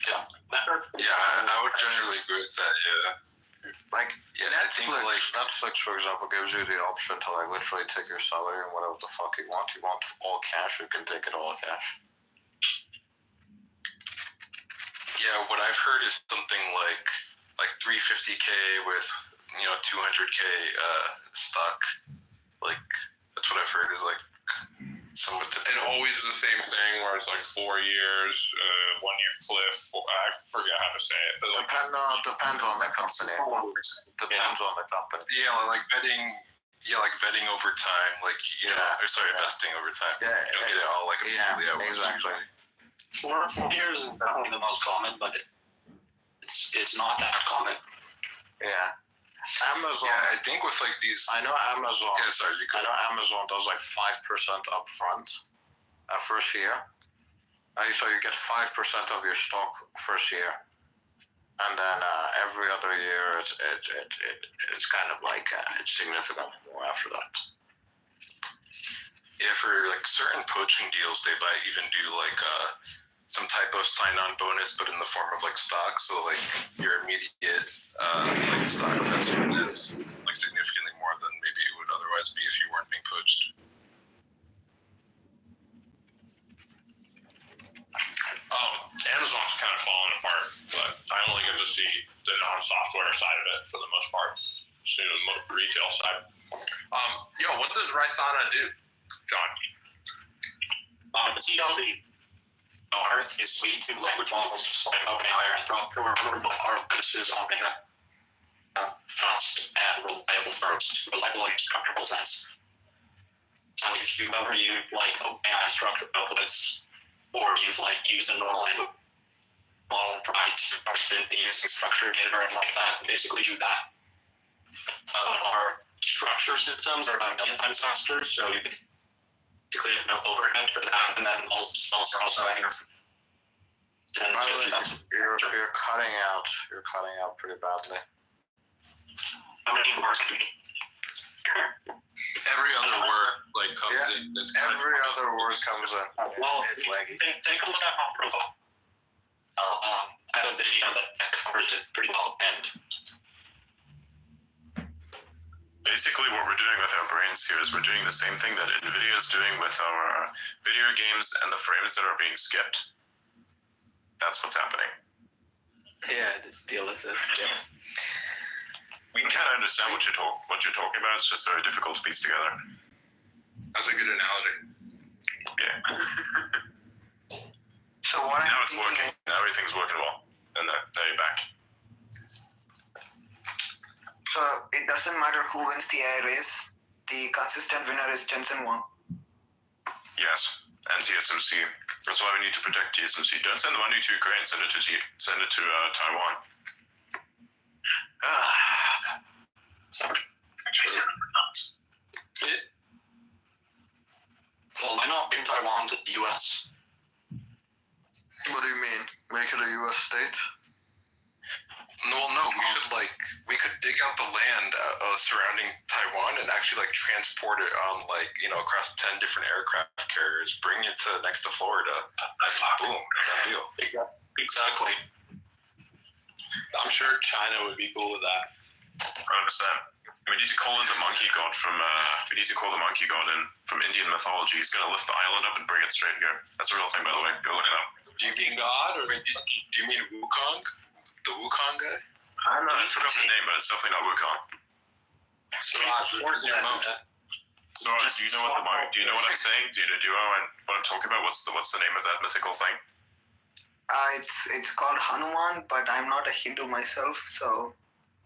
Yeah, I would generally agree with that. Yeah. Like yeah, Netflix, for example, gives you the option to like literally take your salary and whatever the fuck you want. You want all cash, you can take it all cash. Yeah, what I've heard is something like 350K with 200K stock. Like that's what I've heard is like somewhat. And always the same thing where it's like 4 years, 1 year cliff. I forget how to say it, but like, depends on the company. Depends on the company. Yeah, like vetting. Yeah, like vetting over time. Like investing over time. Yeah, you don't get it all like immediately at once. Exactly. 4 years is definitely the most common, but it's not that common. Yeah. Amazon. Yeah, I think with like these. I know Amazon. Yeah, sorry, you go. I know Amazon does like 5% upfront first year. So you get 5% of your stock first year, and then every other year it's kind of like it's significantly more after that. Yeah, for like certain poaching deals, they might even do like some type of sign-on bonus, but in the form of like stock. So like your immediate like stock investment is like significantly more than maybe it would otherwise be if you weren't being poached. Amazon's kind of falling apart, but I only get to see the non-software side of it for the most part. Soon, retail side. What does Rysana do, John? TLD. Our is we do language models just like OpenAI, Anthropic, or our focus is on being fast and reliable first, reliable in structural sense. So if you've ever used like OpenAI structured outputs, or you've like used a normal language model, tried to parse it using structured data or like that, basically do that. Our structure systems are about a million times faster, so you basically have no overhead for that, and then also you're cutting out. You're cutting out pretty badly. How many words do you need? Every other word like comes in. Every other word comes in. Well, take a look at my profile. I have a video that covers it pretty well, and basically what we're doing with our brains here is we're doing the same thing that NVIDIA is doing with our video games and the frames that are being skipped. That's what's happening. Yeah, the deal with it. Yeah. We can kind of understand what you're talking about. It's just very difficult to piece together. That's a good analogy. Yeah. So what now it's working. Now everything's working well. And now you're back. So it doesn't matter who wins the AI race. The consistent winner is Jensen Huang. Yes, and TSMC. That's why we need to protect TSMC. Don't send the money to Ukraine. Send it to Taiwan. Well, why not bring Taiwan to the U.S.? What do you mean? Make it a U.S. state? No, we should like we could dig out the land surrounding Taiwan and actually like transport it on like across 10 different aircraft carriers, bring it to next to Florida. Boom, done deal. Exactly. I'm sure China would be cool with that. 100%. We need to call in the monkey god from. We need to call the monkey god in from Indian mythology. He's gonna lift the island up and bring it straight here. That's a real thing, by the way. Go look it up. Do you mean God or do you mean Wukong? The Wukong guy? I don't know. I forgot the name, but it's definitely not Wukong. Siraj, where's your mount? Siraj, do you know what I'm saying? Do you know what I'm talking about? What's the name of that mythical thing? It's called Hanuman, but I'm not a Hindu myself, so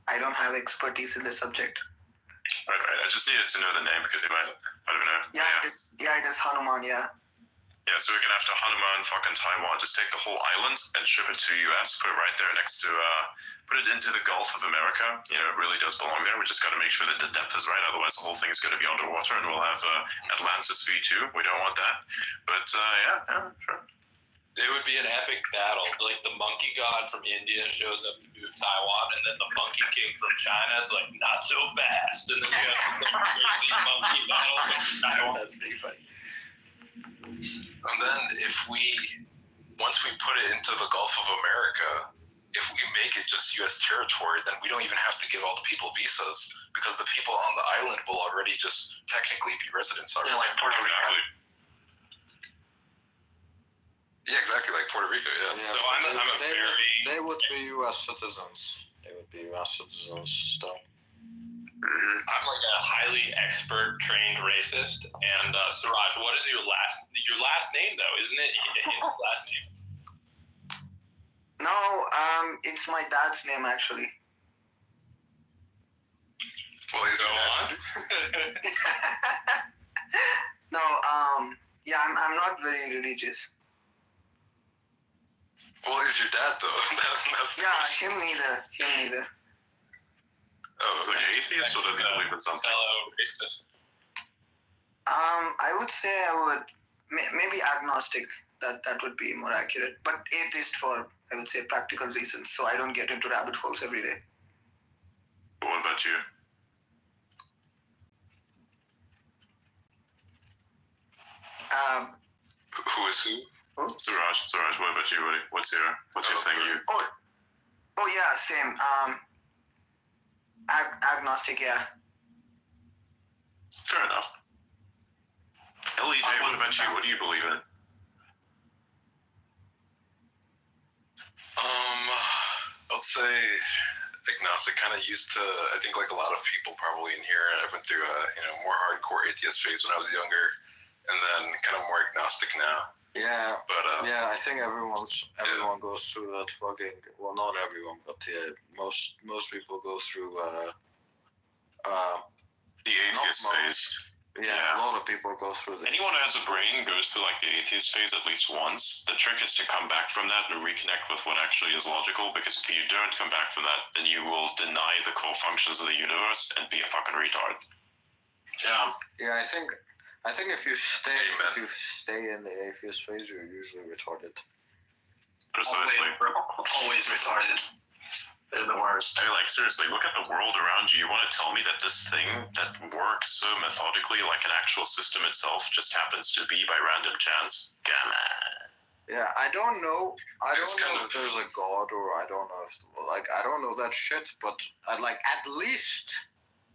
I don't have expertise in the subject. Right. I just needed to know the name because I don't know. Yeah, it is Hanuman. Yeah. Yeah, so we're gonna have to Hanuman fucking Taiwan. Just take the whole island and ship it to US. Put it right there next to, put it into the Gulf of America. It really does belong there. We just got to make sure that the depth is right. Otherwise, the whole thing is going to be underwater, and we'll have Atlantis V2. We don't want that. But yeah, sure. It would be an epic battle. Like the monkey god from India shows up to do Taiwan, and then the monkey king from China is like, not so fast. And then you have the crazy monkey battle from Taiwan. That's pretty funny. And then once we put it into the Gulf of America, if we make it just U.S. territory, then we don't even have to give all the people visas because the people on the island will already just technically be residents already. Yeah, like Puerto Rico. Yeah, exactly, like Puerto Rico, yeah. So they would be U.S. citizens. They would be U.S. citizens still. I'm like a highly expert trained racist. And Siraj, what is your last name though? Isn't it your last name? No, it's my dad's name actually. Well, he's on. No, yeah, I'm not very religious. Well, he's your dad, though. That's yeah, him neither. Oh, it's like atheist, or does he believe in something? Fellow racist. I would say maybe agnostic. That would be more accurate. But atheist for, I would say, practical reasons. So I don't get into rabbit holes every day. What about you? Who is who? Siraj, what about you, buddy? What's your thing? Oh yeah, same. Agnostic, yeah. Fair enough. LEJ, what about you? What do you believe in? I would say agnostic, kind of used to, I think like a lot of people probably in here, I went through a more hardcore atheist phase when I was younger, and then kind of more agnostic now. Yeah, but yeah, I think everyone goes through that fucking. Well, not everyone, but yeah, most people go through the atheist phase. Yeah, a lot of people go through that. Anyone who has a brain goes through like the atheist phase at least once. The trick is to come back from that and reconnect with what actually is logical, because if you don't come back from that, then you will deny the core functions of the universe and be a fucking retard. Yeah, I think if you stay in the atheist phase, you're usually retarded. Precisely. Always retarded. They're the worst. I mean, like, seriously, look at the world around you. You want to tell me that this thing that works so methodically like an actual system itself just happens to be by random chance? Come on. Yeah, I don't know if there's a god, or I don't know if, I don't know that shit, but at least,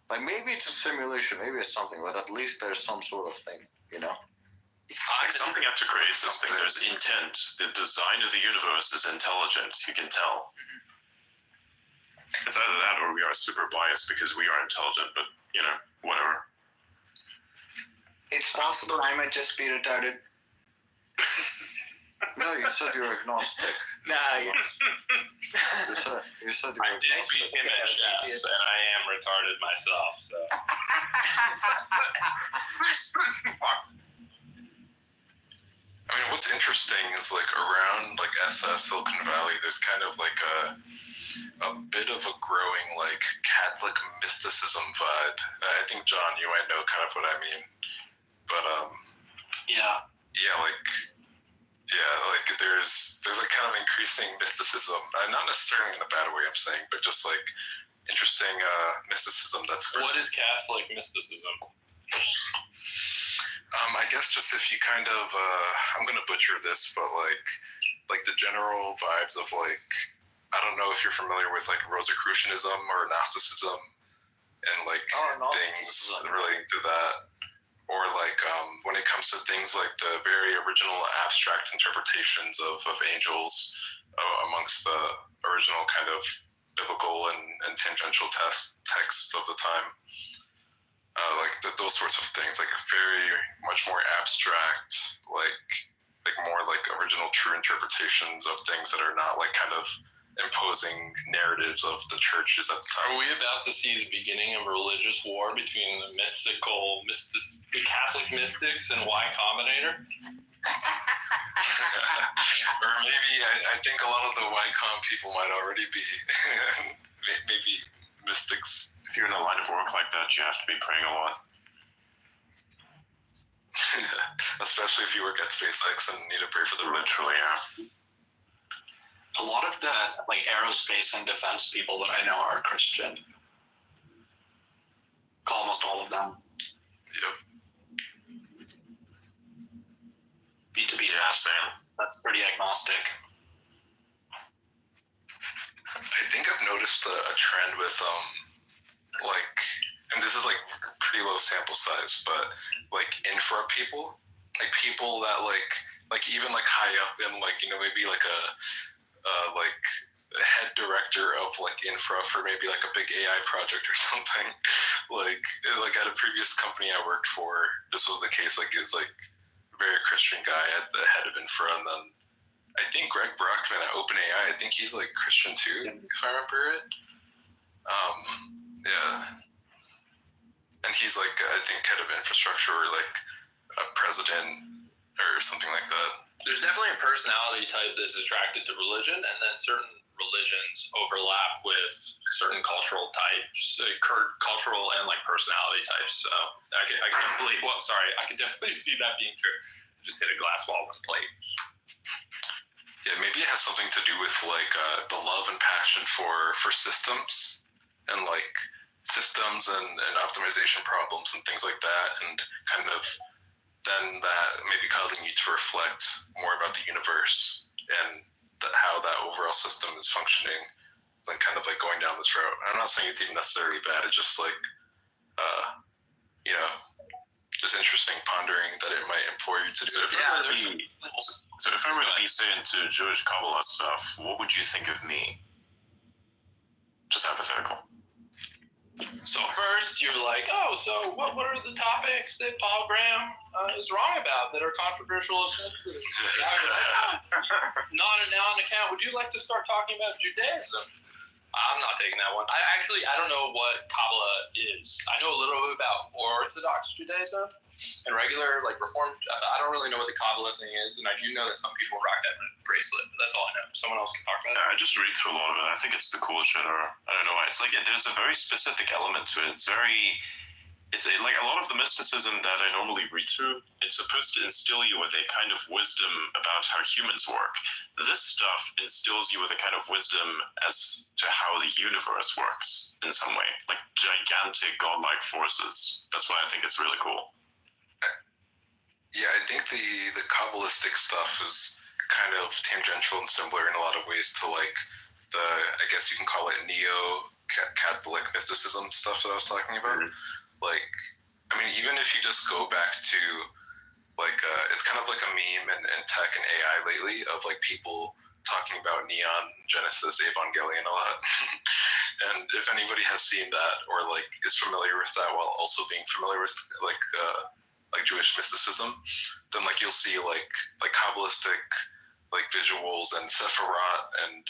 maybe it's a simulation, maybe it's something, but at least there's some sort of thing, Like something had to create this thing. There's intent. The design of the universe is intelligent. You can tell. It's either that or we are super biased because we are intelligent, but, whatever. It's possible I might just be retarded. No, you said you're agnostic. Nah, you said you're I did beat him at chess, and I am retarded myself, so. I mean, what's interesting is around SF, Silicon Valley, there's kind of a bit of a growing Catholic mysticism vibe. I think John, you might know kind of what I mean, but there's kind of increasing mysticism, not necessarily in a bad way I'm saying, but just interesting mysticism that's What is Catholic mysticism? I guess just if you kind of I'm gonna butcher this, but like the general vibes of like, I don't know if you're familiar with like Rosicrucianism or Gnosticism and like things relating to that, or like when it comes to things like the very original abstract interpretations of angels amongst the original kind of biblical and tangential texts of the time. Those sorts of things, like very much more abstract, like more like original true interpretations of things that are not like kind of imposing narratives of the churches at the time. Are we about to see the beginning of a religious war between the the Catholic mystics and Y Combinator? Or maybe I think a lot of the YCOM people might already be maybe mystics. If you're in a line of work like that, you have to be praying a lot. Especially if you work at SpaceX and need to pray for the literally, yeah. A lot of the like aerospace and defense people that I know are Christian. Almost all of them. Yep. B2B SaaS, that's pretty agnostic. I think I've noticed a trend with like, and this is like pretty low sample size, but like infra people, like people that like even like high up in like, you know, maybe like a head director of like infra for maybe like a big AI project or something. like at a previous company I worked for, this was the case. Like is like a very Christian guy at the head of infra, and then I think Greg Brockman at OpenAI, I think he's like Christian too, if I remember it. Yeah. And he's like, I think head of infrastructure or like a president or something like that. There's definitely a personality type that's attracted to religion, and then certain religions overlap with certain cultural types, cultural and like personality types. So I can definitely see that being true. Just hit a glass wall with a plate. Yeah, maybe it has something to do with like the love and passion for systems and like systems and optimization problems and things like that, and kind of then that maybe causing you to reflect more about the universe and how that overall system is functioning, and kind of like going down this route. I'm not saying it's even necessarily bad. It's just like, you know, just interesting pondering that it might implore you to do. So if I were to say into Jewish Kabbalah stuff, what would you think of me? Just hypothetical. So first you're like, oh, so what are the topics that Paul Graham is wrong about that are controversial or sensitive? Not a noun account. Would you like to start talking about Judaism? I'm not taking that one. I don't know what Kabbalah is. I know a little bit about Orthodox Judaism and regular, like Reformed. I don't really know what the Kabbalah thing is, and I do know that some people rock that bracelet, but that's all I know. Someone else can talk about it. I just read through a lot of it. I think it's the cool shit, or I don't know why. It's like there's a very specific element to it. It's like a lot of the mysticism that I normally read through, it's supposed to instill you with a kind of wisdom about how humans work. This stuff instills you with a kind of wisdom as to how the universe works in some way, like gigantic godlike forces. That's why I think it's really cool. Yeah, I think the Kabbalistic stuff is kind of tangential and similar in a lot of ways to like the, I guess you can call it neo-Catholic mysticism stuff that I was talking about. Mm-hmm. Like, I mean, even if you just go back to like, it's kind of like a meme in tech and AI lately of like people talking about Neon Genesis Evangelion a lot. And if anybody has seen that or like is familiar with that while also being familiar with like Jewish mysticism, then like you'll see like Kabbalistic like visuals and Sephiroth and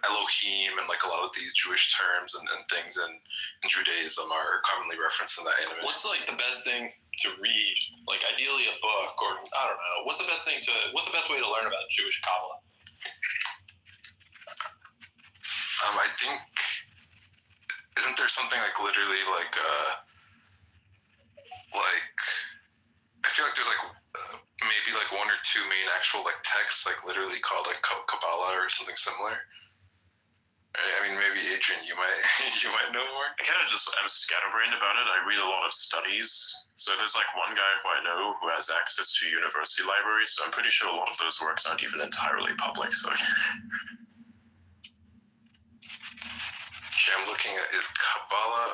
Elohim and like a lot of these Jewish terms and things in Judaism are commonly referenced in that anime. What's like the best thing to read? Like ideally a book, or I don't know. What's the best way to learn about Jewish Kabbalah? I think, isn't there something like literally like I feel like there's like maybe like one or two main actual like texts like literally called like Kabbalah or something similar. I mean, maybe Adrian, you might know more. I kind of just I'm scatterbrained about it. I read a lot of studies. So there's like one guy who I know who has access to university libraries. So I'm pretty sure a lot of those works aren't even entirely public. So okay, I'm looking at is Kabbalah.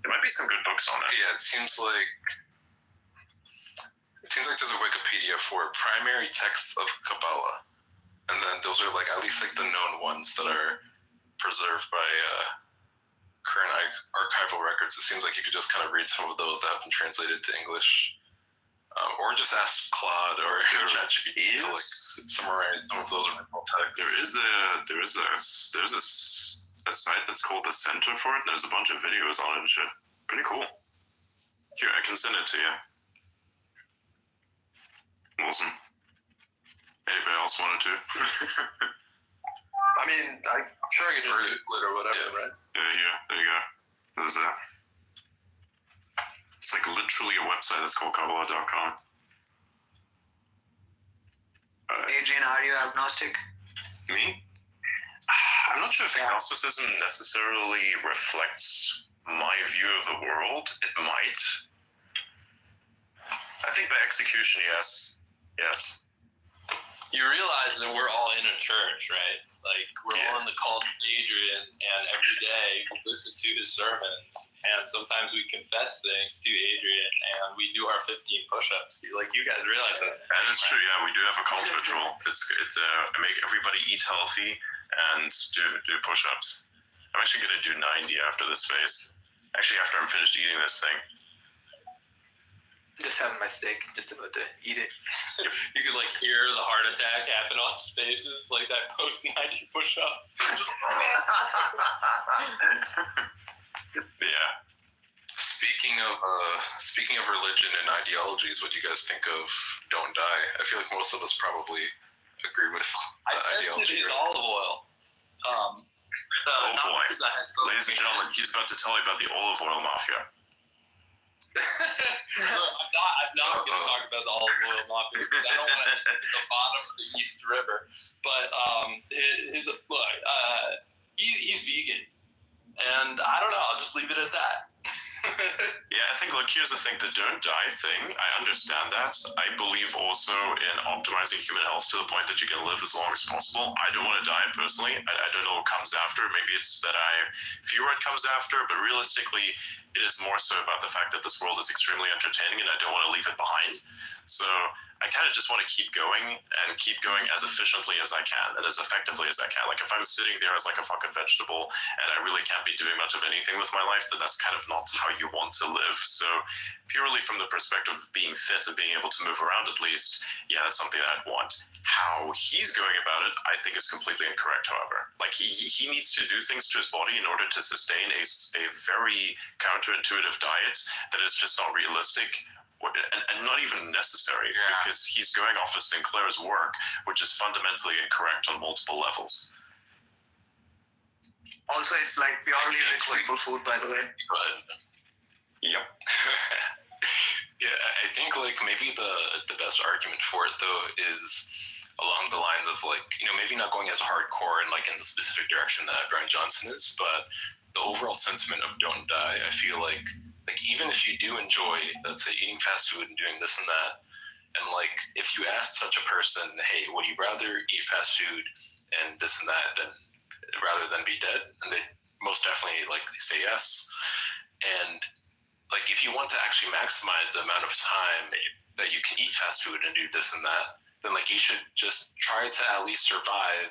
There might be some good books on it. Yeah, it seems like there's a Wikipedia for primary texts of Kabbalah, and then those are like at least like the known ones that are preserved by current archival records. It seems like you could just kind of read some of those that have been translated to English, or just ask Claude or ChatGPT to like summarize some of those original texts. There is a site that's called the Center for it. There's a bunch of videos on it and shit. Pretty cool. Here, I can send it to you. Awesome. Anybody else wanted to? I mean, I'm sure I could just Google it or whatever, right? Yeah, there you go. There's that. It's like literally a website that's called Kabbalah.com. Adrian, are you agnostic? Me? I'm not sure if agnosticism necessarily reflects my view of the world. It might. I think by execution, yes. Yes. You realize that we're all in a church, right? Like, we're all in the cult of Adrian, and every day we listen to his sermons, and sometimes we confess things to Adrian, and we do our 15 push-ups. Like, you guys realize that? That is true, yeah. We do have a cult ritual. It's make everybody eat healthy and do push-ups. I'm actually going to do 90 after this phase. Actually, after I'm finished eating this thing. Just having my steak, just about to eat it. You could like hear the heart attack happen on his faces, like that post 90 push up. Yeah. Speaking of religion and ideologies, what do you guys think of Don't Die? I feel like most of us probably agree with the ideology. It is olive oil. Oh boy. Ladies and gentlemen, he's about to tell you about the olive oil mafia. I'm not going to talk about the olive oil mafia because I don't want to hit the bottom of the East River. But he's vegan, and I don't know. I'll just leave it at that. Yeah, I think, look, here's the thing, the don't die thing, I understand that. I believe also in optimizing human health to the point that you can live as long as possible. I don't want to die personally. I don't know what comes after. Maybe it's that I fear what comes after, but realistically, it is more so about the fact that this world is extremely entertaining and I don't want to leave it behind. So I kind of just want to keep going as efficiently as I can and as effectively as I can. Like if I'm sitting there as like a fucking vegetable and I really can't be doing much of anything with my life, then that's kind of not how you want to live. So purely from the perspective of being fit and being able to move around at least, yeah, that's something that I'd want. How he's going about it, I think is completely incorrect, however. Like he needs to do things to his body in order to sustain a very counterintuitive diet that is just not realistic and not even necessary, because he's going off of Sinclair's work, which is fundamentally incorrect on multiple levels. Also, it's like purely rich people food, by the way. Yep. Yeah, I think like maybe the best argument for it though is along the lines of like, you know, maybe not going as hardcore and like in the specific direction that Brian Johnson is, but the overall sentiment of Don't Die, I feel like even if you do enjoy, let's say, eating fast food and doing this and that, and like if you ask such a person, hey, would you rather eat fast food and this and that rather than be dead? And they most definitely like say yes. And like if you want to actually maximize the amount of time that you can eat fast food and do this and that, then like you should just try to at least survive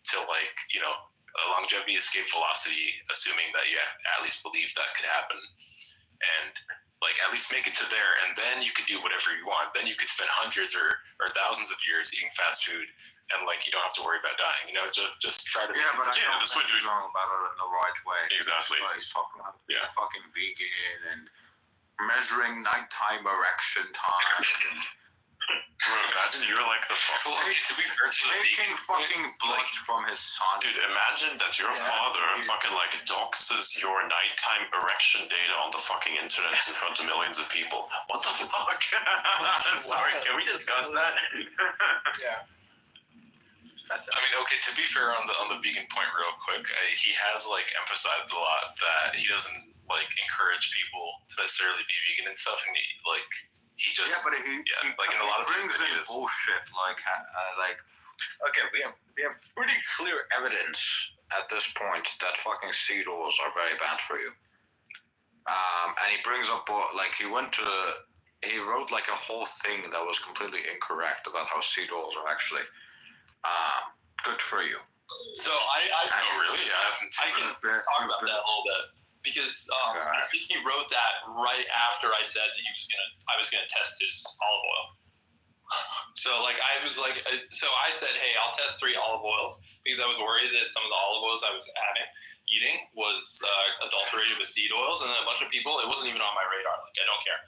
till like, you know, a longevity escape velocity, assuming that you at least believe that could happen. And like at least make it to there, and then you could do whatever you want. Then you could spend hundreds or thousands of years eating fast food, and like you don't have to worry about dying. You know, just try to. Yeah, but I don't think he's wrong about it in the right way. Exactly. He's talking about being fucking vegan and measuring nighttime erection time. Bro, imagine you're like the fucking... Well, okay, to be fair to the taking fucking blood from his son. Dude, imagine that your father fucking like doxes your nighttime erection data on the fucking internet in front of millions of people. What the fuck? Sorry, can we discuss that? Yeah. I mean, okay. To be fair on the vegan point, real quick, he has like emphasized a lot that he doesn't like encourage people to necessarily be vegan and stuff, and he just but he like in a lot of brings things in bullshit okay, we have pretty clear evidence at this point that fucking seed oils are very bad for you. And he brings up he wrote like a whole thing that was completely incorrect about how seed oils are actually good for you. So I really? I haven't I can talk about that a little bit because I think he wrote that right after I said that I was gonna test his olive oil. So I said, hey, I'll test 3 olive oils because I was worried that some of the olive oils I was eating was adulterated with seed oils, and then a bunch of people, it wasn't even on my radar. I don't care.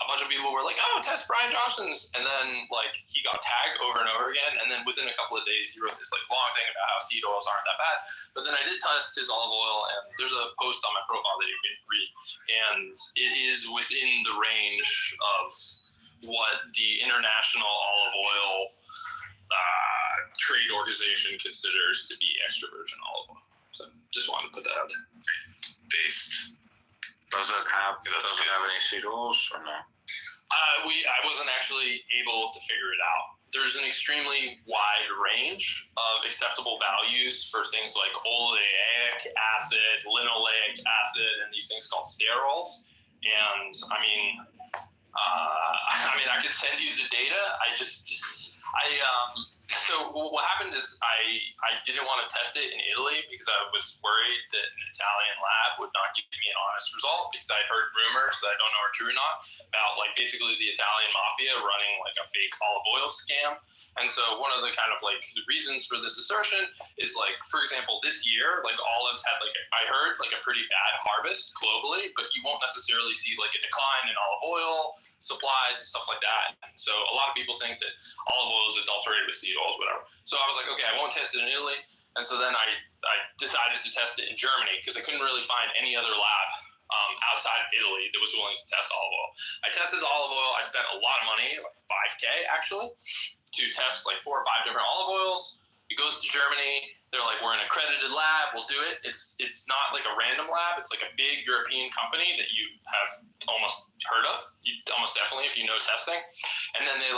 A bunch of people were like, oh, test Brian Johnson's. And then, he got tagged over and over again. And then within a couple of days, he wrote this, long thing about how seed oils aren't that bad. But then I did test his olive oil, and there's a post on my profile that you can read. And it is within the range of what the International Olive Oil Trade Organization considers to be extra virgin olive oil. So just wanted to put that out there. Based. Does it have any seed oils or no? I wasn't actually able to figure it out. There's an extremely wide range of acceptable values for things like oleic acid, linoleic acid, and these things called sterols. And I could send you the data. So what happened is I didn't want to test it in Italy because I was worried that an Italian lab would not give me an honest result because I heard rumors that I don't know are true or not about basically the Italian mafia running a fake olive oil scam. And so one of the kind of the reasons for this assertion is for example, this year olives had I heard a pretty bad harvest globally, but you won't necessarily see a decline in olive oil supplies and stuff like that. And so a lot of people think that olive oil is adulterated with seed oils, whatever. So I was like, okay, I won't test it in Italy. And so then I decided to test it in Germany because I couldn't really find any other lab outside of Italy that was willing to test olive oil. I tested the olive oil. I spent a lot of money, $5,000 actually, to test 4 or 5 different olive oils. It goes to Germany. They're like, we're an accredited lab. We'll do it. It's not a random lab. It's a big European company that you have almost heard of. Almost definitely if you know testing. And then they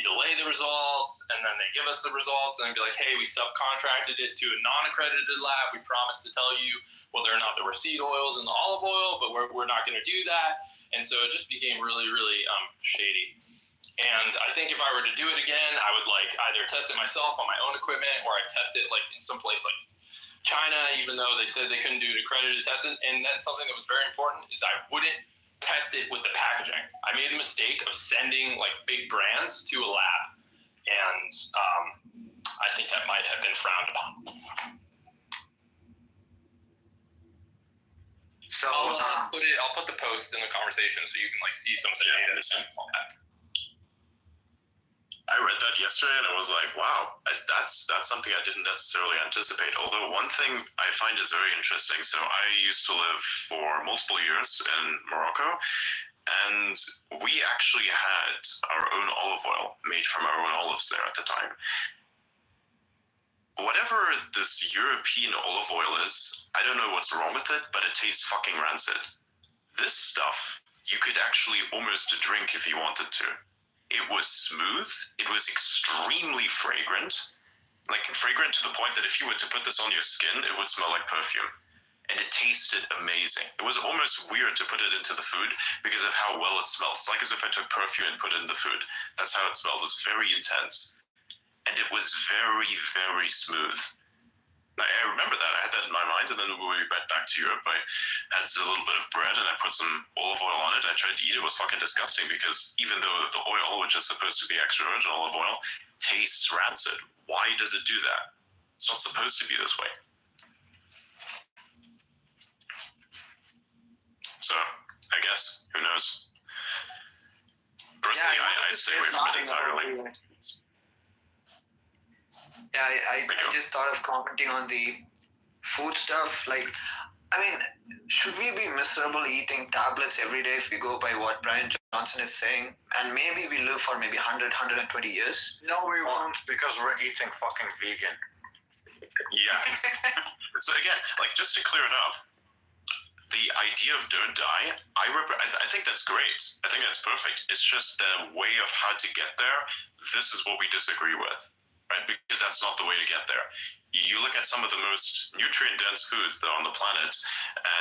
delay the results, and then they give us the results, and they'd be like, hey, we subcontracted it to a non-accredited lab. We promised to tell you whether or not there were seed oils in the olive oil, but we're not going to do that. And so it just became really, really shady. And I think if I were to do it again, I would either test it myself on my own equipment, or I'd test it in some place like China, even though they said they couldn't do accredited testing. And then something that was very important is I wouldn't test it with the packaging. I made the mistake of sending big brands to a lab, and I think that might have been frowned upon. So I'll put the post in the conversation so you can see some of the data on that. I read that yesterday and I was like, wow, that's something I didn't necessarily anticipate. Although one thing I find is very interesting. So I used to live for multiple years in Morocco, and we actually had our own olive oil made from our own olives there at the time. Whatever this European olive oil is, I don't know what's wrong with it, but it tastes fucking rancid. This stuff, you could actually almost drink if you wanted to. It was smooth. It was extremely fragrant. Fragrant to the point that if you were to put this on your skin, it would smell like perfume. And it tasted amazing. It was almost weird to put it into the food because of how well it smelled. It's like as if I took perfume and put it in the food. That's how it smelled. It was very intense. And it was very, very smooth. I remember that. I had that in my mind, and then when we went back to Europe, I had a little bit of bread, and I put some olive oil on it. I tried to eat it. It was fucking disgusting because even though the oil, which is supposed to be extra virgin olive oil, tastes rancid. Why does it do that? It's not supposed to be this way. So, I guess, who knows? Personally, I stay away from it entirely. Yeah, I just thought of commenting on the food stuff. Should we be miserable eating tablets every day if we go by what Brian Johnson is saying, and maybe we live for maybe 100, 120 years. No, we won't, because we're eating fucking vegan. Yeah. So again, like, just to clear it up, the idea of don't die, I think that's great. I think that's perfect. It's just the way of how to get there. This is what we disagree with, right? Because that's not the way to get there. You look at some of the most nutrient-dense foods that are on the planet,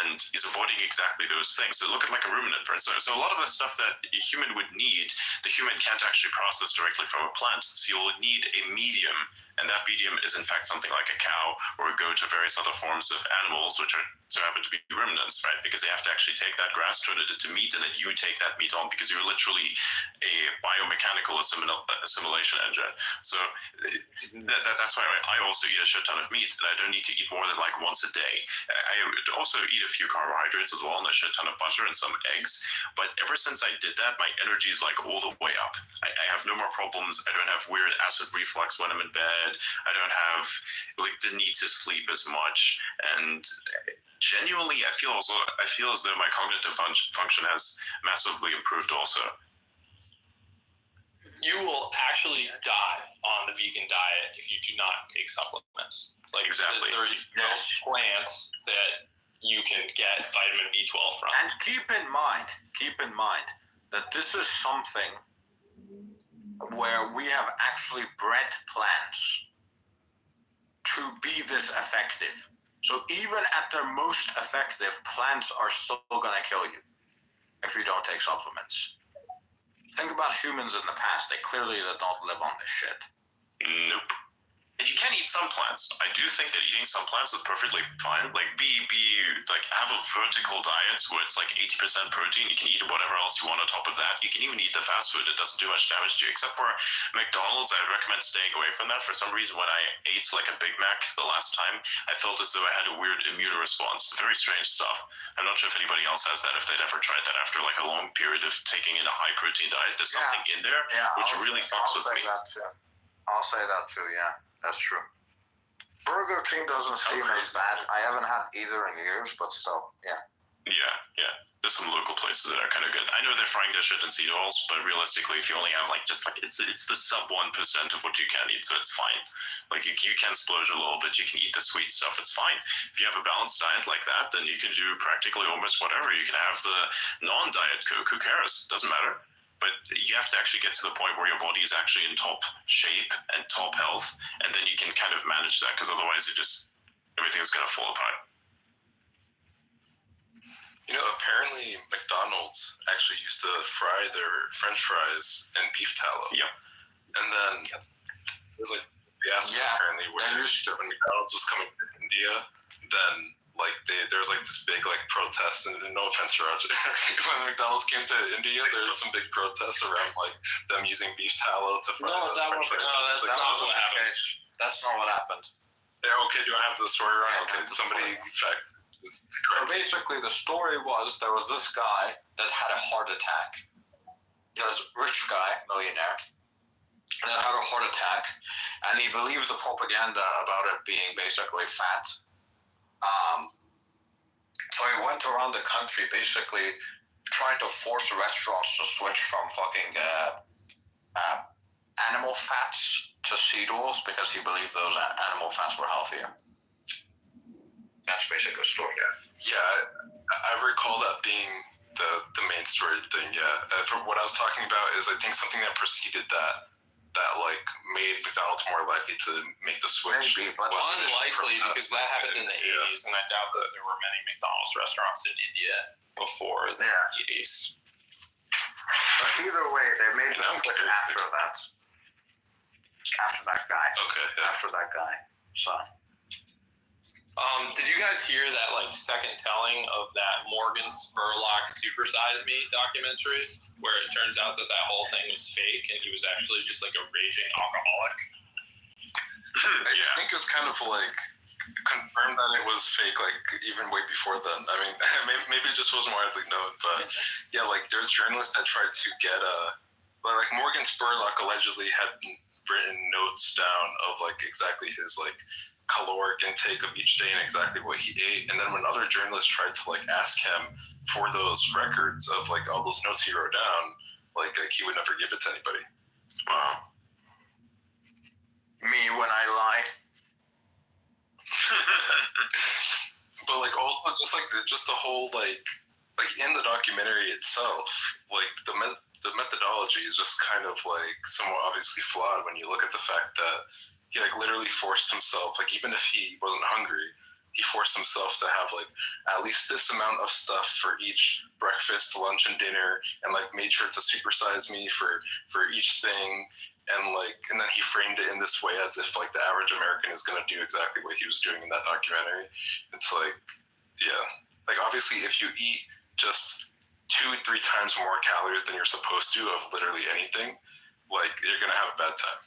and is avoiding exactly those things. So look at like a ruminant, for instance. So a lot of the stuff that a human would need, the human can't actually process directly from a plant. So you'll need a medium, and that medium is in fact something like a cow or a goat or various other forms of animals, which are so happen to be ruminants, right? Because they have to actually take that grass, turn it into meat, and then you take that meat on because you're literally a biomechanical assimilation engine. So that's why I also eat a shit ton of meat, that I don't need to eat more than like once a day. I also eat a few carbohydrates as well, and a shit ton of butter and some eggs. But ever since I did that, my energy is like all the way up. I have no more problems. I don't have weird acid reflux when I'm in bed. I don't have like the need to sleep as much. And genuinely, I feel as though my cognitive function has massively improved also. You will actually die on the vegan diet if you do not take supplements. Like, exactly. There are no plants that you can get vitamin B12 from. And keep in mind that this is something where we have actually bred plants to be this effective. So even at their most effective, plants are still gonna kill you if you don't take supplements. Think about humans in the past. They clearly did not live on this shit. Nope. And you can eat some plants. I do think that eating some plants is perfectly fine. Like have a vertical diet where it's like 80% protein. You can eat whatever else you want on top of that. You can even eat the fast food. It doesn't do much damage to you. Except for McDonald's, I recommend staying away from that. For some reason, when I ate like a Big Mac the last time, I felt as though I had a weird immune response. Very strange stuff. I'm not sure if anybody else has that, if they'd ever tried that after like a long period of taking in a high protein diet. There's something in there which really fucks with me. I'll say that too, yeah. That's true. Burger King doesn't seem as bad. I haven't had either in years, but still, yeah. Yeah. There's some local places that are kind of good. I know they're frying their shit in seed oils, but realistically, if you only have it's the sub 1% of what you can eat, so it's fine. Like you can splurge a little bit, you can eat the sweet stuff, it's fine. If you have a balanced diet like that, then you can do practically almost whatever. You can have the non-diet Coke, who cares? Doesn't matter. But you have to actually get to the point where your body is actually in top shape and top health, and then you can kind of manage that, because otherwise everything is going to fall apart. You know, apparently McDonald's actually used to fry their French fries in beef tallow. Yep. And then there's like fiasco apparently where when McDonald's was coming to India, then like there's like this big like protest, and no offense, Roger, when McDonald's came to India, there's some big protests around like them using beef tallow to fry the French fries. That's not what happened. That's not what happened. Yeah, okay, do I have the story right? Okay, somebody check. So basically, the story was there was this guy that had a heart attack. This rich guy, millionaire, that had a heart attack, and he believed the propaganda about it being basically fat. So he went around the country basically trying to force restaurants to switch from fucking animal fats to seed oils because he believed those animal fats were healthier. That's basically the story. Yeah, I recall that being the main story thing. Yeah, from what I was talking about is I think something that preceded that like made McDonald's more likely to make the switch. Maybe, but unlikely because that happened in the 80s, and I doubt that there were many McDonald's restaurants in India before the 80s. But either way, they made the switch after that. After that guy. Okay. Yeah. After that guy. So. Did you guys hear that like second telling of that Morgan Spurlock Super Size Me documentary, where it turns out that whole thing was fake and he was actually just like a raging alcoholic? I think it was kind of like confirmed that it was fake, like even way before then. I mean, maybe it just wasn't widely known, but yeah, like there's journalists that tried to get like Morgan Spurlock allegedly had written notes down of like exactly his like caloric intake of each day and exactly what he ate. And then when other journalists tried to like ask him for those records of like all those notes he wrote down, like he would never give it to anybody. Wow. Me when I lie. But like all just the whole like in the documentary itself, like the methodology is just kind of like somewhat obviously flawed when you look at the fact that he like literally forced himself, like even if he wasn't hungry, he forced himself to have like at least this amount of stuff for each breakfast, lunch, and dinner, and like made sure to supersize me for each thing, and then he framed it in this way as if like the average American is going to do exactly what he was doing in that documentary. It's like, yeah, like obviously if you eat just 2-3 times more calories than you're supposed to of literally anything, like you're gonna have a bad time.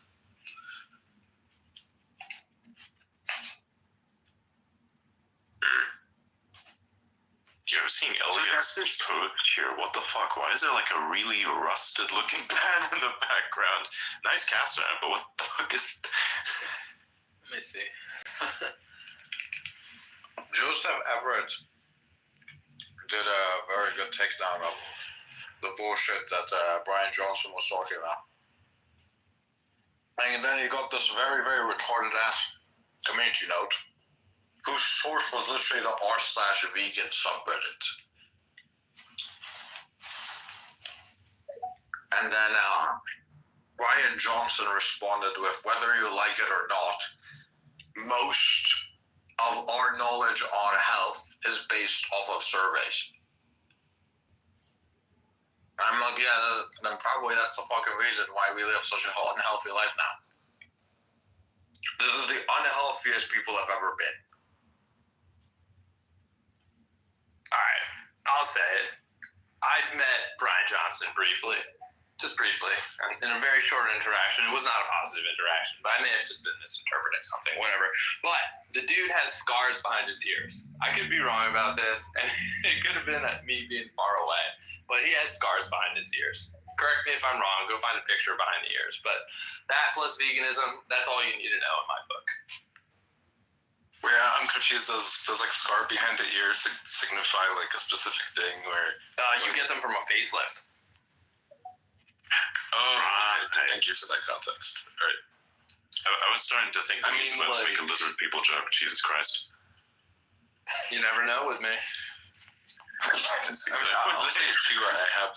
Yo, seeing Elliot's post here, what the fuck? Why is there like a really rusted looking band in the background? Nice cast on it, but what the fuck is... Let me see. Joseph Everett did a very good takedown of the bullshit that Brian Johnson was talking about. And then you got this very, very retarded ass community note whose source was literally the r/vegan subreddit. And then Brian Johnson responded with, whether you like it or not, most of our knowledge on health is based off of surveys. I'm like, yeah, then probably that's the fucking reason why we live such an unhealthy life now. This is the unhealthiest people I've ever been. Alright, I'll say it. I'd met Brian Johnson briefly, just briefly, in a very short interaction. It was not a positive interaction, but I may have just been misinterpreting something, whatever. But the dude has scars behind his ears. I could be wrong about this, and it could have been me being far away, but he has scars behind his ears. Correct me if I'm wrong, go find a picture behind the ears. But that plus veganism, that's all you need to know in my book. Well, yeah, I'm confused. Those like scar behind the ear signify like a specific thing where you get them from a facelift. Oh, thank you for that context. All right. I was starting to think that he's about to make a lizard people joke. Jesus Christ. You never know with me. I would say too. I've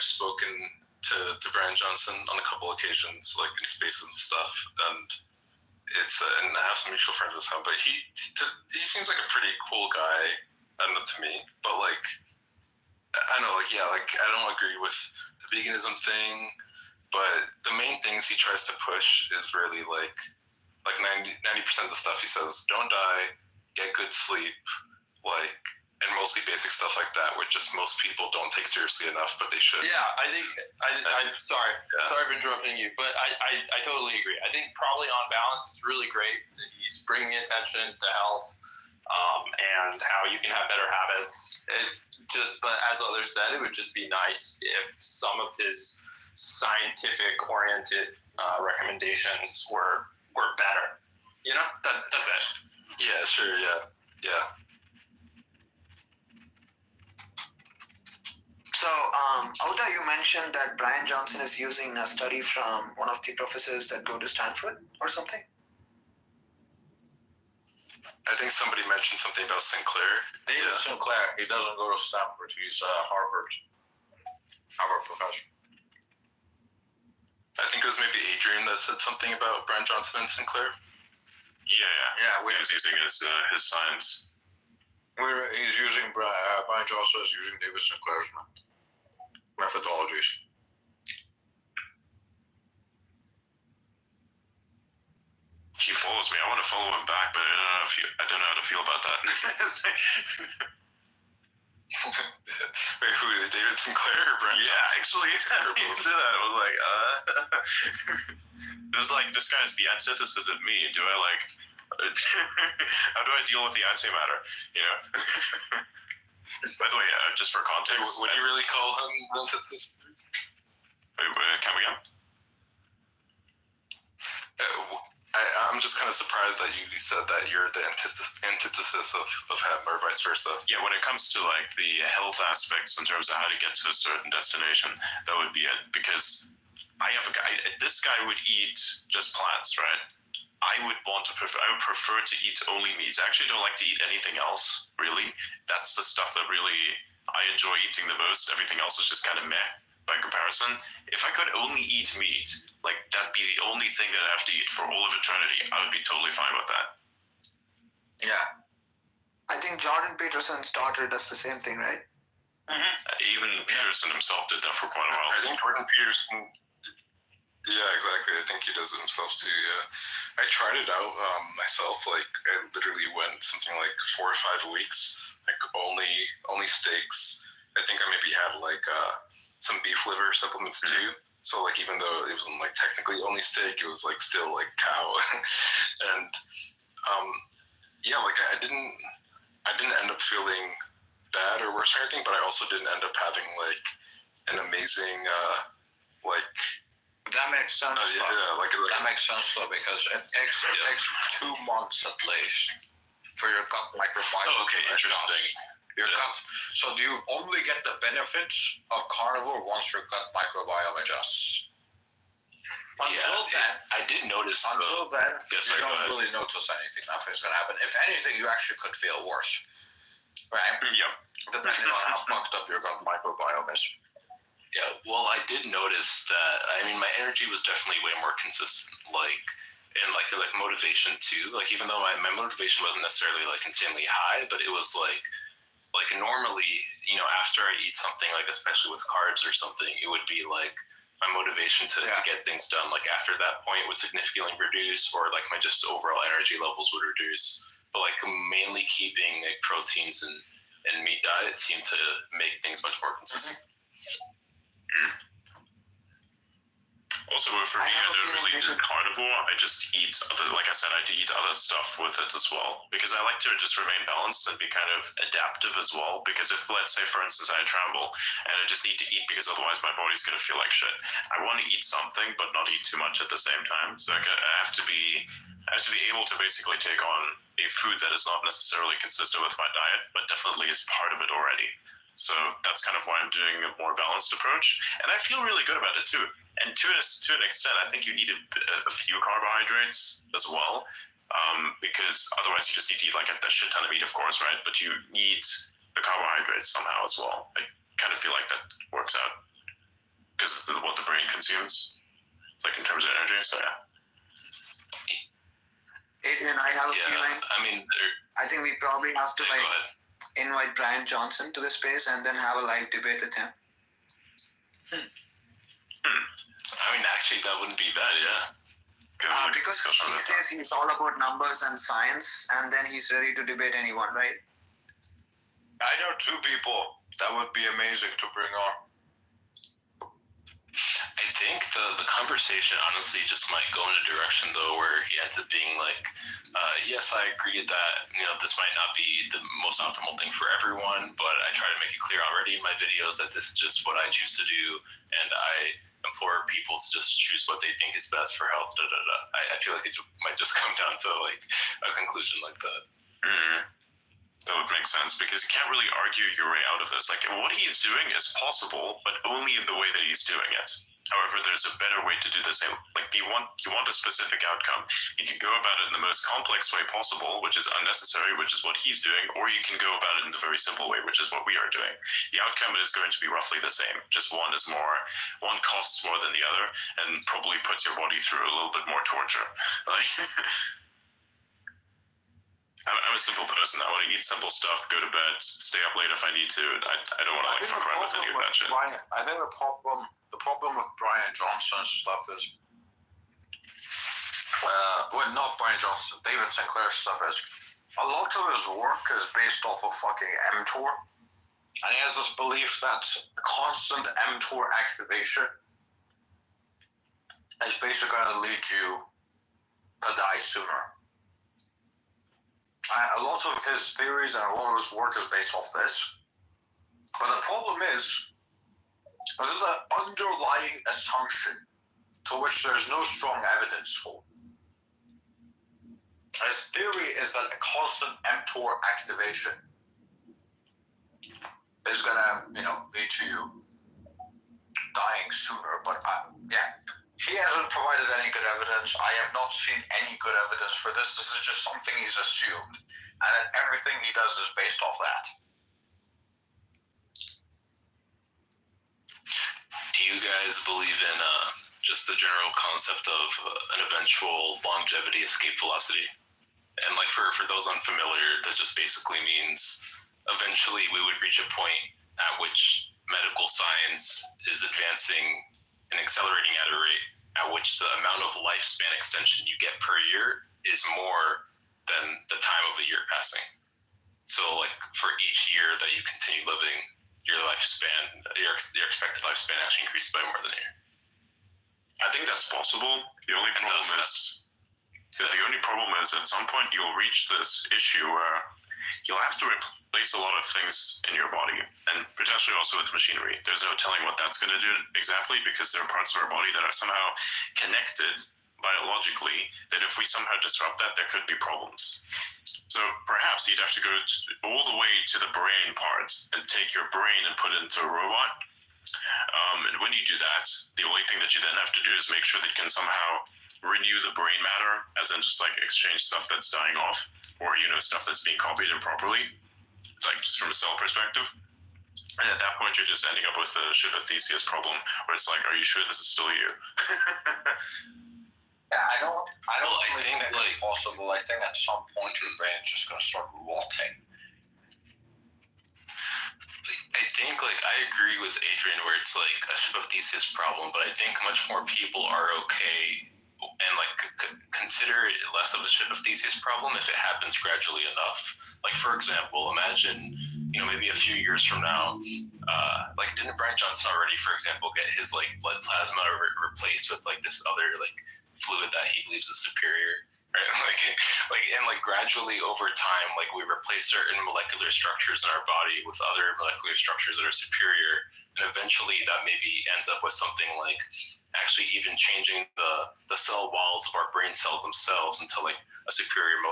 spoken to Brian Johnson on a couple occasions, like in spaces and stuff, and and I have some mutual friends with him. But he seems like a pretty cool guy. I don't know, to me, but like I know, like yeah, like I don't agree with the veganism thing, but the main things he tries to push is really like 90% of the stuff he says: don't die, get good sleep, like. And mostly basic stuff like that, which just most people don't take seriously enough, but they should. Yeah, I think I'm sorry for interrupting you, but I totally agree. I think probably on balance, it's really great that he's bringing attention to health and how you can have better habits. But as others said, it would just be nice if some of his scientific-oriented recommendations were better. You know, that's it. Yeah, sure. Yeah. So, Auda, you mentioned that Brian Johnson is using a study from one of the professors that go to Stanford or something? I think somebody mentioned something about Sinclair. David Sinclair. He doesn't go to Stanford. He's Harvard professor. I think it was maybe Adrian that said something about Brian Johnson and Sinclair. Yeah. He was using his science. He's using Brian Johnson is using David Sinclair's methodologies. He follows me. I want to follow him back, but I don't know how to feel about that. Wait, who? David Sinclair or Brian Johnson? Yeah, actually, he did that. I was like, it was like, this guy's the antithesis of me. Do I like? How do I deal with the antimatter? You know. By the way, just for context, would you really call him the antithesis? Wait, can we go? I'm just kind of surprised that you said that you're the antithesis of him, or vice versa. Yeah, when it comes to like the health aspects in terms of how to get to a certain destination, that would be it. Because I have a guy. This guy would eat just plants, right? I would prefer to eat only meat. I actually don't like to eat anything else, really. That's the stuff that really I enjoy eating the most. Everything else is just kind of meh by comparison. If I could only eat meat, like that'd be the only thing that I have to eat for all of eternity, I would be totally fine with that. Yeah. I think Jordan Peterson's daughter does the same thing, right? Even Peterson himself did that for quite a while. I think Jordan Peterson. Yeah, exactly. I think he does it himself too. Yeah, I tried it out myself. Like I literally went something like 4 or 5 weeks, like only steaks. I think I maybe had like some beef liver supplements too. So like even though it wasn't like technically only steak, it was like still like cow. And yeah, like I didn't end up feeling bad or worse or anything, but I also didn't end up having like an amazing like. That makes sense. That makes sense though, because it takes 2 months at least for your gut microbiome to adjust. Your gut. So do you only get the benefits of carnivore once your gut microbiome adjusts? Until then, I did notice. Until then, you don't really notice anything. Nothing's gonna happen. If anything, you actually could feel worse, right? Yeah. Depending on how fucked up your gut microbiome is. Yeah, well, I did notice that. I mean, my energy was definitely way more consistent, like, and like motivation too. Like, even though my motivation wasn't necessarily like insanely high, but it was like normally, you know, after I eat something, like especially with carbs or something, it would be like my motivation to get things done. Like after that point, would significantly reduce, or like my just overall energy levels would reduce. But like mainly keeping like proteins and meat diet seemed to make things much more consistent. Also, for me, I don't really do carnivore. I just eat like I said, I do eat other stuff with it as well, because I like to just remain balanced and be kind of adaptive as well. Because if, let's say, for instance, I travel and I just need to eat because otherwise my body's going to feel like shit, I want to eat something but not eat too much at the same time. So I have to be able to basically take on a food that is not necessarily consistent with my diet, but definitely is part of it already. So that's kind of why I'm doing a more balanced approach. And I feel really good about it too. And to an extent, I think you need a few carbohydrates as well, because otherwise you just need to eat like a shit ton of meat, of course, right? But you need the carbohydrates somehow as well. I kind of feel like that works out because it's what the brain consumes, like in terms of energy. So yeah. Adrian, I have a feeling. I mean, I think we probably have to invite Brian Johnson to the space and then have a live debate with him. I mean, actually, that wouldn't be bad, yeah. Because he says he's all about numbers and science, and then he's ready to debate anyone, right? I know 2 people that would be amazing to bring on. I think the conversation honestly just might go in a direction though where he ends up being like, yes, I agree that, you know, this might not be the most optimal thing for everyone, but I try to make it clear already in my videos that this is just what I choose to do, and I implore people to just choose what they think is best for health. I feel like it might just come down to like a conclusion like that. That would make sense, because you can't really argue your way out of this. Like, what he's doing is possible, but only in the way that he's doing it. However, there's a better way to do the same. Like, you want a specific outcome. You can go about it in the most complex way possible, which is unnecessary, which is what he's doing, or you can go about it in the very simple way, which is what we are doing. The outcome is going to be roughly the same. Just one costs more than the other, and probably puts your body through a little bit more torture. Like, I'm a simple person. I want to eat simple stuff, go to bed, stay up late if I need to. I don't want to fuck around with any of that shit. I think the problem with Brian Johnson's stuff is, not Brian Johnson, David Sinclair's stuff is, a lot of his work is based off of fucking mTOR, and he has this belief that constant mTOR activation is basically going to lead you to die sooner. A lot of his theories and a lot of his work is based off this. But the problem is, this is an underlying assumption to which there's no strong evidence for. His theory is that a constant mTOR activation is gonna, lead to you dying sooner. But yeah, he hasn't provided any good evidence. I have not seen any good evidence for this. This is just something he's assumed, and then everything he does is based off that. Do you guys believe in just the general concept of an eventual longevity escape velocity? And like for those unfamiliar, that just basically means eventually we would reach a point at which medical science is advancing and accelerating at a rate at which the amount of lifespan extension you get per year is more than the time of a year passing. So like for each year that you continue living, your lifespan, your expected lifespan actually increases by more than a year. I think that's possible. The only problem is at some point you'll reach this issue where you'll have to replace a lot of things in your body, and potentially also with machinery. There's no telling what that's going to do exactly, because there are parts of our body that are somehow connected biologically, that if we somehow disrupt that, there could be problems. So perhaps you'd have to go all the way to the brain part and take your brain and put it into a robot. And when you do that, the only thing that you then have to do is make sure that you can somehow renew the brain matter, as in just like exchange stuff that's dying off, or stuff that's being copied improperly, like just from a cell perspective. And at that point, you're just ending up with the ship of Theseus problem, where it's like, are you sure this is still you? Yeah, I don't think it's possible. I think at some point your brain's just gonna start rotting. I think, I agree with Adrian where it's like a ship of Theseus problem, but I think much more people are okay and consider it less of a ship of Theseus problem if it happens gradually enough. Like, for example, imagine, maybe a few years from now, didn't Brian Johnson already, for example, get his blood plasma replaced with this other fluid that he believes is superior? Right? And gradually over time, we replace certain molecular structures in our body with other molecular structures that are superior, and eventually that maybe ends up with something like actually even changing the cell walls of our brain cells themselves into a superior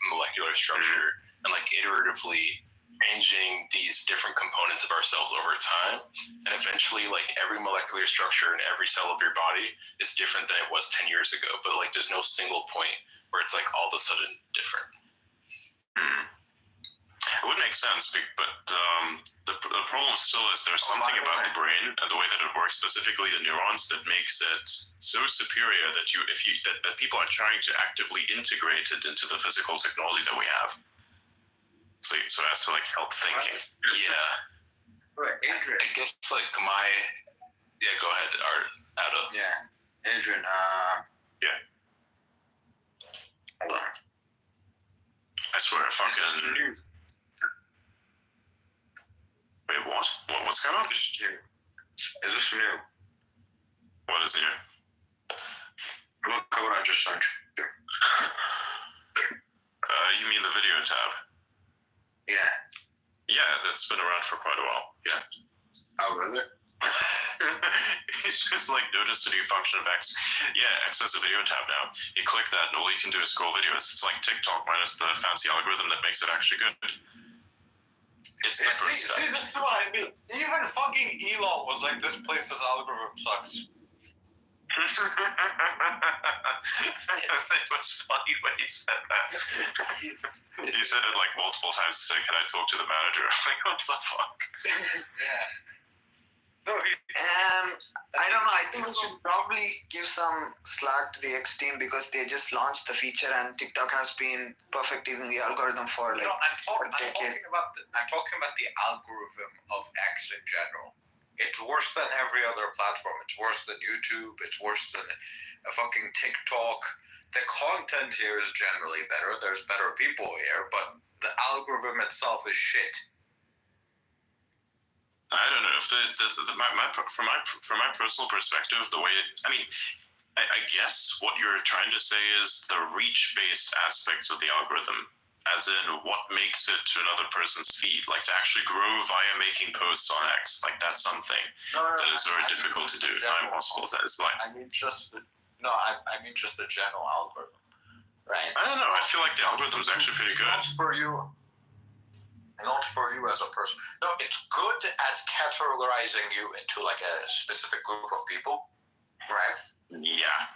molecular structure, and iteratively changing these different components of ourselves over time, and eventually every molecular structure in every cell of your body is different than it was 10 years ago, but there's no single point where it's all of a sudden different. It would make sense, but the problem still is there's something about the brain and the way that it works, specifically the neurons, that makes it so superior that that people are trying to actively integrate it into the physical technology that we have. So as to help thinking. Yeah. Right, Adrian. I guess go ahead, Adam. Yeah, Adrian. Yeah. Hold on. I swear, fucking. Wait, what? What's going on? Is this new? What is new? Look at what I just sent you. You mean the video tab? Yeah. Yeah, that's been around for quite a while. Yeah. Oh, really? It's just notice the new function of X. Yeah, X has a video tab now. You click that and all you can do is scroll videos. It's like TikTok minus the fancy algorithm that makes it actually good. It's the first step. See, this is what I mean. Even fucking Elon was like, this place's algorithm sucks. It was funny when he said that. He said it multiple times. He said, "Can I talk to the manager?" I'm like, what the fuck? Yeah. No, I don't know. I think we should probably give some slack to the X team because they just launched the feature and TikTok has been perfecting the algorithm for I'm talking about the algorithm of X in general. It's worse than every other platform. It's worse than YouTube. It's worse than a fucking TikTok. The content here is generally better. There's better people here, but the algorithm itself is shit. I don't know if from my personal perspective, the way I guess what you're trying to say is the reach-based aspects of the algorithm, as in what makes it to another person's feed, to actually grow via making posts on X, that's something that is very difficult to do, not impossible. That is I mean just the general algorithm. right? I don't know. I feel like the algorithm is actually pretty good. Not for you as a person. No, it's good at categorizing you into like a specific group of people, right? Yeah.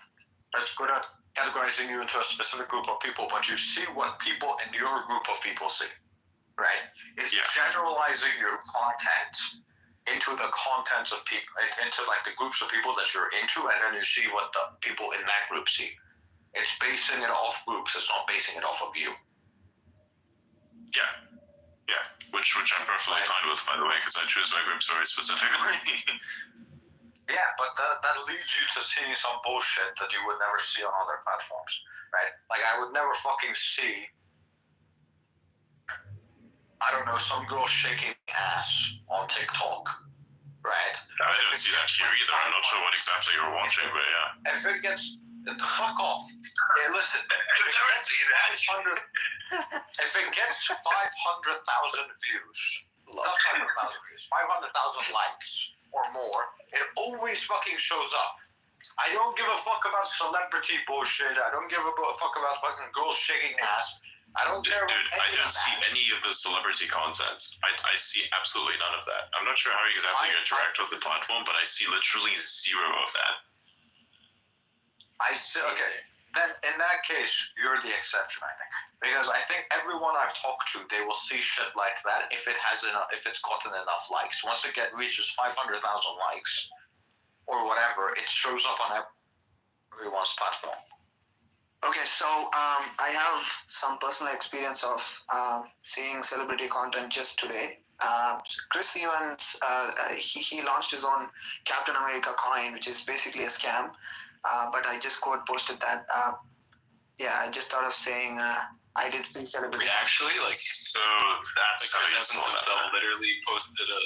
It's good at categorizing you into a specific group of people, but you see what people in your group of people see, right? It's generalizing your content into the contents of people, into like the groups of people that you're into, and then you see what the people in that group see. It's basing it off groups. It's not basing it off of you. Yeah. Yeah. Which I'm perfectly fine with, by the way, because I choose my groups very specifically. Yeah, but that leads you to seeing some bullshit that you would never see on other platforms, right? Like, I would never fucking see, I don't know, some girl shaking ass on TikTok, right? I don't see that here either. I'm not sure what exactly you're watching, but yeah. If it gets, fuck off. Hey, listen, if it gets 500,000 views, not 500,000 views, 500,000 likes or more, it always fucking shows up. I don't give a fuck about celebrity bullshit. I don't give a fuck about fucking girls shaking ass. I don't care. Dude, I don't see any of the celebrity content. I see absolutely none of that. I'm not sure how exactly you interact with the platform, but I see literally zero of that. I see. Okay, then in that case, you're the exception, I think, because I think everyone I've talked to, they will see shit like that if it's gotten enough likes. Once it reaches 500,000 likes or whatever, it shows up on everyone's platform. Okay, so I have some personal experience of seeing celebrity content just today. Chris Evans, he launched his own Captain America coin, which is basically a scam. But I just posted that. I just thought of saying I did see celebrity. Actually, like, so that's Chris Evans himself literally posted a.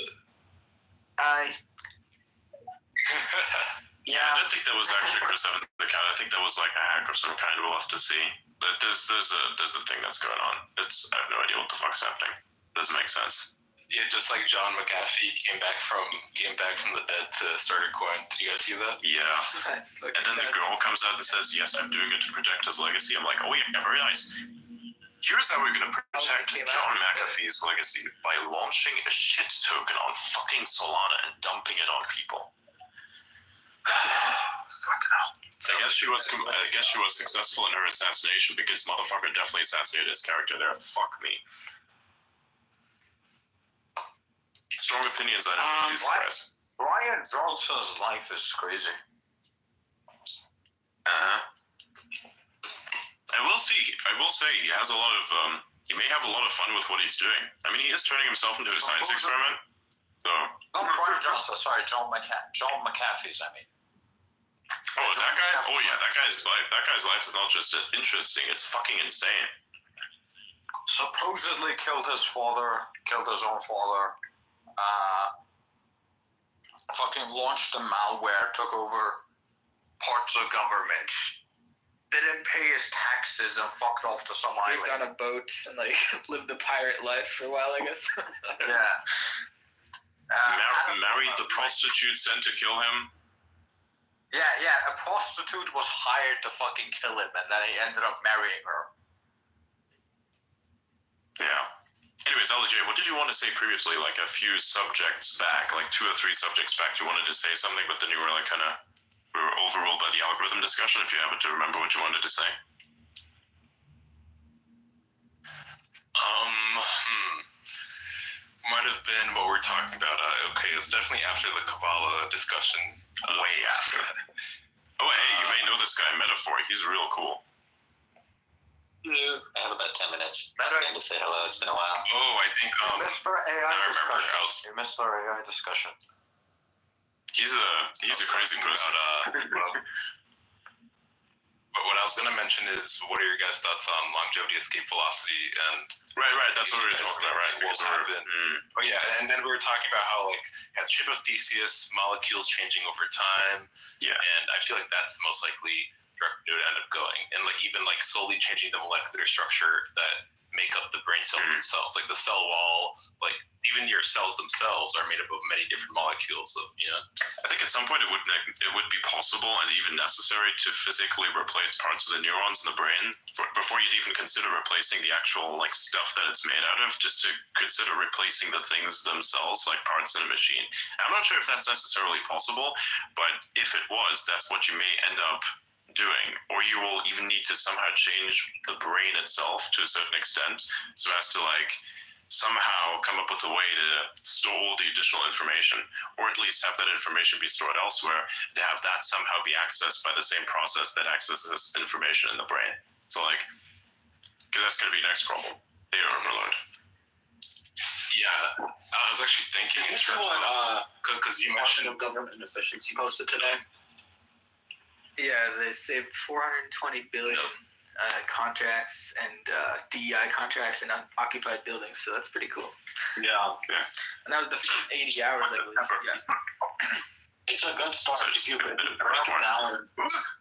Yeah, I don't think that was actually Chris Evans' account. I think that was like a hack of some kind. We'll have to see. But there's a thing that's going on. I have no idea what the fuck's happening. Doesn't make sense. Yeah, just like John McAfee came back from the dead to start a coin. Did you guys see that? Yeah. And then the girl comes out and says, "Yes, I'm doing it to protect his legacy." I'm like, "Oh yeah, very nice." Here's how we're gonna protect John McAfee's legacy by launching a shit token on fucking Solana and dumping it on people. Fucking hell. I guess she was successful in her assassination because motherfucker definitely assassinated his character there. Fuck me. Strong opinions on it. Jesus Christ. Brian Johnson's life is crazy. I will say he has a lot of he may have a lot of fun with what he's doing. I mean, he is turning himself into a science experiment. So. Not Brian Johnson. Sorry, John McAfee's. I mean. Oh, that guy. Oh yeah, that guy's life is not just interesting. It's fucking insane. Supposedly killed his own father. Fucking launched the malware, took over parts of government, didn't pay his taxes, and fucked off to some island. On a boat and like lived the pirate life for a while, I guess. Yeah. Married the prostitute sent to kill him. Yeah. A prostitute was hired to fucking kill him, and then he ended up marrying her. Yeah. Anyways, LJ, what did you want to say previously? Like a few subjects back, like 2 or 3 subjects back, you wanted to say something, but then you were like we were overruled by the algorithm discussion. If you happen to remember what you wanted to say. Might have been what we're talking about. Okay, it's definitely after the Kabbalah discussion. Way after. Oh, hey, you may know this guy, Metaphor. He's real cool. I have about 10 minutes. To say hello. It's been a while. Oh, I think Mr. AI discussion. Mr. AI discussion. He's a crazy person. But what I was going to mention is, what are your guys' thoughts on longevity escape velocity? And right, that's what we were talking about, right? What will happen? Oh yeah, and then we were talking about how like at chip of Theseus, molecules changing over time. Yeah. And I feel like that's the most likely direction it would end up going, and like even like slowly changing the molecular structure that make up the brain cells themselves, like the cell wall, like even your cells themselves are made up of many different molecules of, you know. I think at some point it would be possible and even necessary to physically replace parts of the neurons in the brain before you'd even consider replacing the actual like stuff that it's made out of, just to consider replacing the things themselves, like parts in a machine. I'm not sure if that's necessarily possible, but if it was, that's what you may end up doing, or you will even need to somehow change the brain itself to a certain extent so as to like somehow come up with a way to store all the additional information, or at least have that information be stored elsewhere, to have that somehow be accessed by the same process that accesses information in the brain. So like, because that's going to be the next problem, data overload. Yeah, I was actually thinking in terms of, because you mentioned government inefficiency posted today. Yeah, they saved 420 billion contracts and DEI contracts in unoccupied buildings, so that's pretty cool. Yeah. And that was the first 80 hours, I believe. Yeah. It's a good start. If you could break it down.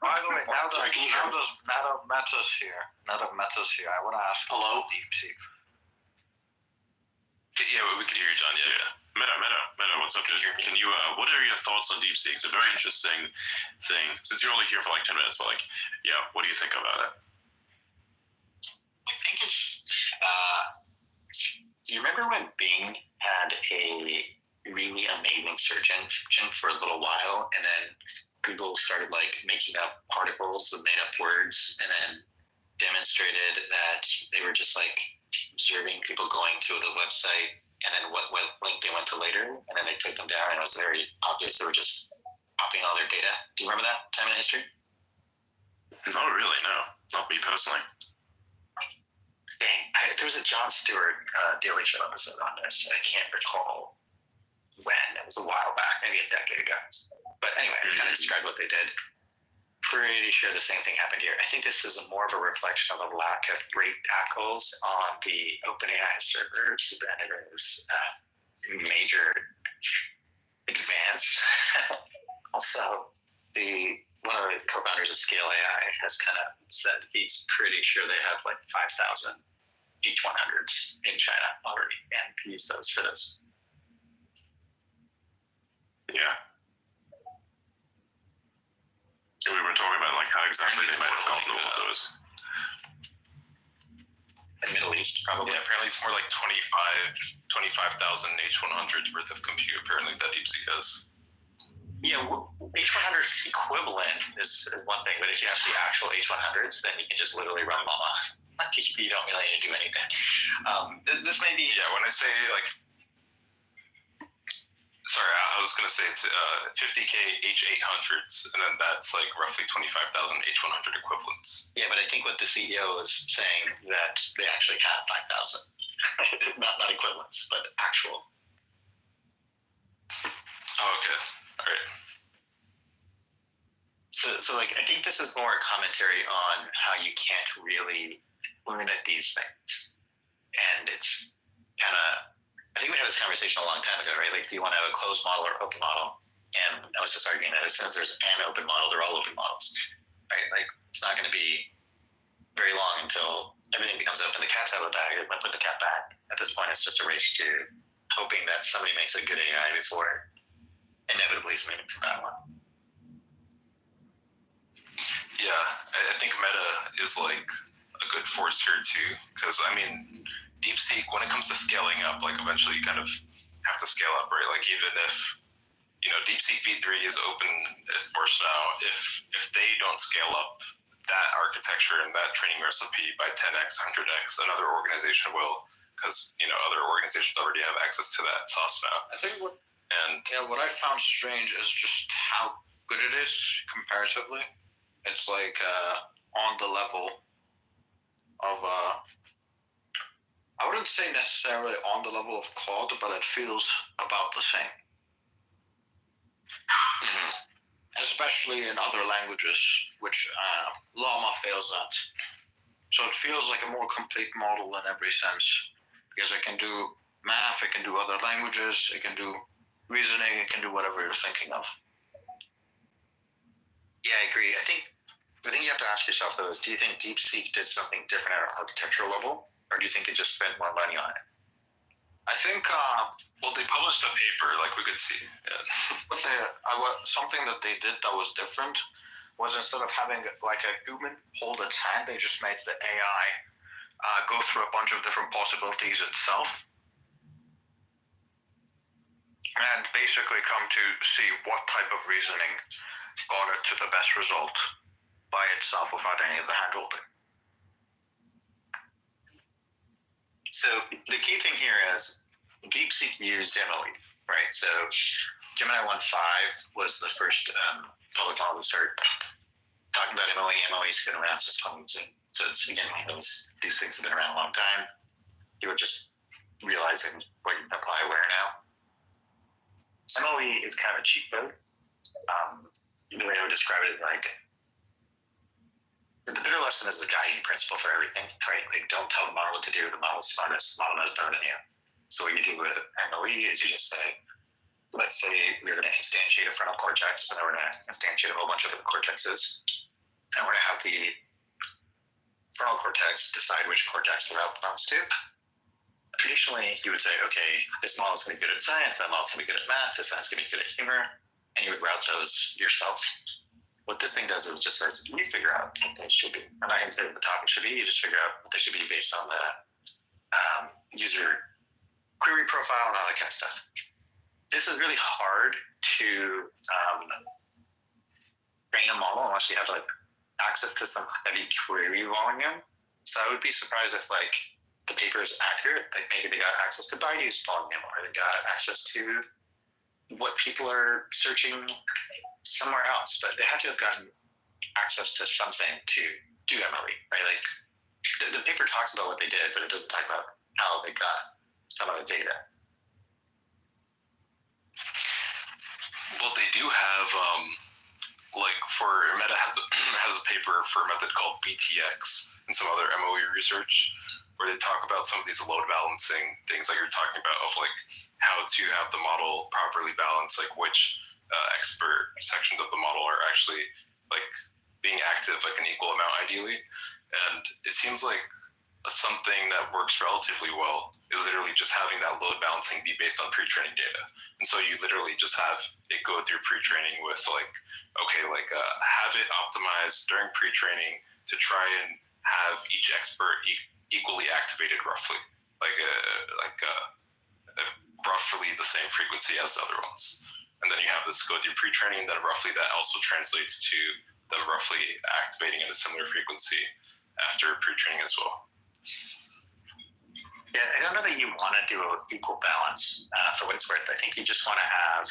By the way, now Sorry, can you hear me? that Meta's here, I want to ask Hello? DeepSeek. Yeah, we could hear you, John. Yeah. Meta, what's up, dude? Can you, what are your thoughts on DeepSeek? It's a very interesting thing. Since you're only here for like 10 minutes, but like, yeah, what do you think about it? I think it's, do you remember when Bing had a really amazing search engine for a little while, and then Google started like making up articles with made up words, and then demonstrated that they were just like observing people going to the website, and then what link they went to later, and then they took them down, and it was very obvious they were just copying all their data. Do you remember that time in history? Not really, no. Not me personally. Dang, there was a Jon Stewart Daily Show episode on this. I can't recall when. It was a while back, maybe a decade ago. But anyway, it kind of described what they did. Pretty sure the same thing happened here. I think this is more of a reflection of a lack of great tackles on the OpenAI servers than it is major advance. Also, one of the co-founders of Scale AI has kind of said he's pretty sure they have like 5,000 H100s in China already, and he used those for this. Yeah. We were talking about like how exactly they might have gotten all of those. In the Middle East, probably. Yeah, apparently it's more like 25,000 H100s worth of compute apparently that DeepSeek has. Yeah, H100 equivalent is one thing, but if you have the actual H100s, then you can just literally run them all off. You don't really need to do anything. This may be... Yeah, when I say like... Sorry, I was going to say it's 50K H800s, and then that's like roughly 25,000 H100 equivalents. Yeah, but I think what the CEO is saying that they actually have 5,000. not equivalents, but actual. Oh, okay. All right. So like, I think this is more a commentary on how you can't really limit these things. And it's kind of... I think we had this conversation a long time ago, right? Like, do you want to have a closed model or open model? And I was just arguing that as soon as there's an open model, they're all open models, right? Like, it's not going to be very long until everything becomes open. The cat's out of the bag. They're going to put the cat back. At this point, it's just a race to hoping that somebody makes a good AI before inevitably somebody makes a bad one. Yeah, I think Meta is like a good force here too, because I mean, DeepSeek, when it comes to scaling up, like eventually you kind of have to scale up, right? Like even if, you know, DeepSeek V3 is open source now, if they don't scale up that architecture and that training recipe by 10x, 100x, another organization will, because, you know, other organizations already have access to that sauce now. I think what I found strange is just how good it is comparatively. It's like on the level of I wouldn't say necessarily on the level of Claude, but it feels about the same. Mm-hmm. Especially in other languages, which Llama fails at. So it feels like a more complete model in every sense, because it can do math, it can do other languages, it can do reasoning, it can do whatever you're thinking of. Yeah, I agree. I think the thing you have to ask yourself, though, is do you think DeepSeek did something different at an architectural level? Or do you think it just spent more money on it? I think. Well, they published a paper, like we could see. Yeah. But something that they did that was different was instead of having like a human hold its hand, they just made the AI go through a bunch of different possibilities itself, and basically come to see what type of reasoning got it to the best result by itself without any of the handholding. So the key thing here is DeepSeek used MOE, right? So Gemini 1.5 was the first public model to start talking about MOE. MOE's been around since 2010. So it's, again, these things have been around a long time. You were just realizing what you can apply where now. MOE is kind of a cheat code. The way I would describe it, like, the bitter lesson is the guiding principle for everything, right? Like, don't tell the model what to do. The model's smartest. The model knows better than you. So what you do with MOE is you just say, let's say we're going to instantiate a frontal cortex, and then we're going to instantiate a whole bunch of other cortexes, and we're going to have the frontal cortex decide which cortex the route belongs to. Traditionally, you would say, okay, this model's going to be good at science, that model's going to be good at math, this one's going to be good at humor, and you would route those yourself. What this thing does is just says, you figure out what they should be. I'm not going to say what the topic should be, you just figure out what they should be based on the user query profile and all that kind of stuff. This is really hard to train a model unless you have like access to some heavy query volume. So I would be surprised if like the paper is accurate, like maybe they got access to Baidu's volume, or they got access to what people are searching somewhere else, but they have to have gotten access to something to do MLE, right? Like the paper talks about what they did, but it doesn't talk about how they got some of the data. Well, they do have, like for Meta has a paper for a method called BTX and some other MOE research where they talk about some of these load balancing things like you're talking about, of like how to have the model properly balance, like which expert sections of the model are actually like being active like an equal amount ideally. And it seems like something that works relatively well is literally just having that load balancing be based on pre-training data. And so you literally just have it go through pre-training with like, okay, like have it optimized during pre-training to try and have each expert equally activated roughly, like roughly the same frequency as the other ones. And then you have this go through pre-training, and then roughly that also translates to them roughly activating at a similar frequency after pre-training as well. Yeah, I don't know that you want to do an equal balance for what it's worth. I think you just want to have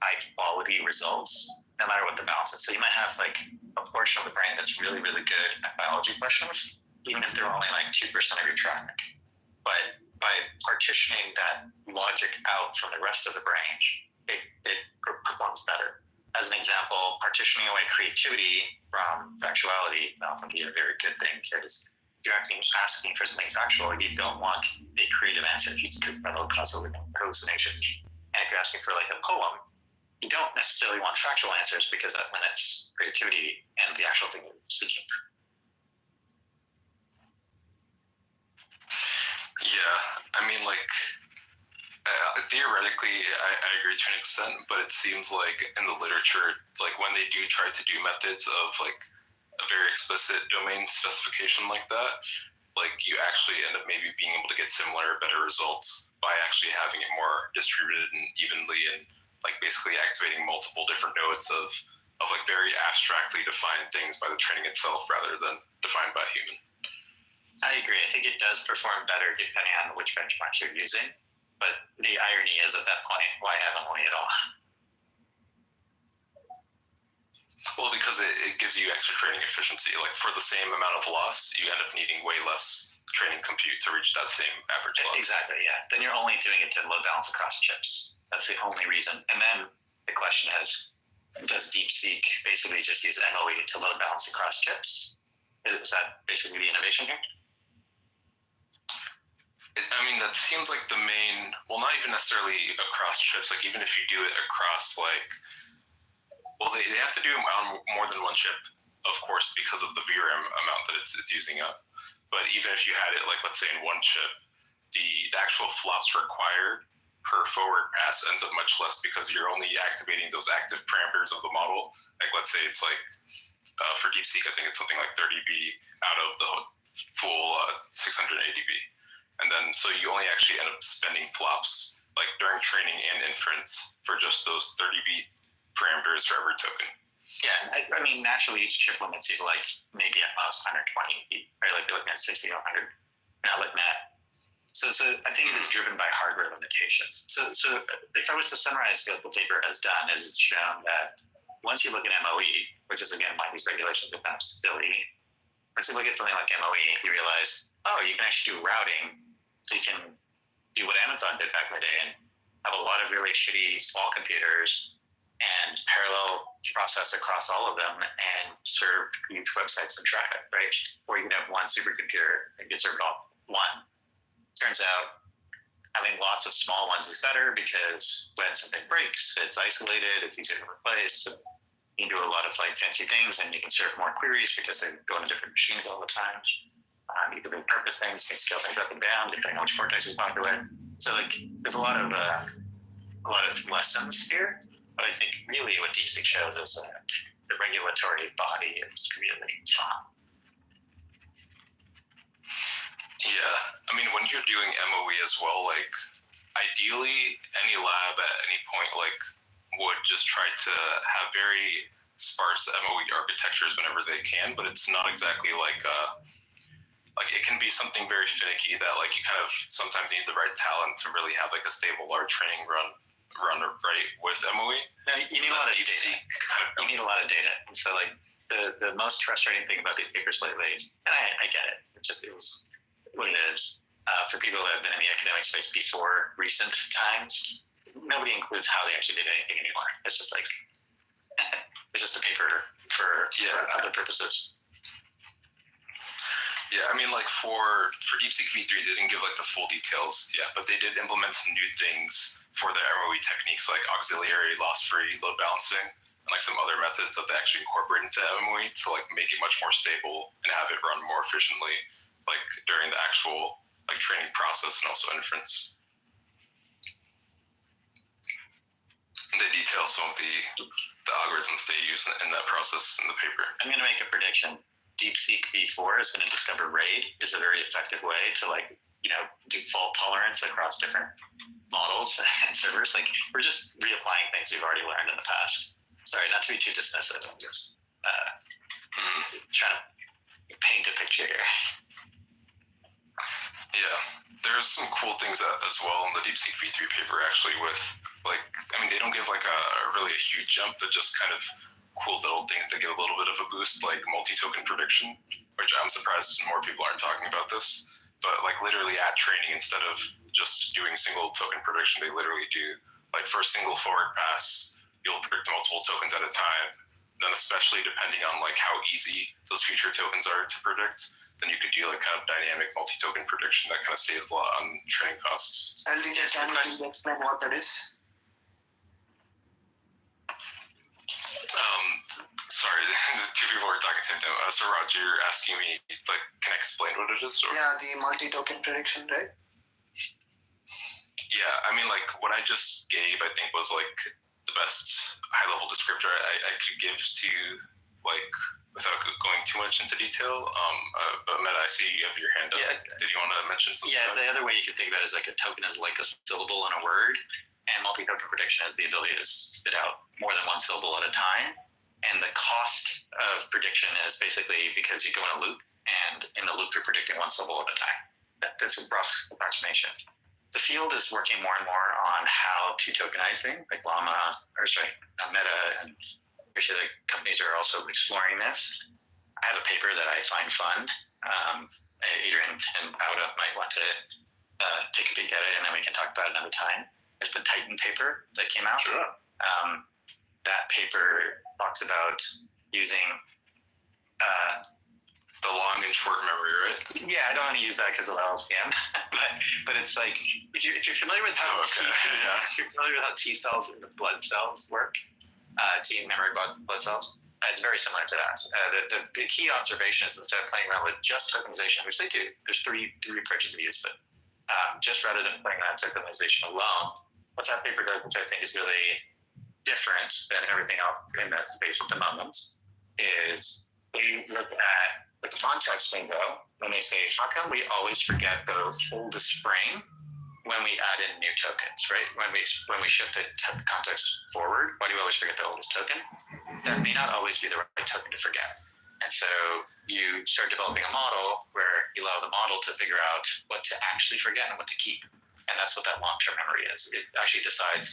high quality results no matter what the balance is. So you might have like a portion of the brain that's really, really good at biology questions, even if they're only like 2% of your traffic. But by partitioning that logic out from the rest of the brain, it performs better. As an example, partitioning away creativity from factuality can often be a very good thing, because you're asking for something factual, you don't want a creative answer because that'll cause hallucination. And if you're asking for like a poem, you don't necessarily want factual answers because that limits creativity and the actual thing you're seeking. Yeah, I mean, like, theoretically, I agree to an extent, but it seems like in the literature, like when they do try to do methods of like a very explicit domain specification like that, like you actually end up maybe being able to get similar or better results by actually having it more distributed and evenly, and like basically activating multiple different nodes of like very abstractly defined things by the training itself rather than defined by a human. I agree. I think it does perform better depending on which benchmarks you're using. But the irony is at that point, why have MOE at all? Well, because it gives you extra training efficiency. Like for the same amount of loss, you end up needing way less training compute to reach that same average loss. Exactly, yeah. Then you're only doing it to load balance across chips. That's the only reason. And then the question is, does DeepSeek basically just use MOE to load balance across chips? Is that basically the innovation here? I mean, that seems like the main, well, not even necessarily across chips. Like even if you do it across like, well, they have to do it on more than one chip, of course, because of the VRAM amount that it's using up. But even if you had it, like, let's say in one chip, the actual flops required per forward pass ends up much less because you're only activating those active parameters of the model. Like let's say it's like for DeepSeek, I think it's something like 30B out of the full 680 B. And then so you only actually end up spending flops like during training and inference for just those 30B parameters for every token. Yeah, I mean, naturally each chip limits you to like maybe at most 120, right? Like you're looking at 60 or 100, not looking at. So I think it is driven by hardware limitations. So if I was to summarize what the paper has done, is it's shown that once you look at MOE, which is again why these regulations have been silly, once you look at something like MOE, you realize, oh, you can actually do routing. So you can do what Amazon did back in the day and have a lot of really shitty small computers and parallel process across all of them and serve huge websites and traffic, right? Or you can have one supercomputer and get served off one. Turns out having lots of small ones is better because when something breaks, it's isolated, it's easier to replace. So you can do a lot of like fancy things and you can serve more queries because they go into different machines all the time. You can repurpose things, you can scale things up and down depending on which vortex is popular. So like there's a lot of lessons here, but I think really what DeepSeek shows is the regulatory body is really fun. Yeah, I mean, when you're doing MOE as well, like ideally any lab at any point like would just try to have very sparse MOE architectures whenever they can, but it's not exactly like it can be something very finicky that like you kind of sometimes need the right talent to really have like a stable large training run right with MOE. No, you need a lot of data. You need a lot of data. And so like the most frustrating thing about these papers lately, and I get it, it was what it is. For people that have been in the academic space before recent times, nobody includes how they actually did anything anymore. It's just like, it's just a paper for other purposes. Yeah, I mean, like for DeepSeek V3, they didn't give like the full details yet, but they did implement some new things for their MOE techniques like auxiliary loss-free load balancing and like some other methods that they actually incorporate into MOE to like make it much more stable and have it run more efficiently like during the actual like training process and also inference. And they detail some of the algorithms they use in that process in the paper. I'm going to make a prediction. DeepSeek V4 is going to discover RAID is a very effective way to like, do fault tolerance across different models and servers. Like we're just reapplying things we've already learned in the past. Sorry, not to be too dismissive. I'm just trying to paint a picture here. Yeah, there's some cool things as well in the DeepSeek V3 paper actually with like, I mean, they don't give like a really huge jump, but just kind of cool little things that give a little bit of a boost, like multi-token prediction, which I'm surprised more people aren't talking about this. But like literally at training, instead of just doing single token prediction, they literally do like for a single forward pass, you'll predict multiple tokens at a time. Then especially depending on like how easy those future tokens are to predict, then you could do like kind of dynamic multi-token prediction that kind of saves a lot on training costs. LDJ, can you explain what that is? Sorry, two people were talking to him. So Roger, you're asking me, like, can I explain what it is? Or? Yeah, the multi-token prediction, right? Yeah, I mean, like, what I just gave, I think, was, like, the best high-level descriptor I could give to, like, without going too much into detail. But Meta, I see you have your hand up. Yeah. Did you want to mention something? Yeah, the other way you could think about it is like a token is like a syllable in a word, and multi-token prediction is the ability to spit out more than one syllable at a time. And the cost of prediction is basically because you go in a loop, and in the loop you're predicting one syllable at a time. That's a rough approximation. The field is working more and more on how to tokenize things, like Meta and actually the companies are also exploring this. I have a paper that I find fun. Adrian and Auda might want to take a peek at it, and then we can talk about it another time. It's the Titan paper that came out. Sure. That paper talks about using the long and short memory, right? Yeah, I don't want to use that because of LLVM, but it's like if you're familiar with how if you're familiar with how T cells and blood cells work, T memory blood cells, it's very similar to that. The key observation is instead of playing around with just tokenization, which they do, there's three approaches of use, but just rather than putting that tokenization alone. What that paper does, which I think is really different than everything else in that space at the moment, is they look at the context window when they say, how come we always forget the oldest frame when we add in new tokens, right? When we shift the context forward, why do we always forget the oldest token? That may not always be the right token to forget. And so you start developing a model where you allow the model to figure out what to actually forget and what to keep. And that's what that long-term memory is. It actually decides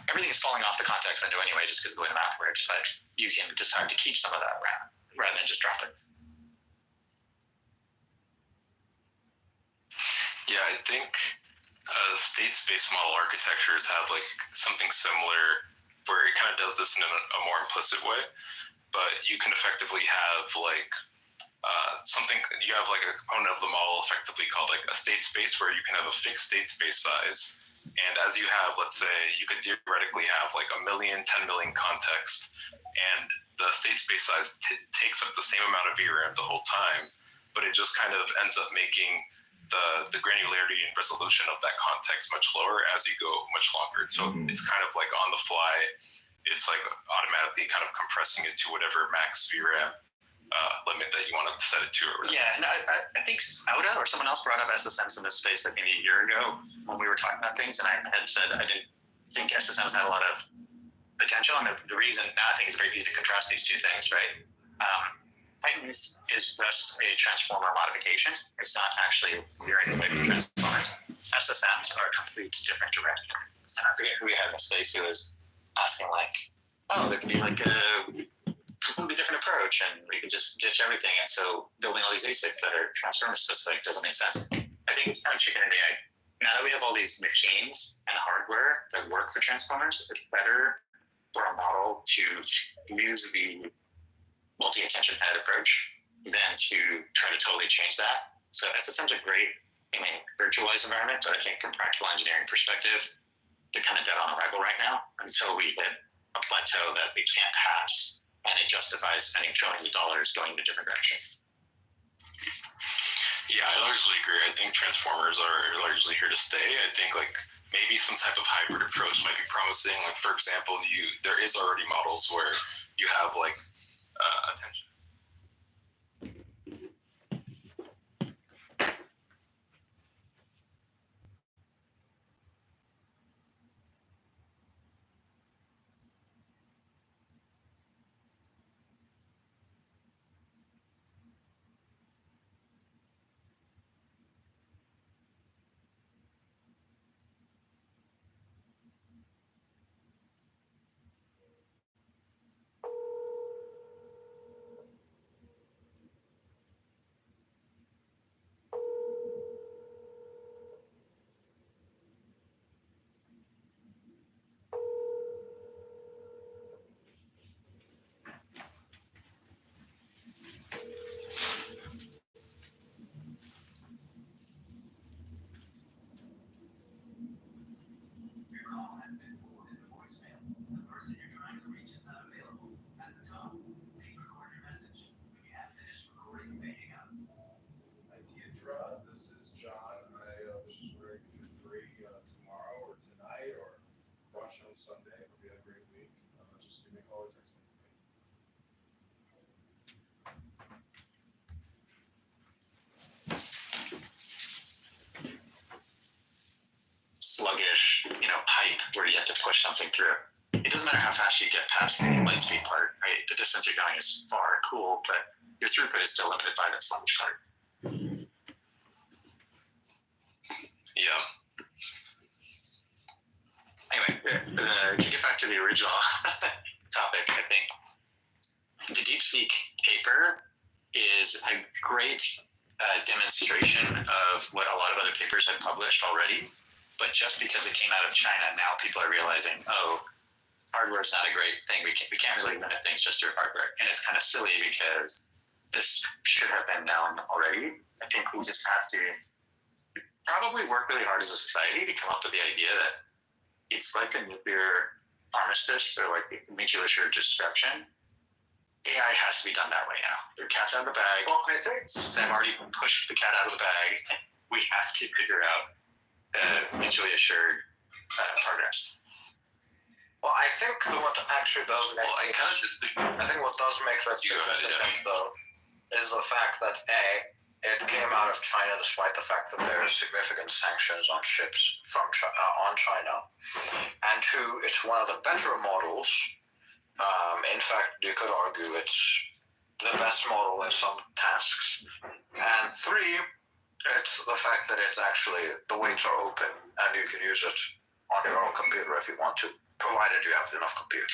everything is falling off the context window anyway, just because of the way the math works, but you can decide to keep some of that around rather than just drop it. Yeah, I think state-space model architectures have like something similar where it kind of does this in a more implicit way, but you can effectively have like something, you have like a component of the model effectively called like a state space where you can have a fixed state space size. And as you have, let's say, you could theoretically have like 1 million, 10 million context, and the state space size takes up the same amount of VRAM the whole time, but it just kind of ends up making the granularity and resolution of that context much lower as you go much longer. So it's kind of like on the fly, it's like automatically kind of compressing it to whatever max VRAM limit that you want to set it to. Or whatever. Yeah, and I think Sauda or someone else brought up SSMs in this space like maybe a year ago when we were talking about things, and I had said I didn't think SSMs had a lot of potential, and the reason now I think it's very easy to contrast these two things, right? Titans is just a transformer modification. It's not actually veering away from transformers. SSMs are a complete different direction. And I forget who we had in the space who was asking like, oh, there could be like a completely different approach and we could just ditch everything. And so building all these ASICs that are transformer specific doesn't make sense. I think it's kind of chicken and the egg. Now that we have all these machines and hardware that work for transformers, it's better for a model to use the multi-attention head approach than to try to totally change that. So SSMs are great in a virtualized environment, but I think from practical engineering perspective, they're kind of dead on arrival right now until we hit a plateau that we can't pass and it justifies spending trillions of dollars going in a different direction. Yeah, I largely agree. I think transformers are largely here to stay. I think like maybe some type of hybrid approach might be promising. Like for example, there is already models where you have like attention. Sunday. Hope you had a great week. Just give me a call or text me. Sluggish, pipe where you have to push something through. It doesn't matter how fast you get past the light speed part, right? The distance you're going is far, cool, but your throughput is still limited by that sluggish part. Yeah. Anyway, to get back to the original topic, I think the DeepSeek paper is a great demonstration of what a lot of other papers had published already. But just because it came out of China, now people are realizing, hardware is not a great thing. We can't really limit things just through hardware. And it's kind of silly because this should have been known already. I think we just have to probably work really hard as a society to come up with the idea that it's like a nuclear armistice or like a mutually assured destruction. AI has to be done that way now. The cat's out of the bag. Well, I think Sam already pushed the cat out of the bag. we have to figure out mutually assured progress. Well, I think what actually does make I think what does make that significant though is the fact that it came out of China despite the fact that there are significant sanctions on ships from on China, and two, it's one of the better models. In fact, you could argue it's the best model in some tasks, and three, it's the fact that it's actually the weights are open and you can use it on your own computer if you want to, provided you have enough compute.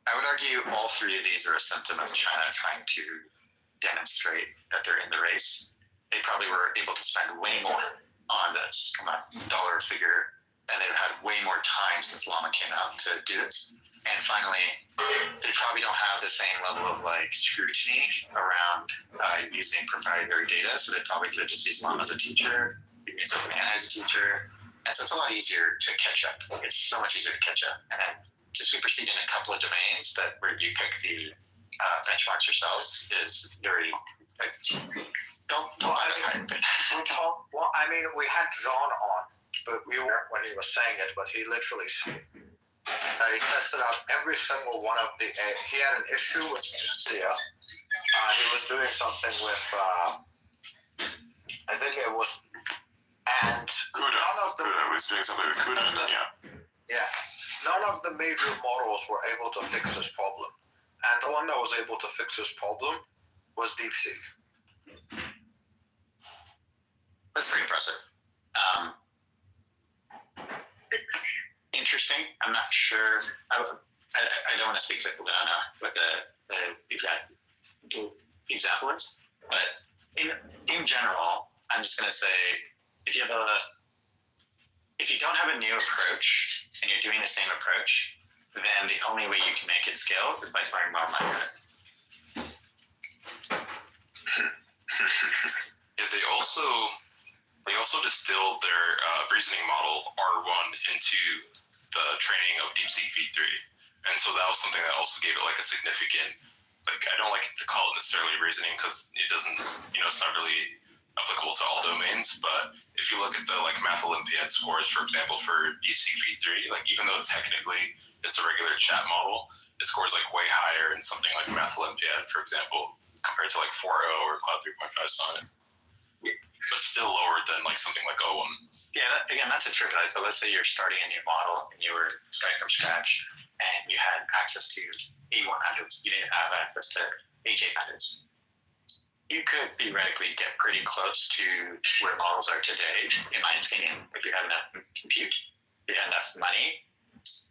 I would argue all three of these are a symptom of China trying to demonstrate that they're in the race. They probably were able to spend way more on this from a dollar figure, and they've had way more time since Llama came out to do this. And finally, they probably don't have the same level of like scrutiny around using proprietary data, so they probably could have just used Llama as a teacher, used OpenAI as a teacher, and so it's a lot easier to catch up. It's so much easier to catch up, and then to supersede in a couple of domains that where you pick the benchmarks yourselves is very don't I mean, we had John on, but we weren't when he was saying it, but he literally he tested out every single one of the he had an issue with India. He was doing something with I think it was and CUDA. None of the CUDA was doing something with CUDA, and then none of the major models were able to fix this problem. And the one that was able to fix this problem was DeepSeek. That's pretty impressive. Interesting. I'm not sure. I don't want to speak with what the exact example is, but in general, I'm just going to say if you don't have a new approach and you're doing the same approach, then the only way you can make it scale is by throwing more money at it. Yeah, they also distilled their reasoning model R1 into the training of DeepSeek V3, and so that was something that also gave it like a significant, like I don't like to call it necessarily reasoning because it doesn't, it's not really applicable to all domains. But if you look at the like Math Olympiad scores, for example, for DeepSeek V3, like even though technically it's a regular chat model, it scores like way higher in something like Math Olympiad, for example, compared to like 4.0 or Cloud 3.5 Sonnet. But still lower than like something like O1. Yeah, again, not to trivialize, but let's say you're starting a new model and you were starting from scratch and you had access to A100s, you didn't have access to H800s. You could theoretically get pretty close to where models are today, in my opinion, if you have enough compute, if you have enough money.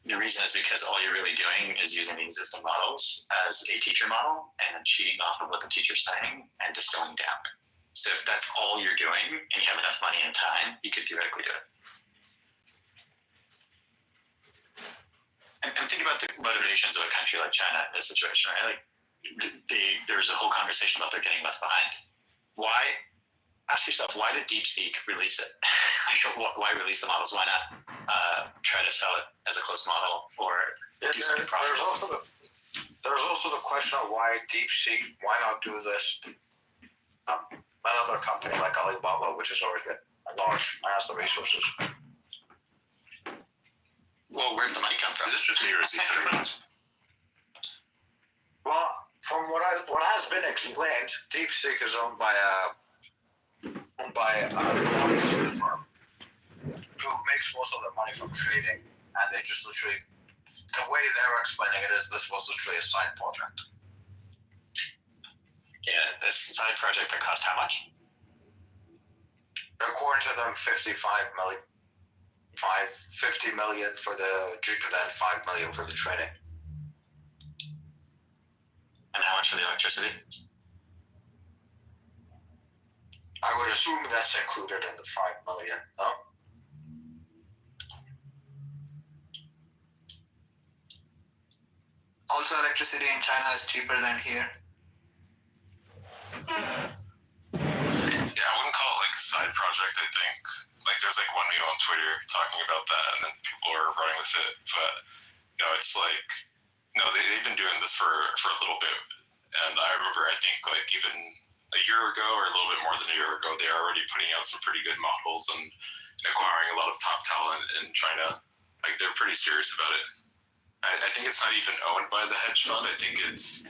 The reason is because all you're really doing is using the existing models as a teacher model and then cheating off of what the teacher's saying and distilling down. So if that's all you're doing and you have enough money and time, you could theoretically do it. And think about the motivations of a country like China in this situation, right? Like, there's a whole conversation about they're getting left behind. Why? Ask yourself, why did DeepSeek release it? Why release the models? Why not try to sell it as a closed model or do something profitable? There's also the question of why DeepSeek, why not do this another company like Alibaba, which is already large and has the resources. Well, where'd the money come from? Is this just me or is he cutting out? Well, from what has been explained, DeepSeek is owned by a quantitative firm who makes most of their money from trading, and they just literally, the way they're explaining it is this was literally a side project. Yeah, this side project that cost how much? According to them, 50 million for the GPU, then 5 million for the training. And how much for the electricity? I would assume that's included in the 5 million, no? Also, electricity in China is cheaper than here. Yeah, I wouldn't call it like a side project, I think. Like there's like one meme on Twitter talking about that and then people are running with it. But it's like they've been doing this for a little bit. And I remember I think like even a year ago, or a little bit more than a year ago, they're already putting out some pretty good models and acquiring a lot of top talent in China. Like, they're pretty serious about it. I think it's not even owned by the hedge fund. I think it's